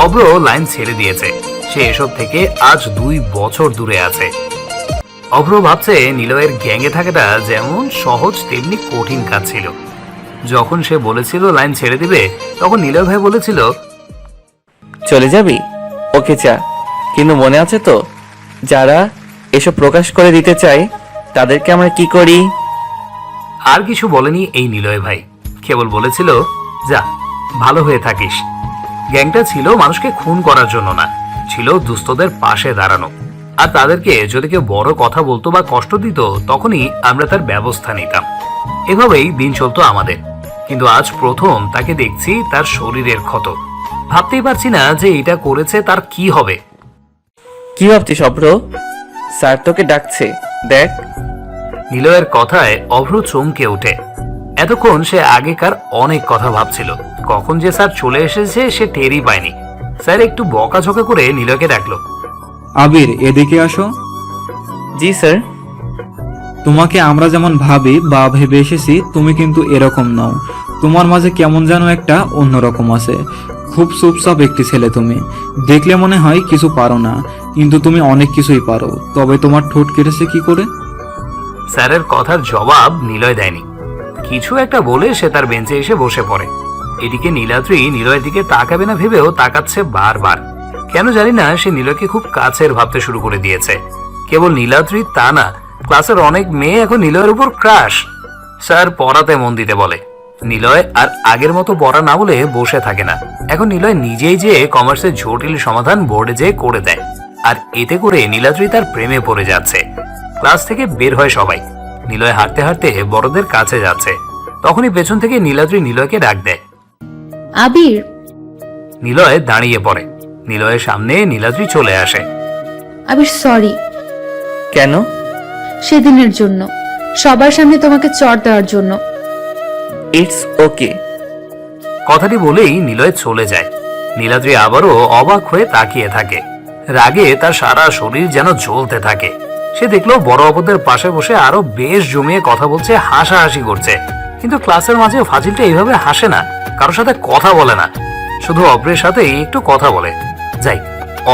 Speaker 1: অভ্র লাইন ছেড়ে দিয়েছে, সে এসব থেকে আজ 2 বছর দূরে আছে। অভ্র ভাবছে নিলয়ের গ্যাংয়ে থাকাটা যেমন সহজ তেমনি কঠিন কাজ ছিল। যখন সে বলেছিল লাইন ছেড়ে দিবে, তখন নিলয় ভাই বলেছিল,
Speaker 4: চলে যাবি? ওকে চা, কিন্তু মনে আছে তো যারা এসব প্রকাশ করে দিতে চায় তাদেরকে আমরা কি করি?
Speaker 1: আর কিছু বলেনি এই নিলয় ভাই, কেবল বলেছিল যা, ভালো হয়ে থাকিস। গ্যাংটা ছিল মানুষকে খুন করার জন্য না, ছিল দুস্থদের পাশে দাঁড়ানো। আর তাদেরকে যদি কেউ বড় কথা বলতো বা কষ্ট দিত, তখনই আমরা তার ব্যবস্থা নিতাম। এভাবেই দিন চলতো আমাদের। কিন্তু আজ প্রথম তাকে দেখছি তার শরীরের ক্ষত। ভাবতেই পারছি না যে এটা করেছে তার কি হবে।
Speaker 4: কি ভাবছিস অভ্র? স্যার তোকে ডাকছে, দেখ।
Speaker 1: নিলয়ের কথায় অভ্র চমকে ওঠে। এতক্ষণ সে আগেকার অনেক কথা ভাবছিল, কখন যে স্যার চলে এসেছে সে টেরই পায়নি। স্যার একটু বকাঝকা করে নিলয়কে ডাকলো।
Speaker 6: আবির, এদিকে আসো।
Speaker 4: জি স্যার।
Speaker 6: তোমাকে আমরা যেমন ভাবি বা ভেবে এসেছি, তুমি কিন্তু এরকম নও। তোমার মাঝে কেমন যেন একটা অন্যরকম আছে। খুব চুপচাপ একটি ছেলে তুমি। দেখলে মনে হয় কিছু পারো না, কিন্তু তুমি অনেক কিছুই পারো। তবে তোমার ঠোঁট কেটেছে কি করে?
Speaker 1: স্যারের কথার জবাব নিলয় দেয়নি। কিছু একটা বলে সে তার বেঞ্চে এসে বসে পড়ে। এদিকে নীলাদ্রি নিলয়ের দিকে তাকাবে না ভেবেও তাকাচ্ছে বারবার। কেন জানি না, সে নিলয়কে খুব কাছের ভাবতে শুরু করে দিয়েছে। কেবল নীলাদ্রি তা না, ক্লাসের অনেক মেয়ে এখন নিলয়ের উপর ক্রাশ। স্যার পড়াতে মন দিতে বলে। নিলয় আর আগের মতো পড়া না বলে বসে থাকে না। এখন নিলয় নিজেই যেয়ে কমার্সের জটিল সমাধান বোর্ডে যেয়ে করে দেয়। আর এতে করে নীলাদ্রি তার প্রেমে পড়ে যাচ্ছে। ক্লাস থেকে বের হয় সবাই। নিলয় হাঁটতে হাঁটতে বড়দের কাছে যাচ্ছে, তখনই পেছন থেকে নীলাদ্রি নিলয়কে ডাক দেয়।
Speaker 3: আবির।
Speaker 1: নিলয় দাঁড়িয়ে পড়ে। নিলয়ের সামনে নীলাদ্রি চলে আসে।
Speaker 3: আবির, সরি।
Speaker 4: কেন?
Speaker 3: সেদিনের জন্য, সবার সামনে তোমাকে চড় দেওয়ার জন্য।
Speaker 4: It's okay.
Speaker 1: কথাটি বলেই নিলয় চলে যায়। নীলাদ্রি আবারও অবাক হয়ে তাকিয়ে থাকে। রাগে তার সারা শরীর যেন জ্বলতে থাকে। সে দেখলো বড় অপরদের পাশে বসে আরো বেশ জমিয়ে কথা বলছে, হাসাহাসি করছে। কিন্তু ক্লাসের মাঝে ফাজিলটা এইভাবে হাসে না, কারোর সাথে কথা বলে না, শুধু অভ্রের সাথেই একটু কথা বলে। যাই,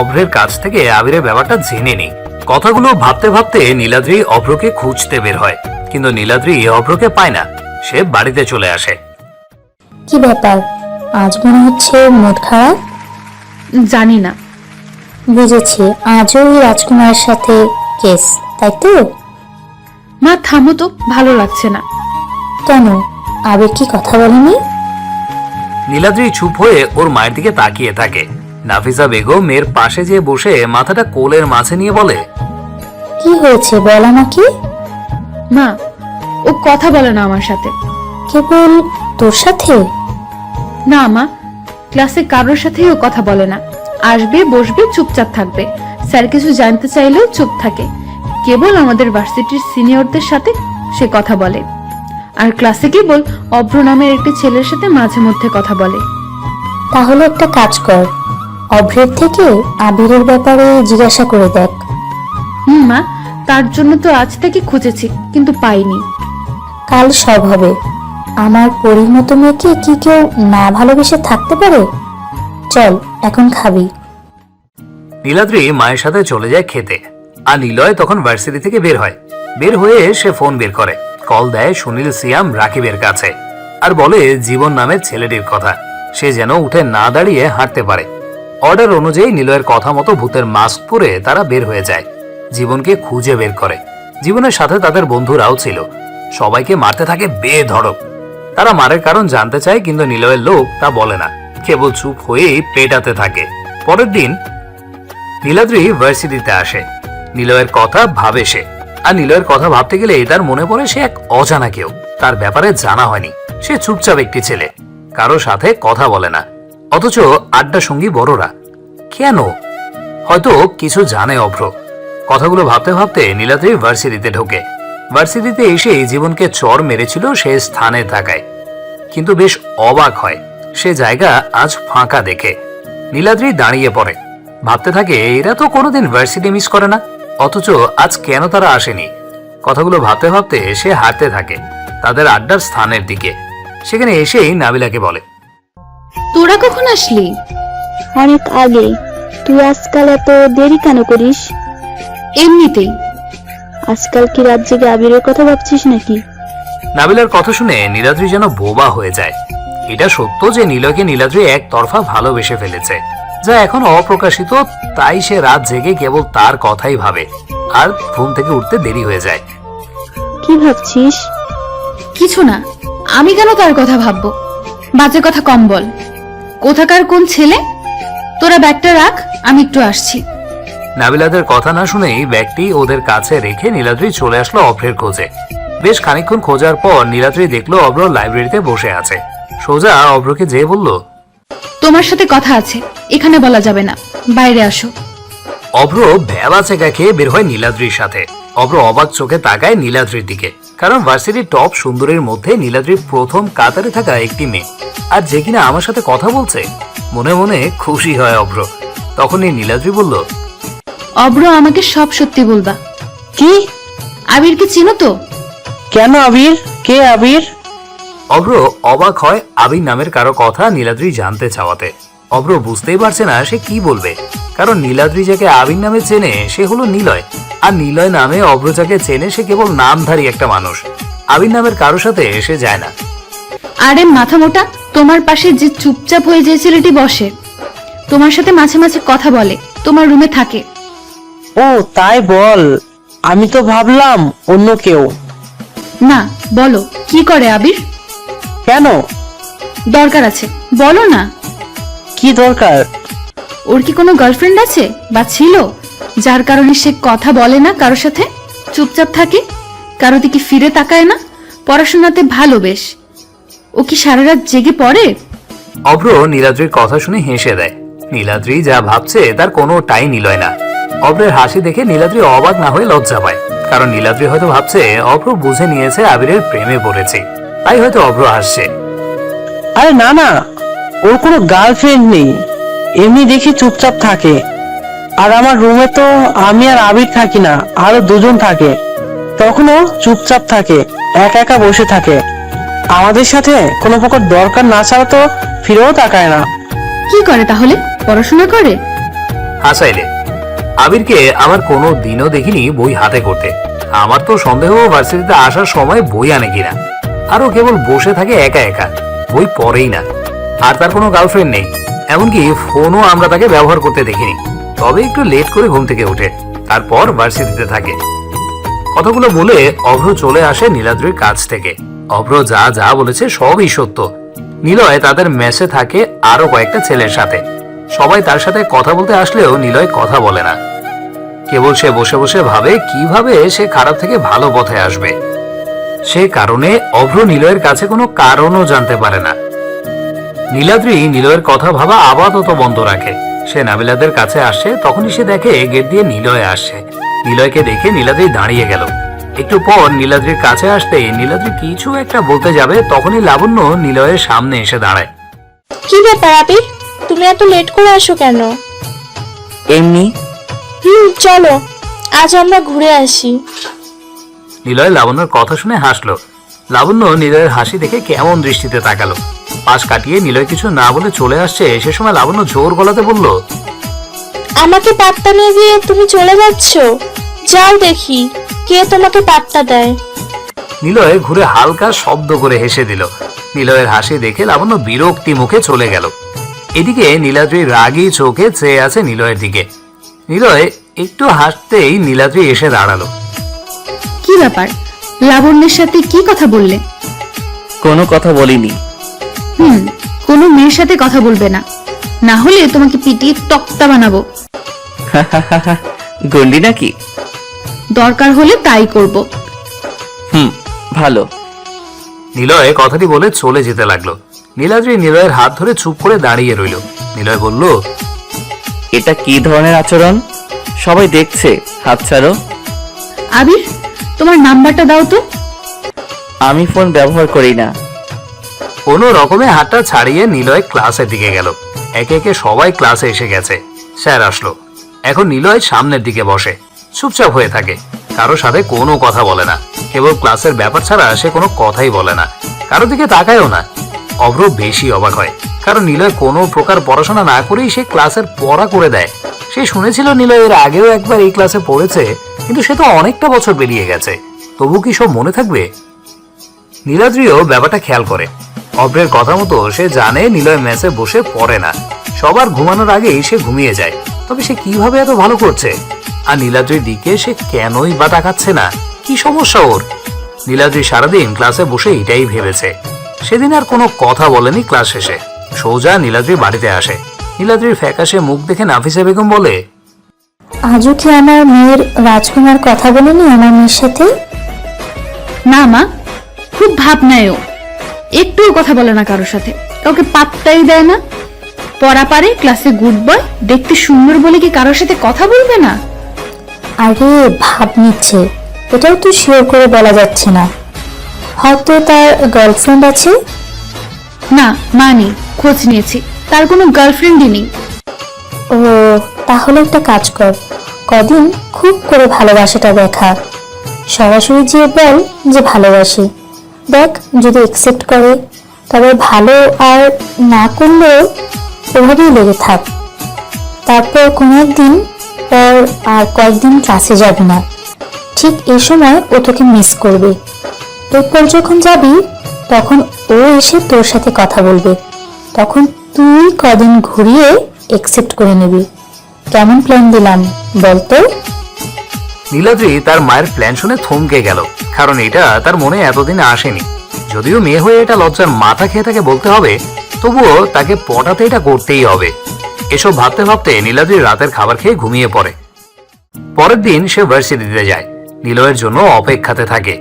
Speaker 1: অভ্রের কাছ থেকে আবিরের ব্যাপারটা জেনে নেই। কথাগুলো ভাবতে ভাবতে নীলাদ্রি অভ্রকে খুঁজতে বের হয়, কিন্তু নীলাদ্রি অভ্রকে পায় না। সে বাড়িতে চলে আসে।
Speaker 9: কি ব্যাপার, আজ মনে হচ্ছে মুড খারাপ?
Speaker 3: জানি না।
Speaker 9: বুঝেছি, আজও ওই রাজকুমারের সাথে কেস, তাই তো?
Speaker 3: মা থামো তো, ভালো লাগছে না।
Speaker 9: কেন, আবির কি কথা বলেনি?
Speaker 1: নীলাদ্রি চুপ হয়ে ওর মায়ের দিকে তাকিয়ে থাকে। নাফিসা বেগম মেয়ের পাশে যেয়ে বসে মাথাটা কোলের মাঝে নিয়ে বলে,
Speaker 9: কি হয়েছে বল আমাকে।
Speaker 3: মা, ও কথা বলে না আমার সাথে।
Speaker 9: কেবল তোর সাথে?
Speaker 3: না মা, ক্লাসে কারোর সাথেই ও কথা বলে না। আসবে, বসবে, চুপচাপ থাকবে। স্যার কিছু জানতে চাইলেও চুপ থাকে। কেবল আমাদের ভার্সিটির সিনিয়রদের সাথে সে কথা বলে, আর ক্লাসে কেবল অভ্র নামের একটি ছেলের সাথে মাঝে মধ্যে কথা বলে।
Speaker 9: তাহলে একটা কাজ কর, অভ্রের থেকে আবিরের ব্যাপারে জিজ্ঞাসা করে দেখ।
Speaker 3: মা, তার জন্য তো আজ থেকে খুঁজেছি কিন্তু পাইনি।
Speaker 9: কাল সব হবে। আমার পরীর মতো মেয়েকে কি কেউ না ভালোবেসে থাকতে পারে? চল এখন খাবি।
Speaker 1: নীলাদ্রি মায়ের সাথে চলে যায় খেতে, আর নিলয় তখন ভার্সিটি থেকে বের হয়। বের হয়ে সে ফোন বের করে, কল দেয় সুনীল সিয়াম রাকিবের কাছে, আর বলে জীবন নামের ছেলেটির কথা, সে যেন উঠে না দাঁড়িয়ে হাঁটতে পারে। অর্ডার অনুযায়ী নিলয়ের কথা মতো ভূতের মাস্ক পরে তারা বের হয়ে যায়, জীবনকে খুঁজে বের করে। জীবনের সাথে তাদের বন্ধুরাও ছিল, সবাইকে মারতে থাকে বেধড়ক। তারা মারের কারণ জানতে চায়, কিন্তু নিলয়ের লোক তা বলে না, কেবল চুপ হয়েই পেটাতে থাকে। পরের দিন নীলাদ্রি ভার্সিটিতে আসে। নিলয়ের কথা ভাবে সে, আর নিলয়ের কথা ভাবতে গেলে তার মনে পড়ে সে এক অজানা কেউ, তার ব্যাপারে জানা হয়নি। সে চুপচাপ একটি ছেলে, কারো সাথে কথা বলে না, অথচ আড্ডা সঙ্গী বড়রা। কেন? হয়তো কিছু জানে অভ্র। কথাগুলো ভাবতে ভাবতে নীলাদ্রি ভার্সিটিতে ঢোকে। ভার্সিটিতে এসে জীবনকে চড় মেরেছিল সে স্থানে থাকায়, কিন্তু বেশ অবাক হয় সে জায়গা আজ ফাঁকা দেখে। নীলাদ্রি দাঁড়িয়ে পড়ে, ভাবতে থাকে এরা তো কোনোদিন ভার্সিটি মিস করে না, অথচ আজ কেন তারা আসেনি। কথাগুলো ভাবতে ভাবতে সে হাঁটতে থাকে তাদের আড্ডার স্থানের দিকে। সেখানে এসেই নাবিলাকে বলে,
Speaker 3: তোরা কখন আসলি?
Speaker 9: অনেক আগে। তুই আজকাল এত দেরি কেন করিস?
Speaker 3: এমনিতেই।
Speaker 9: আজকাল কি রাত জেগে আবিরের কথা ভাবছিস নাকি?
Speaker 1: নাবিলার কথা শুনে নীলাদ্রি যেন বোবা হয়ে যায়। এটা সত্য যে নীলয়কে নীলাদ্রি একতরফা ভালোবেসে ফেলেছে, যা এখন অপ্রকাশিত, তাই সে রাত জেগে কেবল তার কথাই ভাবে, আর ঘুম থেকে উঠতে দেরি হয়ে যায়।
Speaker 9: কি ভাবছিস?
Speaker 3: কিছু না, আমি কেন তার কথা ভাববো? বাজে কথা কম বল। কোথাকার কোন ছেলে? তোরা ব্যাগটা রাখ, আমি একটু আসছি।
Speaker 1: নাবিলাদের কথা না শুনেই ব্যাগটি ওদের কাছে রেখে নীলাদ্রি চলে আসলো অভ্রের খোঁজে। বেশ খানিকক্ষণ খোঁজার পর নীলাদ্রি দেখলো অভ্র লাইব্রেরিতে বসে আছে। সোজা অভ্রকে যেয়ে বলল,
Speaker 3: তোমার সাথে কথা আছে, এখানে বলা যাবে না, বাইরে আসো।
Speaker 1: অভ্র ভেবা চেকা খেয়ে বের হয় নীলাদ্রির সাথে। অভ্র অবাক চোখে তাকায় নীলাদ্রির দিকে, কারণ ভার্সিটির টপ সুন্দরীর মধ্যে নীলাদ্রির প্রথম কাতারে থাকা একটি মেয়ে, আর যে কিনা আমার সাথে কথা বলছে। মনে মনে খুশি হয় অভ্র। তখনই নীলাদ্রি বলল,
Speaker 3: অভ্র, আমাকে সব সত্যি বলবা।
Speaker 5: কি?
Speaker 3: আবিরকে চিনো তো?
Speaker 5: কেন আবির? কে আবির?
Speaker 1: অভ্র অবাক হয় আবির নামের কারো কথা নীলাদ্রি জানতে চাওয়াতে। অভ্র বুঝতেই পারছে না সে কি বলবে, কারণ নীলাদ্রি যাকে আবির নামে চেনে সে হলো নিলয়, আর নিলয় নামে অভ্র যাকে চেনে সে কেবল নামধারী একটা মানুষ, আবির নামের কারো সাথে এসে যায় না।
Speaker 3: আরে মাথা মোটা, তোমার পাশে যে চুপচাপ হয়ে যে ছেলেটি বসে, তোমার সাথে মাঝে মাঝে কথা বলে, তোমার রুমে থাকে।
Speaker 5: ও তাই বল, আমি তো ভাবলাম অন্য কেউ।
Speaker 3: না, বলো কি করে আবির?
Speaker 5: কেন?
Speaker 3: দরকার আছে, বলো না।
Speaker 5: কি দরকার?
Speaker 3: ওর কি কোনো গার্লফ্রেন্ড আছে বা ছিল, যার কারণে সে কথা বলে না কারোর সাথে, চুপচাপ থাকে, কারো দিকে ফিরে তাকায় না? পড়াশোনাতে ভালো বেশ, ও কি সারা রাত জেগে পড়ে?
Speaker 1: অভ্র নীলাদ্রির কথা শুনে হেসে দেয়। নীলাদ্রি যা ভাবছে তার কোনোটাই নিলয় না। অভ্রের হাসি দেখে নীলাদ্রি অবাক না হয়ে লজ্জা পায়, কারণ নীলাদ্রি হয়তো ভাবছে অভ্র বুঝে নিয়েছে আবিরের প্রেমে পড়েছে, তাই হয়তো অভ্র হাসছে।
Speaker 5: আরে না না, ওর কোনো গার্লফ্রেন্ড নেই, এমনি দেখি চুপচাপ থাকে। আর আমার রুমে তো আমি আর আবির থাকি না, আরো দুজন থাকে, তখনও চুপচাপ থাকে, একা একা বসে থাকে। আমাদের সাথে কোনো প্রকার দরকার না ছাড়া তো ফিরেও তাকায় না।
Speaker 3: কি করে তাহলে? পড়াশোনা করে?
Speaker 1: হাসাইলে, আবিরকে আমার কোনো দিনও দেখিনি বই হাতে করতে। আমার তো সন্দেহ ভার্সিটিতে আসার সময় বই আনে কিনা, আরো কেবল বসে থাকে একা একা, বই পড়েই না। আর তার কোনো গার্লফ্রেন্ড নেই, এমনকি ফোনও আমরা তাকে ব্যবহার করতে দেখিনি। তবে একটু লেট করে ঘুম থেকে ওঠে, তারপর ভার্সিটিতে থাকে। কথাগুলো বলে অভ্র চলে আসে নীলাদ্রির কাছ থেকে। অভ্র যা যা বলেছে সবই সত্য। নিলয় তাদের মেসে থাকে আরো কয়েকটা ছেলের সাথে। সবাই তার সাথে কথা বলতে আসলেও নিলয় কথা বলে না, কেবল সে বসে বসে ভাবে কিভাবে সে খারাপ থেকে ভালো পথে আসবে। সে কারণে অভ্র নিলয়ের কাছে কোনো কারণও জানতে পারে না। নীলাদ্রি নিলয়ের কথা ভাবা আপাতত বন্ধ রাখে। সে নাবিলাদের কাছে আসে, তখনই সে দেখে গেট দিয়ে নিলয় আসছে। নিলয়কে দেখে নীলাদ্রি দাঁড়িয়ে গেল।
Speaker 12: একটু পর নীলাদ্রির কাছে আসতে নীলাদ্রি কিছু একটা বলতে যাবে, তখনই লাবণ্য নিলয়ের সামনে এসে দাঁড়ায়।
Speaker 9: কি ব্যাপার আবির, তুমি এত লেট করে আসো কেন?
Speaker 4: এমনি।
Speaker 9: চলো আজ আমরা ঘুরে আসি।
Speaker 12: নিলয় লাবণ্যর কথা শুনে হাসলো। লাবণ্য নিলয়ের হাসি দেখে কেমন দৃষ্টিতে তাকালো। পাশ কাটিয়ে নিলয় কিছু না বলে চলে আসছে, সে সময় লাবণ্য জোর গলাতে বলল,
Speaker 9: আমাকে পাত্তা নিয়ে দিয়ে তুমি চলে যাচ্ছ? যাও দেখি কে তোমাকে পাত্তা দেয়।
Speaker 12: নিলয় ঘুরে হালকা শব্দ করে হেসে দিল। নিলয়ের হাসি দেখে লাবণ্য বিরক্তি মুখে চলে গেল। এদিকে নীলাদ্রি রাগী চোখে চেয়ে আছে নিলয়ের দিকে। নিলয় একটু হাসতেই নীলাদ্রি এসে দাঁড়ালো।
Speaker 3: কি ব্যাপার, লাবণ্যের সাথে কি কথা বললে?
Speaker 4: কোনো কথা বলিনি।
Speaker 3: কোনো মেয়ের সাথে কথা বলবে না, না হলে তোমাকে পিটিয়ে তক্তা বানাবো।
Speaker 4: গন্ডি নাকি?
Speaker 3: দরকার হলে তাই করব।
Speaker 4: ভালো।
Speaker 12: নিলয় কথাটি বলে চলে যেতে লাগলো। নীলাদ্রি নিলয়ের হাত ধরে চুপ করে দাঁড়িয়ে রইল। নিলয় বলল,
Speaker 4: এটা কি ধরনের আচরণ? সবাই দেখছে, হাত ছাড়ো।
Speaker 3: আবির, তোমার নাম্বারটা দাও তো।
Speaker 4: আমি ফোন ব্যবহার করি না।
Speaker 12: কোনো রকমে হাতটা ছাড়িয়ে নিলয় ক্লাসের দিকে গেল। একে একে সবাই ক্লাসে এসে গেছে। স্যার আসলো। এখন নিলয় সামনের দিকে বসে, চুপচাপ হয়ে থাকে, কারো সাথে কোনো কথা বলে না। কেবল ক্লাসের ব্যাপার ছাড়া সে কোনো কথাই বলে না, কারো দিকে তাকায়ও না। অভ্র বেশি অবাক হয়, কারণ নিলয় কোনো প্রকার পড়াশোনা না করেই সে ক্লাসের পড়া করে দেয়। সে শুনেছিল নিলয় এর আগেও একবার এই ক্লাসে পড়েছে, কিন্তু সে তো অনেকটা বছর বেরিয়ে গেছে, তবু কি সব মনে থাকবে? নীলাদ্রিও ব্যাপারটা খেয়াল করে। অভ্রের কথা মতো সে জানে নিলয় মেসে বসে পড়ে না, সবার ঘুমানোর আগেই সে ঘুমিয়ে যায়। তবে সে কিভাবে এত ভালো করছে? আর নীলাদ্রির দিকে সে কেনই বা তাকাচ্ছে না? কি সমস্যা ওর? নীলাদ্রি সারাদিন ক্লাসে বসে এটাই ভেবেছে। সেদিন আর কোনো কথা বলেনি। ক্লাস শেষে সোজা নীলাদ্রি বাড়িতে আসে। নীলাদ্রির ফ্যাকাশে মুখ দেখে নাফিসা বেগম বলে,
Speaker 9: আজও কি আমার মেয়ের রাজকুমার কথা বলেনি আমার মেয়ের সাথে?
Speaker 3: না মা, খুব ভাবনায় ও, একটুও কথা বলে না কারোর সাথে, কাউকে পাত্তাই দেয় না। পড়া পারে, ক্লাসে গুড বয়, দেখতে সুন্দর বলে কি কারোর সাথে কথা বলবে না?
Speaker 9: আরে ভাব নিচ্ছে, এটাও তো শিওর করে বলা যাচ্ছে না। হয়তো তার গার্লফ্রেন্ড আছে।
Speaker 3: না মানি, খোঁজ নিয়েছি, তার কোনো গার্লফ্রেন্ডই নেই।
Speaker 9: ও তাহলে একটা কাজ কর, কদিন খুব করে ভালোবাসাটা দেখা, সরাসরি যে বল যে ভালোবাসি, দেখ যদি অ্যাকসেপ্ট করে তবে ভালো, আর না করলেও ওভাবেই লেগে থাক। তারপর কোনো একদিন পর আর কয়েকদিন ক্লাসে যাবি না, ঠিক এই সময় ও তোকে মিস করবে। এরপর যখন যাবি তখন ও এসে তোর সাথে কথা বলবে, তখন তুই কদিন ঘুরিয়ে অ্যাকসেপ্ট করে নিবি। কেমন প্ল্যান দিলাম বলতো?
Speaker 12: নীলাদ্রি তার মায়ের প্ল্যান শুনে থমকে গেল, কারণ এটা তার মনে এতদিন আসেনি। যদিও মেয়ে হয়ে এটা লজ্জার মাথা খেয়ে তাকে বলতে হবে, তবুও তাকে পটাতে এটা করতেই হবে। এসব ভাবতে ভাবতে নীলাদ্রি রাতের খাবার খেয়ে ঘুমিয়ে পড়ে। পরের দিন সে ভার্সিটিতে যায়, নিলয়ের জন্য অপেক্ষাতে থাকে।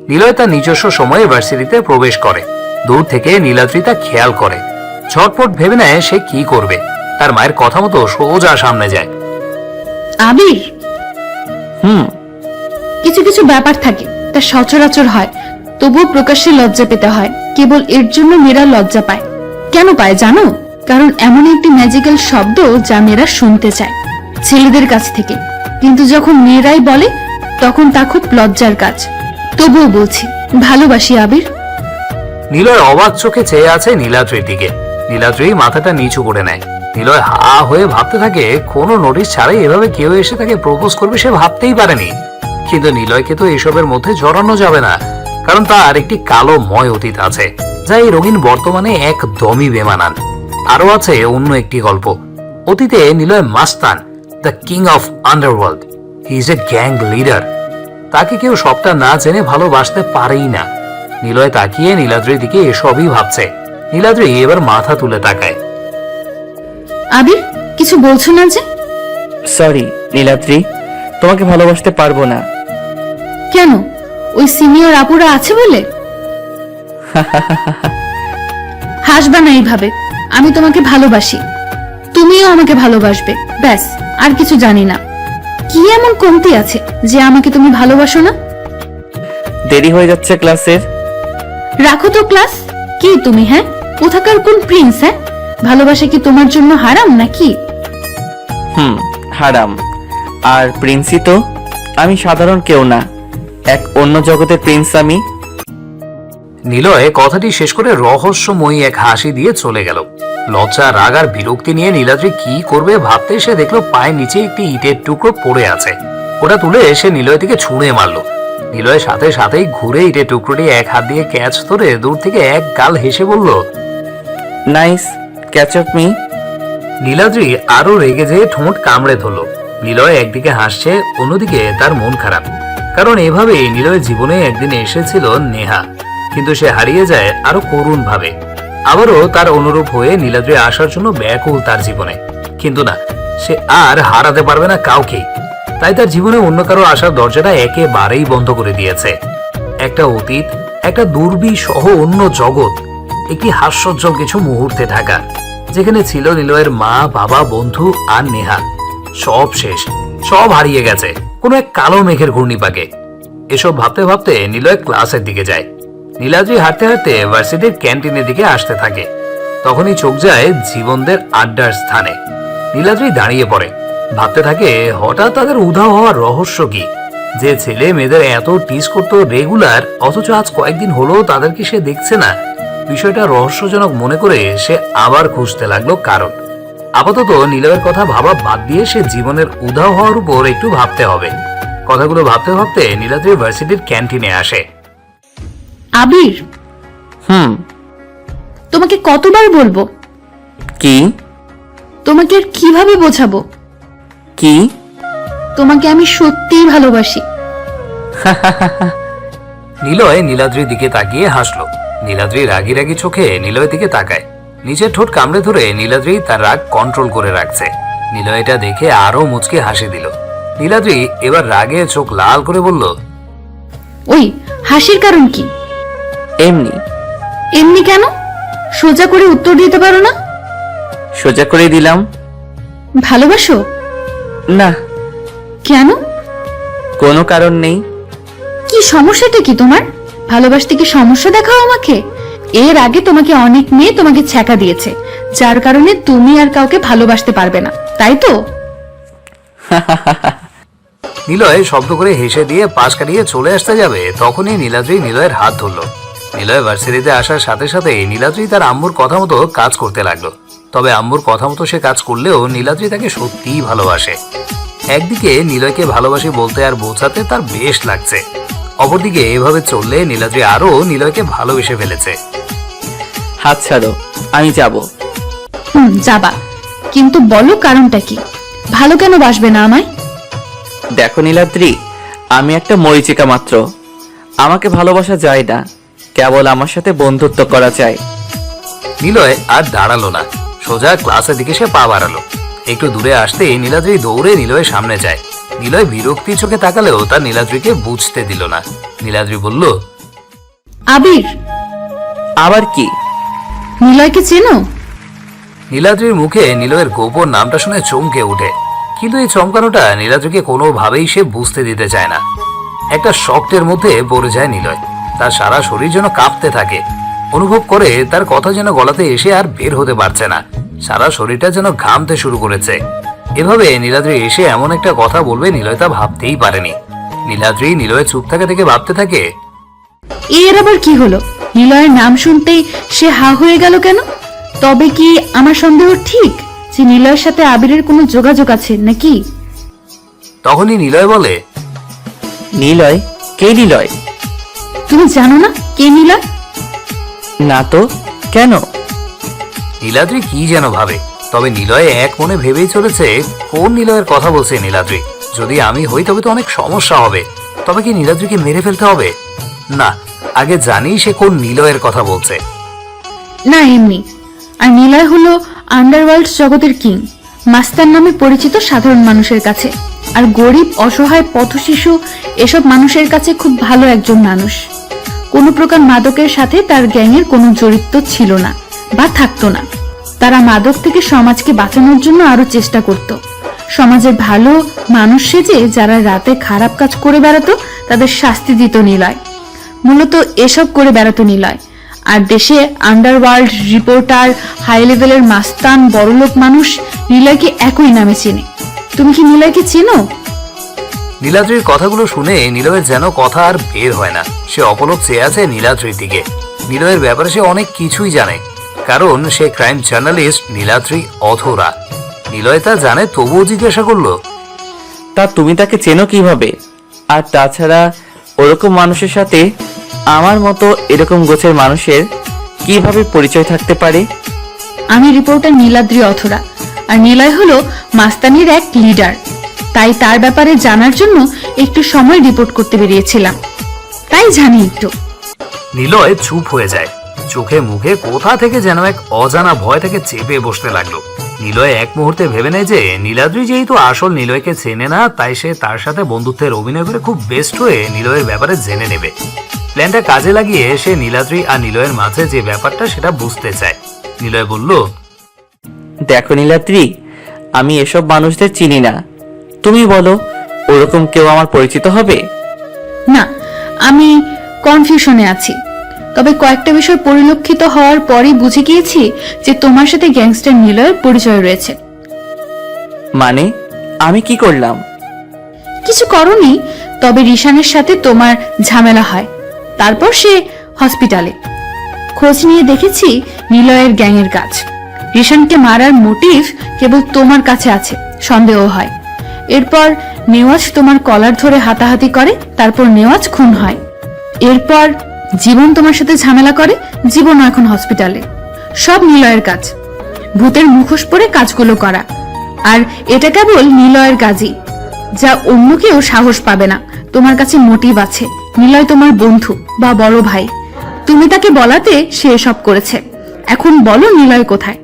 Speaker 12: নিলয় তার নিজস্ব সময়ে ভার্সিটিতে প্রবেশ করে। দূর থেকে নীলাদ্রি তা খেয়াল করে, ঝটপট ভেবে নেয় সে কি করবে। তার মায়ের কথা মতো সোজা সামনে যায়।
Speaker 3: আবির, কিছু কিছু ব্যাপার থাকে, তা সচরাচর হয়, তবুও প্রকাশ্যে লজ্জা পেতে হয়। কেবল এর জন্য মেয়েরা লজ্জা পায়। কেন পায় জানো? কারণ এমন একটি ম্যাজিক্যাল শব্দ যা মেয়েরা শুনতে চায় ছেলেদের কাছ থেকে, কিন্তু যখন মেয়েরাই বলে তখন তা খুব লজ্জার কাজ। তবুও বলছি, ভালোবাসি আবির।
Speaker 12: নিলয় অবাক চোখে চেয়ে আছে নীলাদ্রির দিকে। নীলাদ্রি মাথাটা নিচু করে নেয়। নিলয় হা হয়ে ভাবতে থাকে, কোনো নোটিশ ছাড়াই এভাবে কেউ এসে তাকে প্রপোজ করবে সে ভাবতেই পারেনি। কিন্তু নিলয়কে তো এসবের মধ্যে জড়ানো যাবে না, কারণ তার একটি কালো ময় অতীত আছে, যা এই রঙিন বর্তমানে একদমই বেমানান। আরো আছে অন্য একটি গল্প। অতীতে নিলয় মাস্তান, the king of underworld. He is a gang leader. তাকে কেউ সবটা না জেনে ভালোবাসতে পারেই না। নিলয় তাকিয়ে নীলাদ্রির দিকে এসবই ভাবছে। নীলাদ্রি এবার মাথা তুলে তাকায়।
Speaker 3: আবির, কিছু বলছো না যে?
Speaker 4: সরি নীলাদ্রি, তোমাকে ভালোবাসতে পারবো না।
Speaker 3: কেন? ওই সিনিয়র আপুরা আছে বলে? হাসবা না এইভাবে। আমি তোমাকে ভালোবাসি, তুমিও আমাকে ভালোবাসবে, ব্যাস, আর কিছু জানি না। কি এমন কমতি আছে যে আমাকে তুমি ভালোবাসো না?
Speaker 4: দেরি হয়ে যাচ্ছে ক্লাসের।
Speaker 3: রাখো তো ক্লাস। কি তুমি, হ্যাঁ? কোথাকার কোন প্রিন্স? হ্যাঁ, ভালোবাসা কি তোমার জন্য হারাম নাকি?
Speaker 4: হারাম। আর প্রিন্সই তো। আমি সাধারণ কেউ না, এক অন্য জগতের প্রিন্স আমি।
Speaker 12: নিলয় কথাটি শেষ করে রহস্যময়ী এক হাসি দিয়ে চলে গেল। লজ্জা, রাগ আর বিরক্তি নিয়ে নীলাদ্রি কি করবে ভাবতে সে দেখলো পায়ের নিচে একটি ইটের টুকরো পড়ে আছে। ওটা তুলে এসে নিলয় থেকে ছুঁড়ে মারলো। নিলয়ের সাথে সাথেই ঘুরে ইটের টুকরোটি এক হাত দিয়ে ক্যাচ ধরে দূর থেকে এক গাল হেসে বলল,
Speaker 4: nice catch of me.
Speaker 12: Niladri আরো রেগে যেয়ে ঠোঁট কামড়ে ধরলো। নিলয় একদিকে হাসছে, অন্যদিকে তার মন খারাপ, কারণ এভাবে নিলয়ের জীবনে একদিন এসেছিল নেহা, কিন্তু সে হারিয়ে যায় আরো করুণ ভাবে। আবারও তার অনুরূপ হয়ে নীলাদ্রি আসার জন্য ব্যাকুল তার জীবনে, কিন্তু না, সে আর হারাতে পারবে না কাউকে। তাই তার জীবনে অন্য কারো আসার দরজাটা একেবারেই বন্ধ করে দিয়েছে। একটা অতীত, একটা দুর্বিসহ অন্য জগৎ, একটি হাস্যোজ্জ্বল কিছু মুহূর্তে ঢাকা, যেখানে ছিল নিলয়ের মা, বাবা, বন্ধু আর নেহা। সব শেষ, সব হারিয়ে গেছে কোনো এক কালো মেঘের ঘূর্ণিপাকে। এসব ভাবতে ভাবতে নিলয় ক্লাসের দিকে যায়। নীলাদ্রি হাঁটতে হাঁটতে ভার্সিটির ক্যান্টিনের দিকে আসতে থাকে। তখনই চোখ যায় জীবনদের আড্ডার স্থানে। নীলাদ্রি দাঁড়িয়ে পড়ে, ভাবতে থাকে হঠাৎ তাদের উধাও হওয়ার রহস্য কি। যে ছেলে মেয়েদের এত টিস করতো রেগুলার, অথচ আজ কয়েকদিন হলো তাদেরকে সে দেখছে না। বিষয়টা রহস্যজনক মনে করে সে আবার খুঁজতে লাগলো কারণ। আপাতত নিলয়ের কথা ভাবা বাদ দিয়ে সে জীবনের উধাও হওয়ার উপর একটু ভাবতে হবে। কথাগুলো ভাবতে ভাবতে নীলাদ্রি ভার্সিটির ক্যান্টিনে আসে।
Speaker 3: আবির, তোমাকে কতবার বলবো?
Speaker 4: কি?
Speaker 3: তোমাকে আর কিভাবে বোঝাবো?
Speaker 4: কি?
Speaker 3: তোমাকে আমি সত্যিই ভালোবাসি।
Speaker 12: নিলয় নীলাদ্রির দিকে তাকিয়ে হাসলো। নীলাদ্রি রাগি রাগি চোখে নিলয়ের দিকে তাকায়। নিজের ঠোঁট কামড়ে ধরে নীলাদ্রি তার রাগ কন্ট্রোল করে রাখছে। নিলয় এটা দেখে আরো মুচকে হাসি দিল। নীলাদ্রি এবার রাগে চোখ লাল করে বলল,
Speaker 3: ওই হাসির কারণ কি?
Speaker 4: এমনি।
Speaker 3: এমনি কেন? সোজা করে উত্তর দিতে পারো না?
Speaker 4: সোজা করে দিলাম।
Speaker 3: ভালোবাসো?
Speaker 4: না।
Speaker 3: কেন?
Speaker 4: কোনো কারণ নেই।
Speaker 3: কি সমস্যাটা কি তোমার? ভালোবাসতে কি সমস্যা দেখাও আমাকে? এর আগে তোমাকে অনেক মেয়ে তোমাকে ছ্যাঁকা দিয়েছে, যার কারণে তুমি আর কাউকে ভালোবাসতে পারবে না, তাই তো?
Speaker 12: নিলয় শব্দ করে হেসে দিয়ে পাশ কাটিয়ে চলে আসতে যাবে, তখনই নীলাদ্রি নিলয়ের হাত ধরলো। নিলয় ভার্সিটিতে আসার সাথে সাথে নীলাদ্রি তার আম্মুর কথা মতো কাজ করতে লাগলো। তবে আম্মুর কথা মতো সে কাজ করলেও নীলাদ্রি তাকে সত্যিই ভালোবাসে। একদিকে নিলয়কে ভালোবাসি বলতে আর বোঝাতে তার বেশ লাগছে, অপরদিকে এভাবে চললে নীলাদ্রি আরো নিলয়কে ভালোবেসে ফেলেছে।
Speaker 4: হাত ছাড়ো, আমি যাব।
Speaker 3: যাবা, কিন্তু বলো কারণটা কি? ভালো কেন বাসবে না আমায়?
Speaker 4: দেখো নীলাদ্রি, আমি একটা মরিচিকা মাত্র। আমাকে ভালোবাসা যায় না, কেবল আমার সাথে বন্ধুত্ব করা চাই।
Speaker 12: নিলয় আর দাঁড়ালো না, সোজা ক্লাসের দিকে সে পা বাড়ালো। একটু দূরে আসতে নীলাদ্রি দৌড়ে নিলয়ের সামনে যায়। নিলয় বিরক্তি চোখে তাকালেও তার নীলাদ্রিকে বুঝতে দিল না। নীলাদ্রি বলল,
Speaker 3: আবির।
Speaker 4: আবার কি?
Speaker 3: নিলয়কে চেনো?
Speaker 12: নীলাদ্রির মুখে নিলয়ের গোপন নামটা শুনে চমকে ওঠে, কিন্তু এই চমকানোটা নীলাদ্রিকে কোনোভাবেই সে বুঝতে দিতে চায় না। একটা শক্তের মধ্যে পড়ে যায় নিলয়। তার সারা শরীর যেন কাঁপতে থাকে। অনুভব করে তার কথা যেন গলাতে এসে আর বের হতে পারছে না। সারা শরীরটা যেন ঘামতে শুরু করেছে। এভাবে নীলাদ্রি এসে এমন একটা কথা বলবে নিলয় তা ভাবতেই পারেনি। নীলাদ্রি নিলয় চুপ থাকা থেকে ভাবতে থাকে,
Speaker 3: এর আবার কি হলো? নিলয়ের নাম শুনতেই সে হা হয়ে গেল কেন? তবে কি আমার সন্দেহ ঠিক যে নিলয়ের সাথে আবিরের কোনো যোগাযোগ আছে নাকি?
Speaker 12: তখনই নিলয় বলে,
Speaker 4: নিলয়? কে নিলয়?
Speaker 3: তুমি জানো না কে নিলয়?
Speaker 4: না তো, কেন?
Speaker 12: নীলাদ্রি কি যেন ভাবে, তবে নিলয় এক মনে ভেবেই চলেছে কোন নিলয়ের কথা বলছে নীলাদ্রি। যদি আমি হই তবে তো অনেক সমস্যা হবে। তবে কি নীলাদ্রিকে মেরে ফেলতে হবে? না, আগে জানি সে কোন নিলয়ের কথা বলছে।
Speaker 3: না, এমনি। আর নিলয় হলো আন্ডারওয়ার্ল্ড জগতের কিং, মাস্টার নামে পরিচিত সাধারণ মানুষের কাছে। আর গরিব, অসহায়, পথশিশু এসব মানুষের কাছে খুব ভালো একজন মানুষ। কোনো প্রকার মাদকের সাথে তার গ্যাংয়ের কোনো জড়িত ছিল না বা থাকতো না। তারা মাদক থেকে সমাজকে বাঁচানোর জন্য আরো চেষ্টা করত। সমাজের ভালো মানুষ সেজে যারা রাতে খারাপ কাজ করে বেড়াতো তাদের শাস্তি দিত নিলয়। মূলত এসব করে বেড়াতো নিলয়। আর দেশে আন্ডারওয়ার্ল্ড রিপোর্টার, হাই লেভেলের মাস্তান, বড়লোক মানুষ নিলয়কে একই নামে চেনে। তুমি কি নিলয়কে চেনো?
Speaker 12: নীলাদ্রির কথাগুলো শুনে নিলয়ের যেন কথা আর বের হয় না। সে অপলক চেয়ে আছে নীলাদ্রির দিকে। নিলয়ের ব্যাপারে সে অনেক কিছুই জানে, কারণ সে ক্রাইম জার্নালিস্ট নীলাদ্রি অথরা। নিলয় তা জানে, তবুও জিজ্ঞাসা করলো,
Speaker 4: তা তুমি তাকে চেনো কিভাবে? আর তাছাড়া ওরকম মানুষের সাথে আমার মতো এরকম গোছের মানুষের কিভাবে পরিচয় থাকতে পারে?
Speaker 3: আমি রিপোর্টার নীলাদ্রি অথরা, আর নিলয় হলো মাস্তানির এক লিডার। তাই তার ব্যাপারে জানার জন্য একটু সময় রিপোর্ট করতে বেরিয়েছিলাম, তাই জানি একটু।
Speaker 12: নিলয় চুপ হয়ে যায়। চোখে মুখে কোথা থেকে যেন এক অজানা ভয় তাকে চেপে বসতে লাগলো। নিলয় এক মুহূর্তে ভেবে নেয় যে নীলাদ্রি যেহেতু আসল নিলয়কে চেনে না, তাই সে তার সাথে বন্ধুত্বের অভিনয় করে খুব বেস্ট হয়ে নিলয়ের ব্যাপারে জেনে নেবে। প্ল্যানটা কাজে লাগিয়ে সে নীলাদ্রি আর নিলয়ের মাঝে যে ব্যাপারটা সেটা বুঝতে চায়। নিলয় বলল,
Speaker 4: দেখো নীলাদ্রি, আমি এসব মানুষদের চিনি না। তুমি বলো, ওরকম কেউ আমার পরিচিত হবে?
Speaker 3: না, আমি কনফিউশনে আছি। তবে কয়েকটা বিষয় পরিলক্ষিত হওয়ার পরই বুঝে গিয়েছি যে তোমার সাথে গ্যাংস্টার নিলয়ের পরিচয় রয়েছে।
Speaker 4: মানে আমি কি করলাম?
Speaker 3: কিছু করনি, তবে রিশানের সাথে তোমার ঝামেলা হয়। তারপর সে হসপিটালে। খোঁজ নিয়ে দেখেছি নিলয়ের গ্যাংয়ের কাজ। রিশানকে মারার মোটিভ কেবল তোমার কাছে আছে, সন্দেহ হয়। এরপর নেওয়াজ তোমার কলার ধরে হাতাহাতি করে, তারপর নেওয়াজ খুন হয়। এরপর জীবন তোমার সাথে ঝামেলা করে, জীবন এখন হসপিটালে। সব নিলয়ের কাজ, ভূতের মুখোশ পরে কাজগুলো করা। আর এটা কেবল নিলয়ের কাজই, যা অন্য কেউ সাহস পাবে না। তোমার কাছে মোটিভ আছে। নিলয় তোমার বন্ধু বা বড় ভাই, তুমি তাকে বলাতে সে এসব করেছে। এখন বলো নিলয় কোথায়?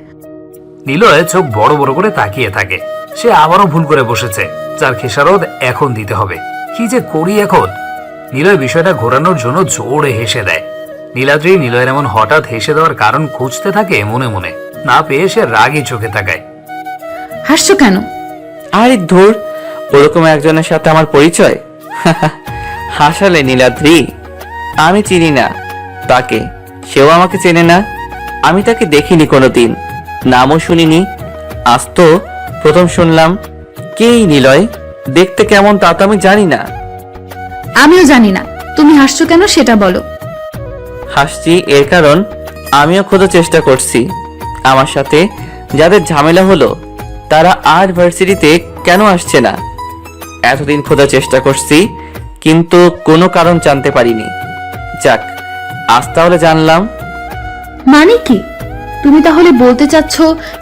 Speaker 12: নিলয় চোখ বড় বড় করে তাকিয়ে থাকে। সে আবারও ভুল করে বসেছে, যার খেসারত এখন দিতে হবে। কি যে করি এখন? নিলয় বিষয়টা ঘোরানোর জন্য জোরে হেসে দেয়। নীলাদ্রি নিলয়ের এমন হঠাৎ হেসে দেওয়ার কারণ খুঁজতে থাকে মনে মনে। না পেয়ে সে রাগী চোখে তাকায়।
Speaker 3: হাসছো কেন?
Speaker 4: আরে ধুর, ওরকম একজনের সাথে আমার পরিচয়? হাসালে নীলাদ্রি, আমি চিনি না তাকে, সেও আমাকে চেনে না। আমি তাকে দেখিনি কোনোদিন, নামও শুনিনি। আজ তো প্রথম শুনলাম। কে এই নিলয়? দেখতে কেমন তা তো আমি জানি না।
Speaker 3: আমিও জানি না। তুমি হাসছো কেন সেটা বলো।
Speaker 4: হাসছি এর কারণ আমিও খোঁজার চেষ্টা করছি। আমার সাথে যাদের ঝামেলা হলো তারা আর ভার্সিটিতে কেন আসছে না। এতদিন খোঁজার চেষ্টা করছি, কিন্তু কোনো কারণ জানতে পারিনি। যাক, আজ তাহলে জানলাম।
Speaker 3: মানে কি? তুমি তাহলে বলতে চাচ্ছ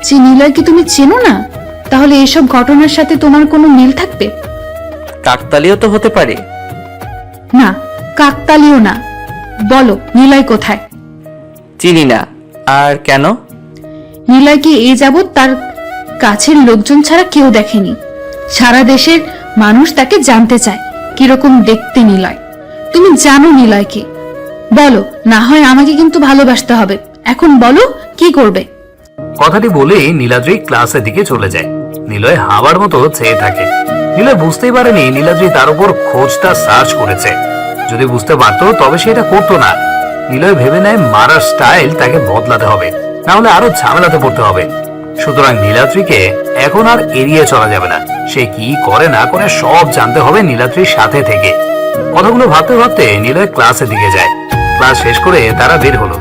Speaker 3: যে নিলয়কে তুমি চেনো না? তাহলে এসব ঘটনার সাথে তোমার কোনো মিল থাকবে?
Speaker 4: কাকতালীয় তো হতে পারে।
Speaker 3: না, কাকতালীয় না। বলো নিলয় কোথায়?
Speaker 4: চিনি না। আর কেন?
Speaker 3: নিলয়কে এই যাবৎ তার কাছের লোকজন ছাড়া কেউ দেখেনি। সারা দেশের মানুষ তাকে জানতে চায় কিরকম দেখতে নিলয়। তুমি জানো নিলয়কে? বলো, না হয় আমাকে কিন্তু ভালোবাসতে হবে। এখন বলো কি করবে?
Speaker 12: কথাটি বলেই নীলাদ্রি ক্লাসের দিকে চলে যায়। নিলয় হাওয়ার মতো চেয়ে থাকে। নিলয় বুঝতেই পারেনি নীলাদ্রি তার উপর খোঁজটা সার্চ করেছে। যদি বুঝতে পারতো তবে সে এটা করতো না। নিলয় ভেবে নেয় মারার স্টাইল তাকে বদলাতে হবে, না হলে আরো ঝামেলাতে পড়তে হবে। সুতরাং নীলাদ্রিকে এখন আর এড়িয়ে চলা যাবে না। সে কি করে না করে সব জানতে হবে নীলাদ্রির সাথে থেকে। কথাগুলো ভাবতে ভাবতে নিলয় ক্লাসের দিকে যায়। ক্লাস শেষ করে তারা বের হলো।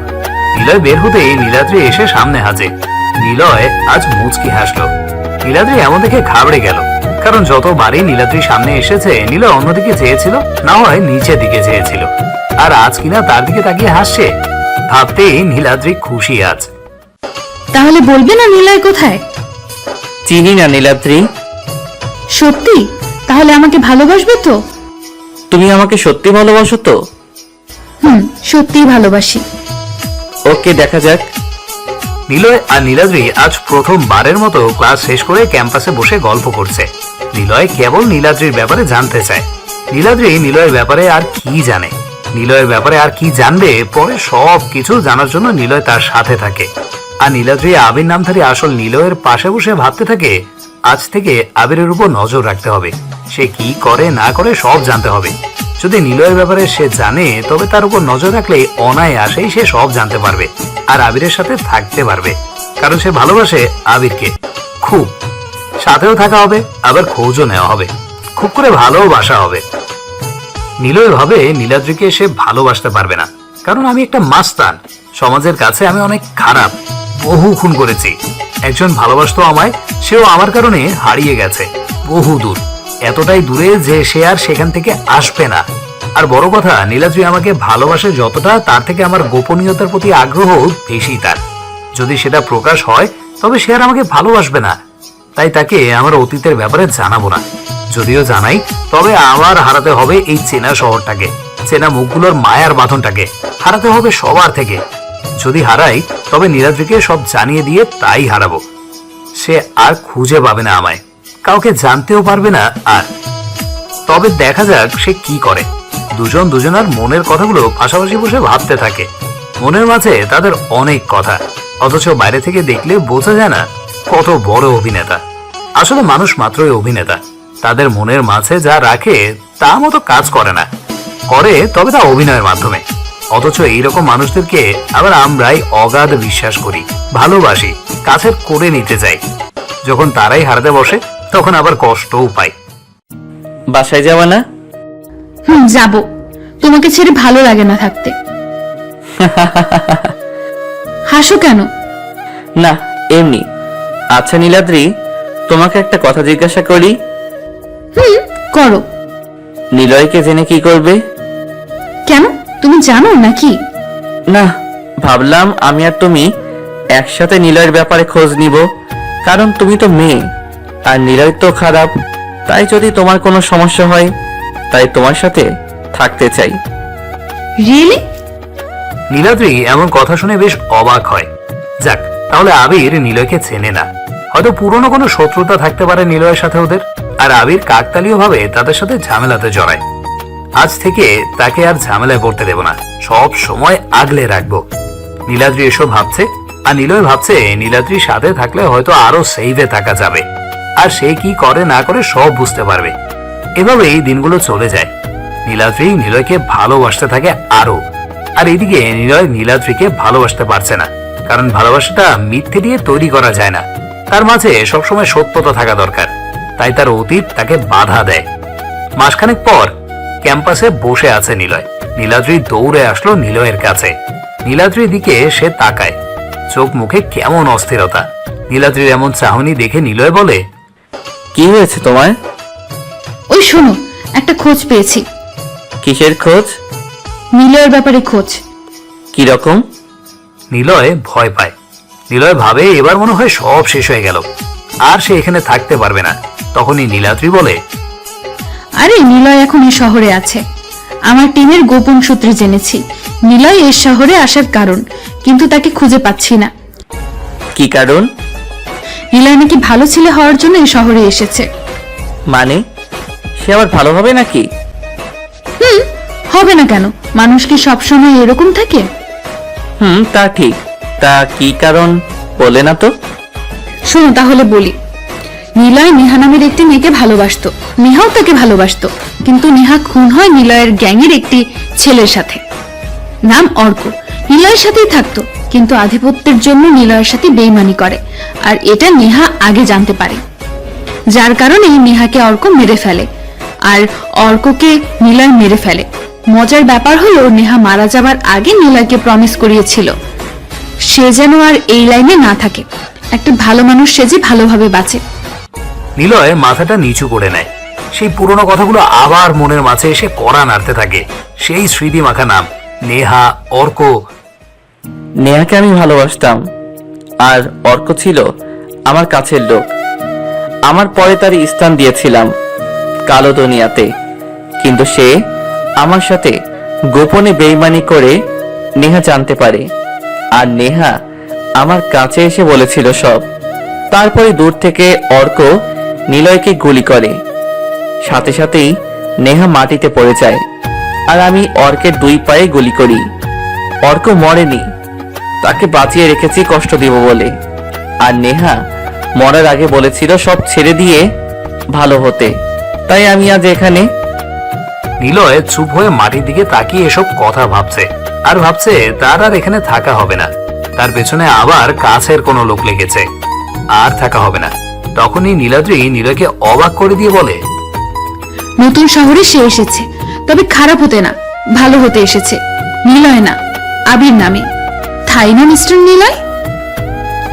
Speaker 12: নিলয় বের হতেই নীলাদ্রি এসে সামনে হাজির। নিলয় আজ মুচকি হাসলো। নীলাদ্রি এমন দেখে ঘাবড়ে গেল, কারণ যতবারই নীলাদ্রি সামনে এসেছে নিলয় অন্যদিকে চেয়েছিল, না হয় নিচের দিকে চেয়েছিল। আর আজ কিনা তার দিকে তাকিয়ে হাসছে। ভাবতেই নীলাদ্রি খুশি আজ।
Speaker 3: তাহলে বলবে না নিলয় কোথায়?
Speaker 4: চিনি না নীলাদ্রি।
Speaker 3: সত্যি? তাহলে আমাকে ভালোবাসবে তো?
Speaker 4: তুমি আমাকে সত্যি ভালোবাসো তো?
Speaker 3: সত্যিই ভালোবাসি।
Speaker 4: ওকে, দেখা যাক।
Speaker 12: নিলয় আর নীলাদ্রি আজ প্রথমবারের মতো ক্লাস শেষ করে ক্যাম্পাসে বসে গল্প করছে। নিলয় কেবল নীলাদ্রির ব্যাপারে জানতে চায়। নীলাদ্রি নিলয়ের ব্যাপারে আর কি জানে, নিলয়ের ব্যাপারে আর কি জানবে, পরে সব কিছু জানার জন্য নিলয় তার সাথে থাকে। আর নীলাদ্রি আবির নামধারী আসল নিলয়ের পাশে বসে ভাবতে থাকে, আজ থেকে আবিরের উপর নজর রাখতে হবে। সে কি করে না করে সব জানতে হবে। যদি নিলয়ের ব্যাপারে সে জানে তবে তার উপর নজর রাখলে অনায়াসেই সে সব জানতে পারবে আর আবিরের সাথে থাকতে পারবে, কারণ সে ভালোবাসে আবিরকে খুব। সাথেও থাকা হবে, আবার খোঁজও নেওয়া হবে, খুব করে ভালোবাসা হবে। নিলয় ভাবে নীলাদ্রিকে সে ভালোবাসতে পারবে না, কারণ আমি একটা মাস্তান, সমাজের কাছে আমি অনেক খারাপ, বহু খুন করেছি। একজন ভালোবাসতো আমায়, সেও আমার কারণে হারিয়ে গেছে বহু দূর, এতটাই দূরে যে সে আর সেখান থেকে আসবে না। আর বড় কথা, নীলাদ্রি আমাকে ভালোবাসে যতটা, তার থেকে আমার গোপনীয়তার প্রতি আগ্রহ বেশি তার। যদি সেটা প্রকাশ হয় তবে সে আর আমাকে ভালোবাসবে না, তাই তাকে আমার অতীতের ব্যাপারে জানাবো না। যদিও জানাই তবে আমার হারাতে হবে এই চেনা শহরটাকে, চেনা মুখগুলোর মায়ার বাঁধনটাকে হারাতে হবে সবার থেকে। যদি হারাই তবে নীলাদ্রিকে সব জানিয়ে দিয়ে তাই হারাবো। সে আর খুঁজে পাবে না আমায়, কাউকে জানতেও পারবে না আর। তবে দেখা যাক সে কি করে। দুজন দুজনার মনের কথাগুলো পাশাপাশি বসে ভাবতে থাকে। মনের মাঝে তাদের অনেক কথা, অথচ বাইরে থেকে দেখলে বোঝা যায় না কত বড় অভিনেতা। আসলে মানুষ মাত্রই অভিনেতা, তাদের মনের মাঝে যা রাখে তা মতো কাজ করে না, করে তবে তা অভিনয়ের মাধ্যমে। অথচ এইরকম মানুষদেরকে আবার আমরাই অগাধ বিশ্বাস করি, ভালোবাসি, কাছের করে নিতে চাই। যখন তারাই হারাতে বসে তখন আবার কষ্টও পাই।
Speaker 4: বাসায় যাওয়া না?
Speaker 3: যাব। তোমাকে ছেড়ে ভালো লাগে না থাকতে। হাসো কেন?
Speaker 4: না, এমনি। আচ্ছা নীলাদ্রি, তোমাকে একটা কথা জিজ্ঞাসা করি।
Speaker 3: করো।
Speaker 4: নিলয়কে জেনে কি করবে?
Speaker 3: কেন, তুমি জানো নাকি?
Speaker 4: না, ভাবলাম আমি আর তুমি একসাথে নিলয়ের ব্যাপারে খোঁজ নিব, কারণ তুমি তো মেয়ে আর নিলয় তো খারাপ। তাই যদি তোমার কোনো সমস্যা হয়, তাই তোমার সাথে থাকতে চাই।
Speaker 3: রিয়েলি?
Speaker 12: নীলাদ্রি এমন কথা শুনে বেশ অবাক হয়। যাক, তাহলে আবির নিলয়কে চেনে না, হয়তো পুরনো কোনো শত্রুতা থাকতে পারে নিলয়ের সাথে ওদের, আর আবির কাকতালীয় ভাবে তাদের সাথে ঝামেলাতে জড়ায়। আজ থেকে তাকে আর ঝামেলায় পড়তে দেব না, সব সময় আগলে রাখবো। নীলাদ্রি এসব ভাবছে, আর নিলয় ভাবছে নীলাদ্রির সাথে থাকলে হয়তো আরো সেভে থাকা যাবে, আর সে কি করে না করে সব বুঝতে পারবে। এভাবেই দিনগুলো চলে যায়। নীলাদ্রি নিলয়কে ভালোবাসতে থাকে আরো, আর এদিকে নিলয় নীলাদ্রিকে ভালোবাসতে পারছে না, কারণ ভালোবাসাটা মিথ্যে দিয়ে তৈরি করা যায় না, তার মাঝে সবসময় সত্যতা থাকা দরকার। তাই তার অতীত তাকে বাধা দেয়। মাসখানেক পর ক্যাম্পাসে বসে আছে নিলয়। নীলাদ্রি দৌড়ে আসলো নিলয়ের কাছে। নীলাদ্রির দিকে সে তাকায়, চোখ মুখে কেমন অস্থিরতা। নীলাদ্রির এমন চাহনি দেখে নিলয় বলে,
Speaker 4: কি হয়েছে তোমার?
Speaker 3: ওই শোনো, একটা খোঁজ পেয়েছি।
Speaker 4: কিসের খোঁজ?
Speaker 3: নিলয়ের ব্যাপারে খোঁজ।
Speaker 4: কি রকম?
Speaker 12: নিলয় ভয় পায়। নিলয় ভাবে এবার মনে হয় সব শেষ হয়ে গেল, আর সে এখানে থাকতে পারবে না। তখনই নীলাদ্রি বলে,
Speaker 3: আরে নিলয় এখন এই শহরে আছে। আমার টিমের গোপন সূত্রে জেনেছি নিলয় এই শহরে আসার কারণ, কিন্তু তাকে খুঁজে পাচ্ছি না।
Speaker 4: কি কারণ?
Speaker 3: নিলয় নাকি ভালো ছেলে হওয়ার জন্য এই শহরে এসেছে।
Speaker 4: মানে সে আবার ভালো হবে নাকি?
Speaker 3: হবে না কেন? মানুষ কি সবসময় এরকম থাকে?
Speaker 4: তা ঠিক। তা কি কারণ বলে না তো?
Speaker 3: শোনো তাহলে বলি। নিলয় নেহা নামের একটি মেয়েকে ভালোবাসতো, নেহাও তাকে ভালোবাসতো, কিন্তু নেহা খুন হয় নিলয়ের গ্যাংয়ের একটি ছেলের সাথে, নাম অর্ক। নিলয়ের সাথেই থাকতো, কিন্তু আধিপত্যের জন্য নিলয়ের সাথে বেইমানি করে, আর এটা নেহা আগে জানতে পারে, যার কারণে নেহাকে অর্ক মেরে ফেলে, আর অর্ককে নিলয় মেরে ফেলে। মজার ব্যাপার হলো নেহা মারা যাবার আগে নিলয়কে প্রমিস করিয়েছিল সে যেন আর এই লাইনে না থাকে, একটা ভালো মানুষ সেজে ভালোভাবে বাঁচে।
Speaker 12: নিলয় মাথাটা নিচু করে নেয়। সেই পুরনো কথাগুলো আবার মনের মাঝে এসে কড়া নাড়তে থাকে। সেই স্মৃতি মাখা নাম, নেহা, অর্ক।
Speaker 4: নেহাকে আমি ভালোবাসতাম, আর অর্ক ছিল আমার কাছের লোক। আমার পরে তার স্থান দিয়েছিলাম কালো দুনিয়াতে, কিন্তু সে আমার সাথে গোপনে বেইমানি করে নেহা জানতে পারে, আর নেহা আমার কাছে এসে বলেছিল সব। তারপরে দূর থেকে অর্ক নিলয়কে গুলি করে, সাথে সাথেই নেহা মাটিতে পড়ে যায়, আর আমি অর্কের 2 পায়ে গুলি করি। অর্ক মরেনি, তাকে বাঁচিয়ে রেখেছি কষ্ট দিব বলে, আর নেহা মরার আগে বলেছিল সব ছেড়ে দিয়ে ভালো হতে। তাই আমি আজ এখানে।
Speaker 12: নিলয় চুপ হয়ে মাটির দিকে তাকিয়ে এসব কথা ভাবছে আর ভাবছে তার আর এখানে থাকা হবে না। তার পেছনে আবার কাছের কোনো লোক লেগেছে, আর থাকা হবে না। তখনই নীলাদ্রি নিলয়কে অবাক করে দিয়ে বলে,
Speaker 3: নতুন শহরে সে এসেছে, তবে খারাপ হতে না, ভালো হতে এসেছে। নিলয় না, আবির নামে। তাই না মিস্টার নিলয়?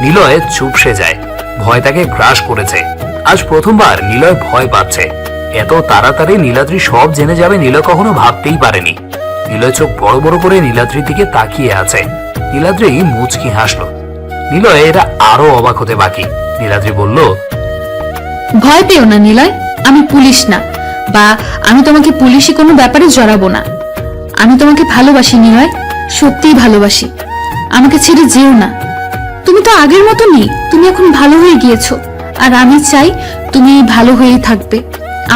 Speaker 12: নিলয় চুপসে যায়। ভয় তাকে গ্রাস করেছে। আজ প্রথমবার নিলয় ভয় পাচ্ছে। এত তাড়াতাড়ি নীলাদ্রি সব জেনে যাবে নিলয় কখনো ভাবতেই পারেনি। নিলয় চোখ বড় বড় করে নীলাদ্রির দিকে তাকিয়ে আছে। নীলাদ্রি মুচকি হাসলো। নিলয় এরা আরো অবাক হতে বাকি। নীলাদ্রি বলল,
Speaker 3: ভয় পেও না নিলয়, আমি পুলিশ না, বা আমি তোমাকে পুলিশি কোনো ব্যাপারে জড়াবো না। আমি তোমাকে ভালোবাসি নিলয়, সত্যিই ভালোবাসি। আমাকে ছেড়ে যেও না। তুমি তো আগের মতো নেই, তুমি এখন ভালো হয়ে গিয়েছো, আর আমি চাই তুমি ভালো হয়েই থাকবে।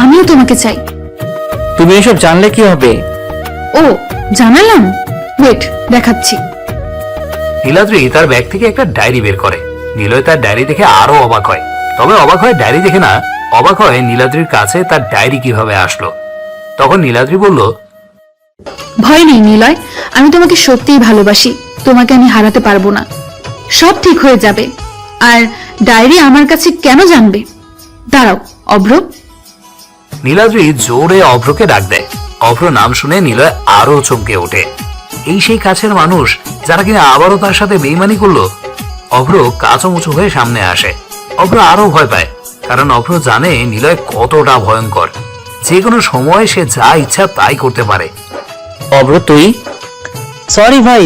Speaker 3: আমিও তোমাকে চাই।
Speaker 4: তুমি এসব জানলে কি হবে?
Speaker 3: ও জানালাম, ওয়েট দেখাচ্ছি।
Speaker 12: নীলাদ্রি তার ব্যাগ থেকে একটা ডায়েরি বের করে। নিলয় তার ডায়েরি দেখে আরো অবাক হয়। তবে অবাক হয় ডায়েরি দেখে না, অবাক হয় নীলাদ্রির কাছে তার ডায়েরি কিভাবে আসলো। তখন নীলাদ্রি বলল,
Speaker 3: ভয় নেই নিলয়, আমি তোমাকে সত্যিই ভালোবাসি। তোমাকে আমি হারাতে পারবো না। সব ঠিক হয়ে যাবে। আর ডায়েরি আমার কাছে কেন জানবে? দাঁড়াও অভ্র।
Speaker 12: নীলাদ্রি জোরে অভ্রকে ডাক দেয়। অভ্র নাম শুনে নিলয় আরো চমকে ওঠে। এই সেই কাছের মানুষ যারা কিনা আবারও তার সাথে বেইমানি করলো। অভ্র কাঁচুমুচু হয়ে সামনে আসে। অভ্র আরো ভয় পায়, কারণ অভ্র জানে নিলয় কতটা ভয়ঙ্কর। যে কোনো সময় সে যা ইচ্ছা তাই করতে পারে।
Speaker 4: অভ্র তুই?
Speaker 5: সরি ভাই।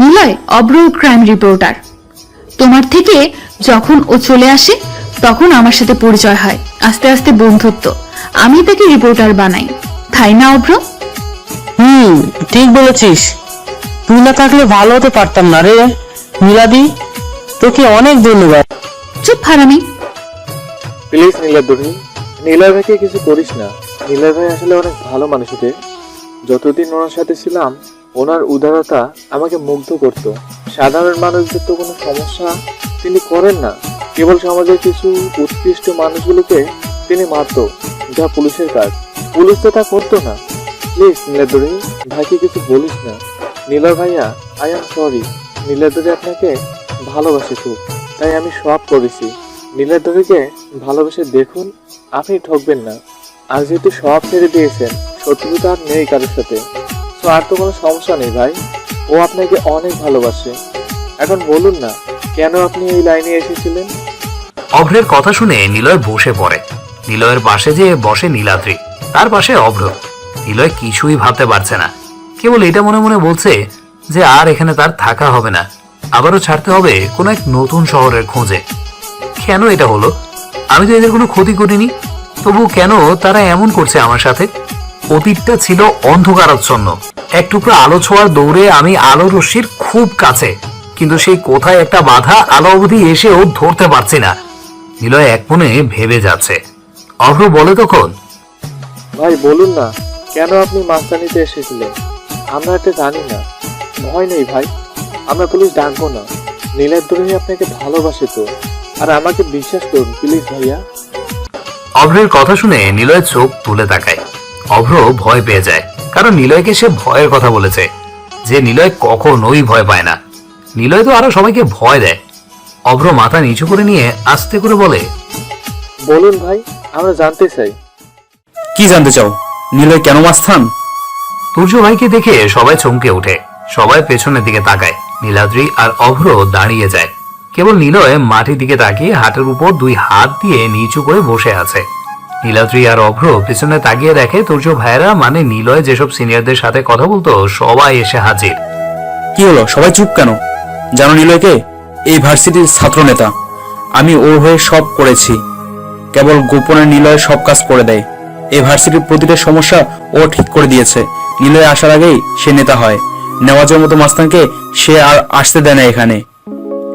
Speaker 3: নিলয় অভ্র ক্রাইম রিপোর্টার। তোমার থেকে যখন ও চলে আসে তখন আমার সাথে পরিচয় হয়, আস্তে আস্তে বন্ধুত্ব। আমি তাকে রিপোর্টার বানাই, তাই না অভ্র?
Speaker 5: ঠিক বলেছিস। তুই না থাকলে ভালো হতে পারতাম না রে নীলাদি। তোকে অনেক ধন্যবাদ।
Speaker 3: চুপ হারামি।
Speaker 8: প্লিজ নীলাদ্রি, নীলয় ভাইকে কিছু করিস না। নীলয় ভাই আসলে অনেক ভালো মানুষ। যতদিন ওনার সাথে ছিলাম, ওনার উদারতা আমাকে মুগ্ধ করত। সাধারণ মানুষদের তো কোনো সমস্যা তিনি করেন না, কেবল সমাজের কিছু উৎকৃষ্ট মানুষগুলোকে তিনি মারত, যা পুলিশের কাজ। পুলিশ তো তা করতো না। প্লিজ নীলাদ্রি, ভাইকে কিছু বলিস না। নীলয় ভাইয়া, আই এম সরি। নীলাদ্রি আপনাকে ভালোবাসে খুব, তাই আমি সব করেছি। নীলাদ্রিকে ভালোবেসে দেখুন, আপনি ঠকবেন না। আর যেহেতু সব ছেড়ে দিয়েছেন, শত্রুতা আর নেই কারোর সাথে, তো আর তো কোনো সমস্যা নেই ভাই। ও আপনাকে অনেক ভালোবাসে। এখন বলুন না, কেন আপনি এই লাইনে এসেছিলেন?
Speaker 12: অভ্রের কথা শুনে নিলয় বসে পড়ে। নিলয়ের পাশে যে বসে নীলাদ্রি, তার পাশে অভ্র। নিলয় কিছুই ভাবতে পারছে না, কেবল এটা মনে মনে বলছে যে আর এখানে তার থাকা হবে না, আবারও ছাড়তে হবে কোনো এক নতুন শহরের খোঁজে। কেন এটা হলো? আমি তো এদের কোনো ক্ষতি করিনি, তবু কেন তারা এমন করছে আমার সাথে? অতীতটা ছিল অন্ধকারাচ্ছন্ন। এক টুকরো আলো ছোঁয়ার দৌড়ে আমি আলো রশ্মির খুব কাছে, কিন্তু সেই কোথায় একটা বাধা আলো অবধি এসেও ধরতে পারছি না। নিলয় এক মনে ভেবে যাচ্ছে। অভ্র বলে তখন,
Speaker 8: ভাই বলুন না, কেন আপনি মাস্তানিতে এসেছিলেন? আমরা এটা জানি না। ভয় নেই ভাই, আমরা পুলিশ ডাকবো না। নীলাদ্রি আপনাকে ভালোবাসে তো, আর আমাকে বিশ্বাস করুন প্লিজ ভাইয়া।
Speaker 12: অভ্রের কথা শুনে নিলয় চোখ তুলে তাকায়। অভ্র ভয় পেয়ে যায়, কারণ নিলয়কে সে ভয়ের কথা বলেছে, যে নিলয় কখনোই ভয় পায় না। নিলয় তো আরো সবাইকে ভয় দেয়। অভ্র মাথা নিচু করে নিয়ে আস্তে করে বলে,
Speaker 8: বলুন ভাই, আমরা জানতে চাই।
Speaker 10: কি জানতে চাও? নিলয় কেন মাস্তান?
Speaker 12: সূর্য ভাইকে দেখে সবাই চমকে ওঠে। সবাই পেছনের দিকে তাকায়। নীলাদ্রি আর অভ্র দাঁড়িয়ে যায়। কেবল নিলয় মাটির দিকে তাকিয়ে হাতের উপর দুই হাত দিয়ে নিচু করে বসে আছে। নীলাদ্রি আর অভ্র পিছনে তাকিয়ে দেখে সূর্য ভাইয়েরা, মানে নিলয় যেসব সিনিয়রদের সাথে কথা বলতো, সবাই এসে হাজির।
Speaker 10: কি হলো, সবাই চুপ কেন? জানো নিলয়কে? এই ভার্সিটির ছাত্র নেতা। আমি ওর হয়ে সব করেছি। কেবল গোপনে নিলয় সব কাজ করে দেয়। এই ভার্সিটির প্রতিটা সমস্যা ও ঠিক করে দিয়েছে। নিলয় আসার আগেই সে নেতা হয়। নেওয়াজের মতো মাস্তানকে সে আর আসতে দেয় না এখানে।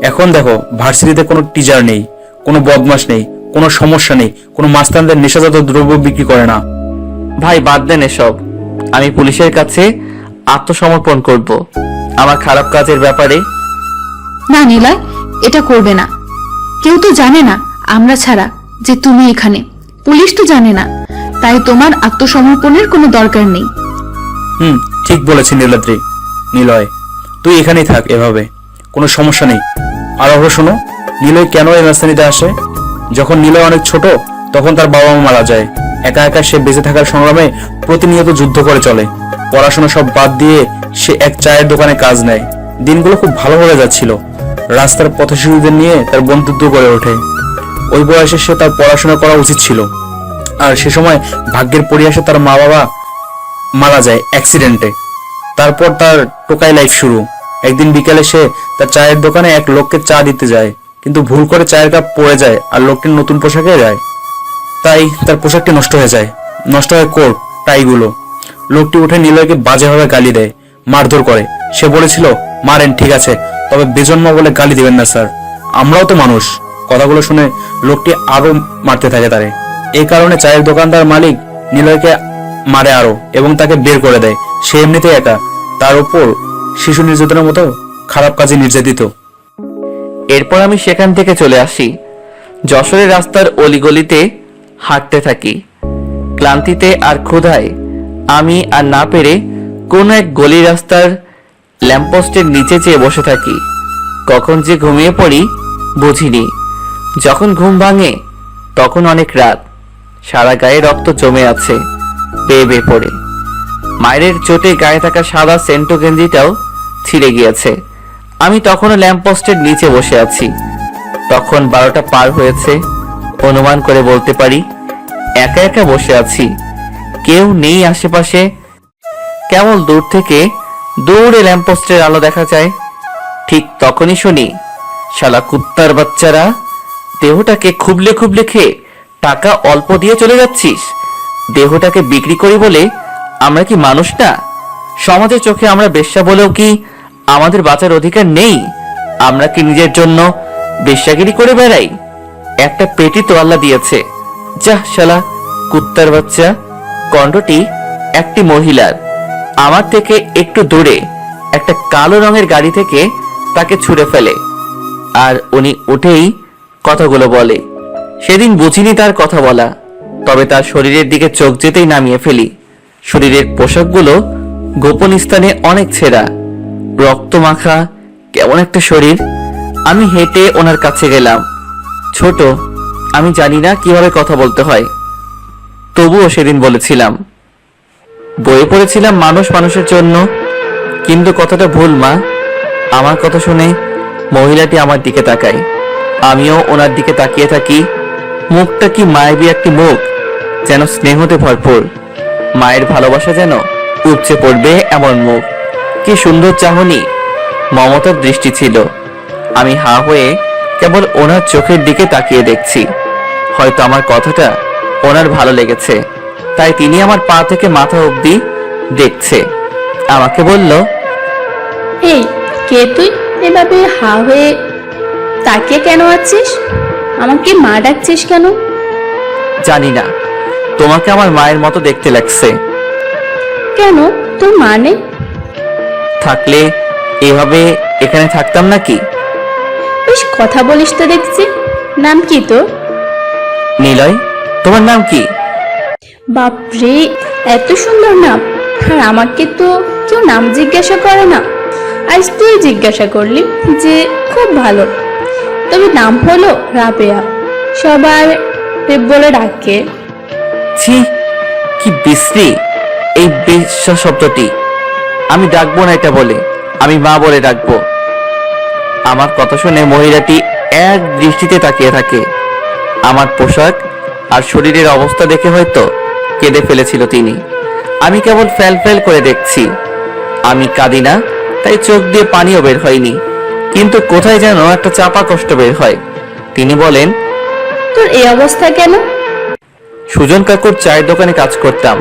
Speaker 10: এখন দেখো, ভার্সিটিতে কোনো টিচার নেই, কোনো বদমাশ নেই, কোনো সমস্যা নেই, কোনো মাস্তানদের নেশাজাত দ্রব্য বিক্রি করে না।
Speaker 4: ভাই বাদ দেন এসব। আমি পুলিশের কাছে আত্মসমর্পণ করব আমার খারাপ কাজের ব্যাপারে।
Speaker 3: না নিলয়, এটা করবে না। কেউ তো জানে না আমরা ছাড়া যে তুমি এখানে। পুলিশ তো জানে না, তাই তোমার আত্মসমর্পণের কোনো দরকার নেই।
Speaker 10: ঠিক বলেছি নীলাদ্রি। নিলয়, তুই এখানেই থাক, এভাবে কোনো সমস্যা নেই। আর ওরা শোনো, নিলয় কেন এই মাস্তানিতে আসে? যখন নিলয় অনেক ছোট তখন তার বাবা মা মারা যায়। একা একা সে বেঁচে থাকার সংগ্রামে প্রতিনিয়ত যুদ্ধ করে চলে। পড়াশোনা সব বাদ দিয়ে সে এক চায়ের দোকানে কাজ নেয়। দিনগুলো খুব ভালোভাবে যাচ্ছিল। রাস্তার পথশিশুদের নিয়ে তার বন্ধুত্ব গড়ে ওঠে। ওই বয়সে সে তার পড়াশোনা করা উচিত ছিল, আর সে সময় ভাগ্যের পরিহাসে তার মা বাবা মারা যায় অ্যাক্সিডেন্টে। তারপর তার টোকাই লাইফ শুরু। একদিন বিকেলে সে তার চায়ের দোকানে এক লোককে চা দিতে যায়, কিন্তু ভুল করে চায়ের কাপ পড়ে যায় আর লোকটির নতুন পোশাকে যায়। তাই তার পোশাকটি নষ্ট হয়ে যায়, নষ্ট হয় কোট টাইগুলো। লোকটি উঠে নিলয়কে বাজেভাবে গালি দেয়, মারধর করে। সে বলেছিল, মারেন ঠিক আছে, তবে বেজন্মা বলে গালি দিবেন না স্যার, আমরাও তো মানুষ। কথাগুলো শুনে লোকটি আরো মারতে থাকে তারে। এই কারণে চায়ের দোকানদার মালিক নিলয়কে মারে আরো, এবং তাকে বের করে দেয়। সে এমনিতেই একা, তার উপর শিশু নির্যাতনের মতো খারাপ কাজে নির্যাতিত।
Speaker 4: এরপর আমি সেখান থেকে চলে আসি। যশোরের রাস্তার অলিগলিতে হাঁটতে থাকি। ক্লান্তিতে আর ক্ষুধায় আমি আর না পেরে কোন এক গলি রাস্তার ল্যাম্পপোস্টের নিচে চেয়ে বসে থাকি। কখন যে ঘুমিয়ে পড়ি বুঝিনি। যখন ঘুম ভাঙে তখন অনেক রাত, সারা গায়ে রক্ত জমে আছে বেয়ে বেয়ে পড়ে। মায়ের চোটে গায়ে থাকা সাদা সেন্টো গেঞ্জিটাও ছিঁড়ে গিয়েছে। আমি তখনও ল্যাম্পপোস্টের নিচে বসে আছি। তখন 12টা পার হয়েছে, অনুমান করে বলতে পারি। একা একা বসে আছি, কেউ নেই আশেপাশে। কেবল দূর থেকে দূরে ল্যাম্পপোস্টের আলো দেখা যায়। ঠিক তখনই শুনি, শালা কুত্তার বাচ্চারা, দেহটাকে খুবলে খুবলে খেয়ে টাকা অল্প দিয়ে চলে যাচ্ছিস। দেহটাকে বিক্রি করি বলে আমরা কি মানুষ না? সমাজের চোখে আমরা বেশ্যা বলেও কি আমাদের বাঁচার অধিকার নেই? আমরা কি নিজের জন্য বেশ্যাগিরি করে বেড়াই? একটা পেটি তো আল্লাহ দিয়েছে। যা শালা কুত্তার বাচ্চা। কণ্ঠটি একটি মহিলার। আমার থেকে একটু দূরে একটা কালো রঙের গাড়ি থেকে তাকে ছুঁড়ে ফেলে, আর উনি উঠেই কথাগুলো বলে। সেদিন বুঝিনি তার কথা বলা, তবে তার শরীরের দিকে চোখ যেতেই নামিয়ে ফেলি। শরীরের পোশাকগুলো গোপন স্থানে অনেক ছেঁড়া, রক্ত মাখা কেমন একটা শরীর। আমি হেঁটে ওনার কাছে গেলাম। ছোট, আমি জানি না কিভাবে কথা বলতে হয়, তবুও সেদিন বলেছিলাম। বইয়ে পড়েছিলাম মানুষ মানুষের জন্য, কিন্তু কথাটা ভুল মা। আমার কথা শুনে মহিলাটি আমার দিকে তাকায়, আমিও ওনার দিকে তাকিয়ে থাকি। মুখটা কি মায়াবী একটি মুখ, যেন স্নেহতে ভরপুর। মায়ের ভালোবাসা যেন উপচে পড়বে এমন মুখ। কি সুন্দর চাহনি, মমতার দৃষ্টি ছিল। আমি হা হয়ে কেবল ওনার চোখের দিকে তাকিয়ে দেখছি। হয়তো আমার কথাটা ওনার ভালো লেগেছে, তাই তিনি আমার পা থেকে মাথা অবধি দেখছে। আমাকে বলল,
Speaker 9: এই কে তুই? এভাবে হা হয়ে তাকিয়ে কেন আছিস? আমাকে মা ডাকছিস কেন?
Speaker 4: জানি না, তোমাকে আমার মায়ের মতো দেখতে লাগছে।
Speaker 9: কেন, তোর মা নেই?
Speaker 4: থাকলে এভাবে এখানে থাকতাম নাকি?
Speaker 9: বেশ কথা বলিস তো দেখছি। নাম কি তোর?
Speaker 4: নিলয়। তোমার নাম কি?
Speaker 9: বাপরে, এত সুন্দর নাম! আর আমাকে তো কেউ নাম জিজ্ঞাসা করে না। আজ তুই জিজ্ঞাসা করলি, যে খুব ভালো। তবে নাম হলো রাবেয়া, সবাই রেব বলে ডাকে।
Speaker 4: ছি, কি বিশ্রী এই বেশ্যা শব্দটি। আমি ডাকবো না এটা বলে, আমি মা বলে ডাকবো। আমার কথা শুনে মহিলাটি এক দৃষ্টিতে তাকিয়ে থাকে। আমার পোশাক আর শরীরের অবস্থা দেখে হয়তো কেঁদে ফেলেছিল তিনি। আমি কেবল ফ্যাল ফ্যাল করে দেখছি। আমি কাঁদি না, তাই চোখ দিয়ে পানিও বের হয়নি, কিন্তু কোথায় যেন একটা চাপা কষ্ট বের হয়। তিনি বলেন,
Speaker 9: তোর এই অবস্থা কেন?
Speaker 4: সুজন কাকুর চায়ের দোকানে কাজ করতাম।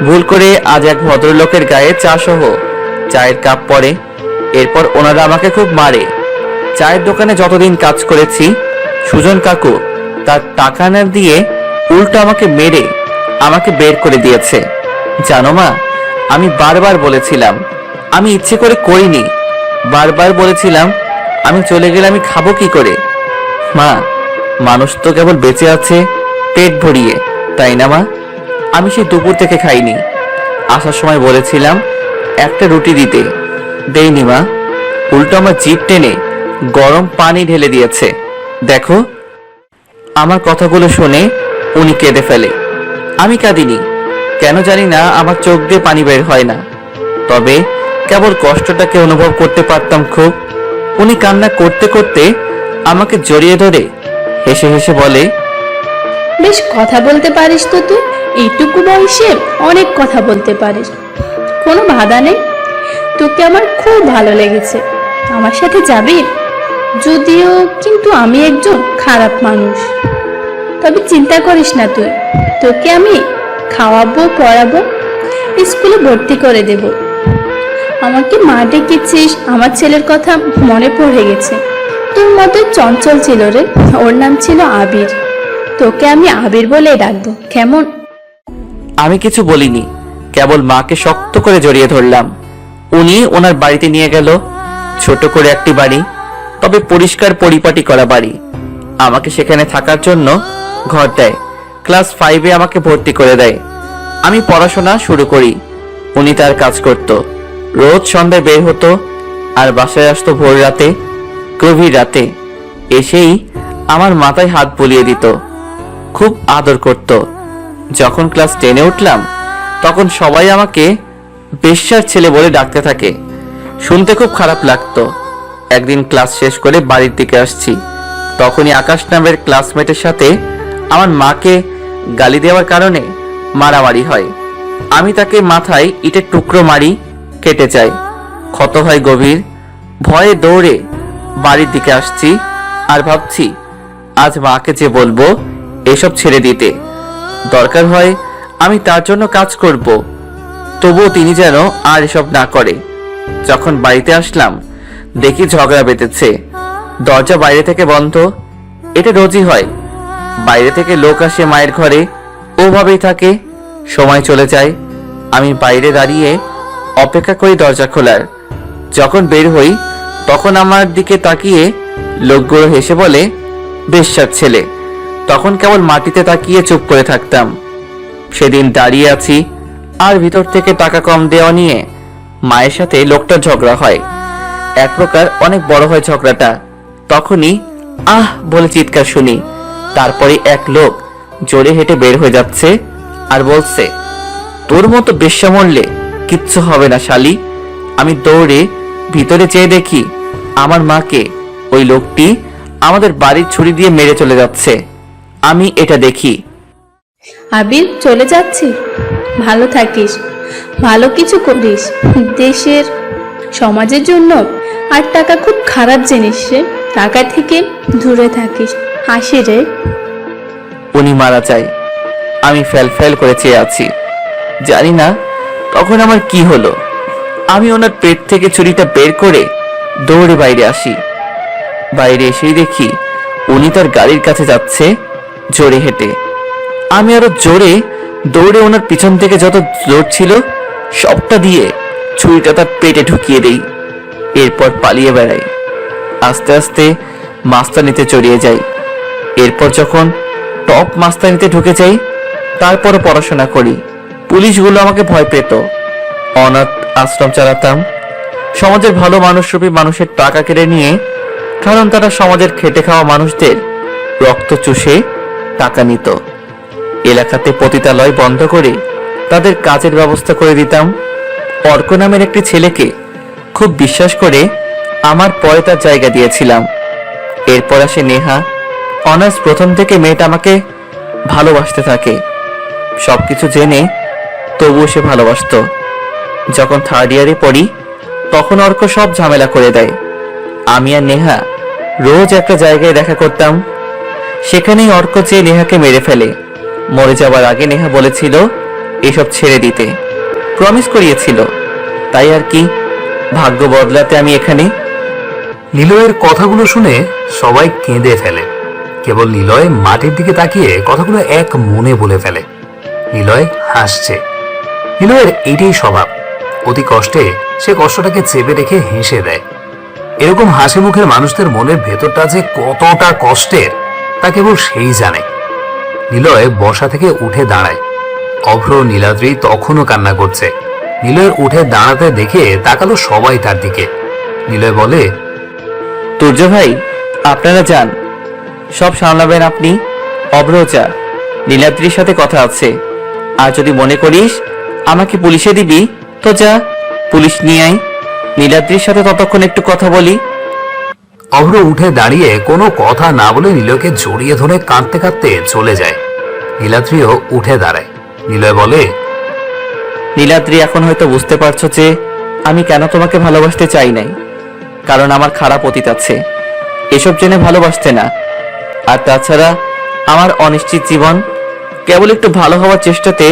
Speaker 4: ভুল করে আজ এক ভদ্রলোকের গায়ে চা সহ চায়ের কাপ পড়ে। এরপর ওনারা আমাকে খুব মারে। চায়ের দোকানে যতদিন কাজ করেছি, সুজন কাকু তার টাকা না দিয়ে উল্টো আমাকে মেরে আমাকে বের করে দিয়েছে। জানো মা, আমি বারবার বলেছিলাম আমি ইচ্ছে করে করিনি। বারবার বলেছিলাম আমি চলে গেলে আমি খাবো কি করে। মা, মানুষ তো কেবল বেঁচে আছে পেট ভরিয়ে, তাই না মা? আমি সেই দুপুর থেকে খাইনি। আসার সময় বলেছিলাম একটা রুটি দিতে, দেইনি মা। উল্টো আমার জিভ টেনে গরম পানি ঢেলে দিয়েছে। দেখো। আমার কথাগুলো শুনে উনি কেঁদে ফেলে। আমি কাঁদিনি, কেন জানি না আমার চোখ দিয়ে পানি বের হয় না, তবে কেবল কষ্টটাকে অনুভব করতে পারতাম খুব। উনি কান্না করতে করতে আমাকে জড়িয়ে ধরে হেসে হেসে বলে,
Speaker 14: বেশ কথা বলতে পারিস তো তুই, এইটুকু বয়সে অনেক কথা বলতে পারিস, কোনো বাধা নেই। তোকে আমার খুব ভালো লেগেছে, আমার সাথে যাবি? যদিও কিন্তু আমি একজন খারাপ মানুষ, তবে চিন্তা করিস না তুই, তোকে আমি খাওয়াবো, পড়াবো, স্কুলে ভর্তি করে দেব। আমাকে মা ডেকেছিস, আমার ছেলের কথা মনে পড়ে গেছে। তোর মতো চঞ্চল ছিল রে, ওর নাম ছিল আবির, তোকে আমি আবির বলে ডাকবো, কেমন?
Speaker 4: আমি কিছু বলিনি, কেবল মাকে শক্ত করে জড়িয়ে ধরলাম। উনি ওনার বাড়িতে নিয়ে গেল, ছোট করে একটি বাড়ি, তবে পরিষ্কার পরিপাটি করা বাড়ি। আমাকে সেখানে থাকার জন্য ঘর দেয়। ক্লাস 5-এ আমাকে ভর্তি করে দেয়। আমি পড়াশোনা শুরু করি। উনি তার কাজ করত। রোজ সন্ধ্যায় বের হতো আর বাসায় আসতো ভোর রাতে, গভীর রাতে। এসেই আমার মাথায় হাত বুলিয়ে দিত, খুব আদর করত। যখন ক্লাস 10-এ উঠলাম তখন সবাই আমাকে বেশ্যার ছেলে বলে ডাকতে থাকে। শুনতে খুব খারাপ লাগতো। একদিন ক্লাস শেষ করে বাড়ির দিকে আসছি, তখনই আকাশ নামের ক্লাসমেটের সাথে আমার মাকে গালি দেওয়ার কারণে মারামারি হয়। আমি তাকে মাথায় ইটের টুকরো মারি, কেটে যায়, ক্ষত হয় গভীর। ভয়ে দৌড়ে বাড়ির দিকে আসছি আর ভাবছি আজ মাকে যে বলবো এসব ছেড়ে দিতে। দরকার হয় আমি তার জন্য কাজ করব, তবুও তিনি যেন আর এসব না করে। যখন বাড়িতে আসলাম দেখি ঝগড়া বেঁধেছে। দরজা বাইরে থেকে বন্ধ, এটা রোজই হয়। বাইরে থেকে লোক আসে মায়ের ঘরে, ওভাবেই থাকে। সময় চলে যায়, আমি বাইরে দাঁড়িয়ে অপেক্ষা করি দরজা খোলার। যখন বের হই তখন আমার দিকে তাকিয়ে লোকগুলো হেসে বলে, বেশ্যার ছেলে। তখন কেবল মাটিতে তাকিয়ে চুপ করে থাকতাম। সেদিন দাঁড়িয়ে আছি আর ভিতর থেকে টাকা কম দেওয়া নিয়ে মায়ের সাথে লোকটার ঝগড়া হয়। এক প্রকার অনেক বড় হয় ঝগড়াটা। তখনই আহ বলে চিৎকার শুনি। তারপরে এক লোক জোরে হেঁটে বের হয়ে যাচ্ছে আর বলছে, তোর মতো বেশ্যা মরলে কিচ্ছু হবে না শালি। আমি দৌড়ে ভিতরে চেয়ে দেখি আমার মাকে ওই লোকটি আমাদের বাড়ির ছুরি দিয়ে মেরে চলে যাচ্ছে। আমি এটা দেখি।
Speaker 14: আবির, চলে যাচ্ছি, ভালো থাকিস, ভালো কিছু করিস দেশের, সমাজের জন্য। আর টাকা খুব খারাপ জিনিস রে, টাকা থেকে দূরে থাকিস। হাসি রে।
Speaker 4: উনি মারা যায়। আমি ফেল করে চেয়ে আছি, জানি না তখন আমার কি হলো। আমি ওনার পেট থেকে ছুরিটা বের করে দৌড়ে বাইরে আসি। বাইরে এসেই দেখি উনি তার গাড়ির কাছে যাচ্ছে জোরে হেঁটে। আমি আরো জোরে দৌড়ে ওনার পিছন থেকে যত জোর ছিল সবটা দিয়ে ছুরিটা তার পেটে ঢুকিয়ে দেই, এরপর পালিয়ে বেড়াই। আস্তে আস্তে মাস্তানিতে চড়িয়ে যাই। এরপর যখন টপ মাস্তানিতে ঢুকে যাই তারপরও পড়াশোনা করি। পুলিশগুলো আমাকে ভয় পেত। অনাথ আশ্রম চালাতাম। সমাজের ভালো মানুষরূপী মানুষের টাকা কেড়ে নিয়ে, কারণ তারা সমাজের খেটে খাওয়া মানুষদের রক্ত চুষে টাকা নিত। এলাকাতে পতিতালয় বন্ধ করে তাদের কাজের ব্যবস্থা করে দিতাম। অর্ক নামের একটি ছেলেকে খুব বিশ্বাস করে আমার পরে তার জায়গা দিয়েছিলাম। এরপর আসে নেহা। অনার্স প্রথম থেকে মেয়েটা আমাকে ভালোবাসতে থাকে। সবকিছু জেনে তবুও সে ভালোবাসতো। যখন 3rd ইয়ারে পড়ি তখন অর্ক সব ঝামেলা করে দেয়। আমি আর নেহা রোজ একটা জায়গায় দেখা করতাম। সেখানেই অর্ক চেয়ে নেহাকে মেরে ফেলে। মরে যাবার আগে নেহা বলেছিল এসব ছেড়ে দিতে, প্রমিস করিয়েছিল। তাই আর কি, ভাগ্য বদলাতে আমি এখানে।
Speaker 12: নিলয়ের কথাগুলো শুনে সবাই কেঁদে ফেলে। কেবল নিলয় মাটির দিকে তাকিয়ে কথাগুলো এক মনে বলে ফেলে। নিলয় হাসছে। নিলয়ের এটাই স্বভাব। অতি কষ্টে সে কষ্টটাকে চেপে রেখে হেসে দেয়। এরকম হাসি মুখের মানুষদের মনের ভেতরটা যে কতটা কষ্টের তা কেবল সেই জানে। নিলয় বসা থেকে উঠে দাঁড়ায়। অভ্র নীলাদ্রি তখনও কান্না করছে। নিলয়ের উঠে দাঁড়াতে দেখে তাকালো সবাই তার দিকে। নিলয় বলে,
Speaker 4: তুর্য ভাই, আপনারা যান, সব সামলাবেন আপনি। অভ্র যা, নীলাদ্রির সাথে কথা আছে। আর যদি মনে করিস আমাকে পুলিশে দিবি তো যা, পুলিশ নিয়ে আয়। নীলাদ্রির সাথে ততক্ষণ একটু কথা বলি।
Speaker 12: অভ্র উঠে দাঁড়িয়ে কোনো কথা না বলে নিলয়কে জড়িয়ে ধরে কাঁদতে কাঁদতে চলে যায়। নীলাদ্রিও উঠে দাঁড়ায়। নিলয় বলে,
Speaker 4: নীলাদ্রি, এখন হয়তো বুঝতে পারছো যে আমি কেন তোমাকে ভালোবাসতে চাই নাই। কারণ আমার খারাপ অতীত আছে, এসব জেনে ভালোবাসতে না। আর তাছাড়া আমার অনিশ্চিত জীবন, কেবল একটু ভালো হওয়ার চেষ্টাতে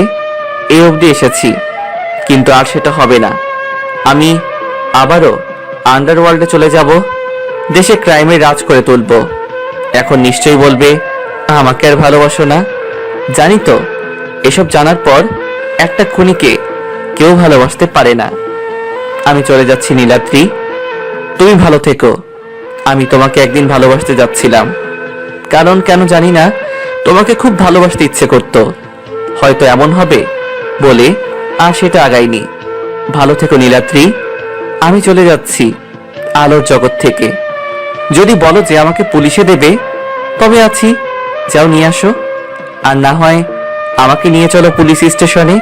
Speaker 4: এই অবধি এসেছি, কিন্তু আর সেটা হবে না। আমি আবারও আন্ডারওয়ার্ল্ডে চলে যাব, দেশে ক্রাইমের রাজ করে তুলব। এখন নিশ্চয়ই বলবে আমাকে আর ভালোবাসো না। জানি তো, এসব জানার পর একটা খুনিকে কেউ ভালোবাসতে পারে না। আমি চলে যাচ্ছি নীলাদ্রি, তুমি ভালো থেকো। আমি তোমাকে একদিন ভালোবাসতে যাচ্ছিলাম, কারণ কেন জানি না তোমাকে খুব ভালোবাসতে ইচ্ছে করত। হয়তো এমন হবে বলে আর সেটা আগাইনি। ভালো থেকো নীলাদ্রি, আমি চলে যাচ্ছি আলোর জগৎ থেকে। যদি বলো যে আমাকে পুলিশে দেবে, তবে আছি, যাও নিয়ে আসো। আর না হয় আমাকে নিয়ে চলো পুলিশ স্টেশনে।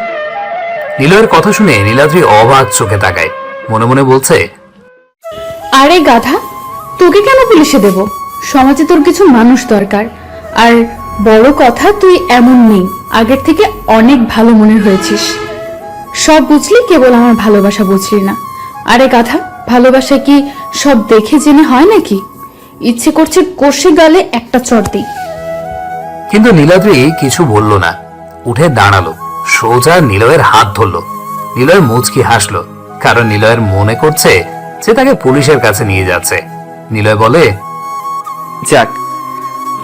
Speaker 12: নিলয়ের কথা শুনে নীলাদ্রি অবাক চোখে তাকায়। মনে মনে বলছে,
Speaker 3: আরে গাধা, তোকে কেন পুলিশে দেব? সমাজে তোর কিছু মানুষ দরকার। আর বড় কথা, তুই এমন নেই, আগের থেকে অনেক ভালো মনে হয়েছিস। সব বুঝলি, কেবল আমার ভালোবাসা বুঝলি না। আরে গাধা, ভালোবাসা কি সব দেখে জেনে হয় নাকি? ইচ্ছে করছে কষে গালে একটা চড় দিই।
Speaker 12: কিন্তু নীলাদ্রি কিছু বলল না। উঠে দাঁড়ালো, সোজা নিলয়ের হাত ধরলো। নিলয় মুচকি হাসলো, কারণ নিলয়ের মনে করছে যে তাকে পুলিশের কাছে নিয়ে যাচ্ছে। নিলয় বলে,
Speaker 4: যাক,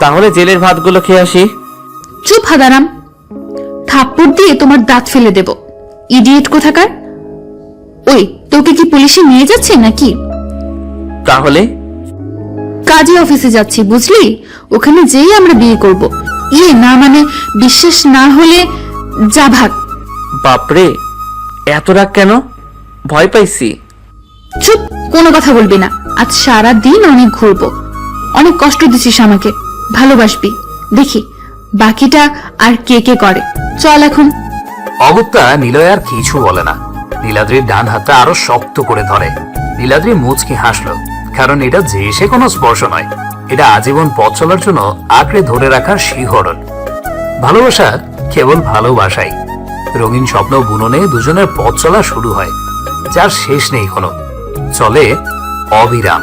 Speaker 4: তাহলে জেলের ভাতগুলো খেয়ে আসি।
Speaker 3: চুপ হাদারাম, থাপ্পড় দিয়ে তোমার দাঁত ফেলে দেব, ইডিয়েট কোথাকার। ওই, তোকে কি পুলিশে নিয়ে যাচ্ছে নাকি?
Speaker 4: তাহলে
Speaker 3: কাজে অফিসে যাচ্ছি, বুঝলি? ওখানে যেই আমরা বিয়ে করব। ইয়ে না, মানে বিশ্বাস না হলে যা ভাগ।
Speaker 4: বাপরে, এত রাগ কেন? ভয় পাইছি।
Speaker 3: চুপ, কোনো কথা বলবি না। আজ সারা দিন অনেক ঘুরবো। অনেক কষ্ট দিছিস আমাকে, ভালোবাসবি। দেখি বাকিটা আর কে কে করে। চল এখন।
Speaker 12: অগত্যা নিলয় আর কিছু বলে না। নীলাদ্রির ডান হাতটা আরো শক্ত করে ধরে। নীলাদ্রি মুচকি হাসলো, কারণ এটা যে সে কোনো স্পর্শ নয়, এটা আজীবন পথ চলার জন্য আঁকড়ে ধরে রাখার শিহরণ। ভালোবাসা কেবল ভালোবাসাই। রঙিন স্বপ্ন বুননে দুজনের পথ চলা শুরু হয়, যার শেষ নেই কোনো। চলে অবিরাম।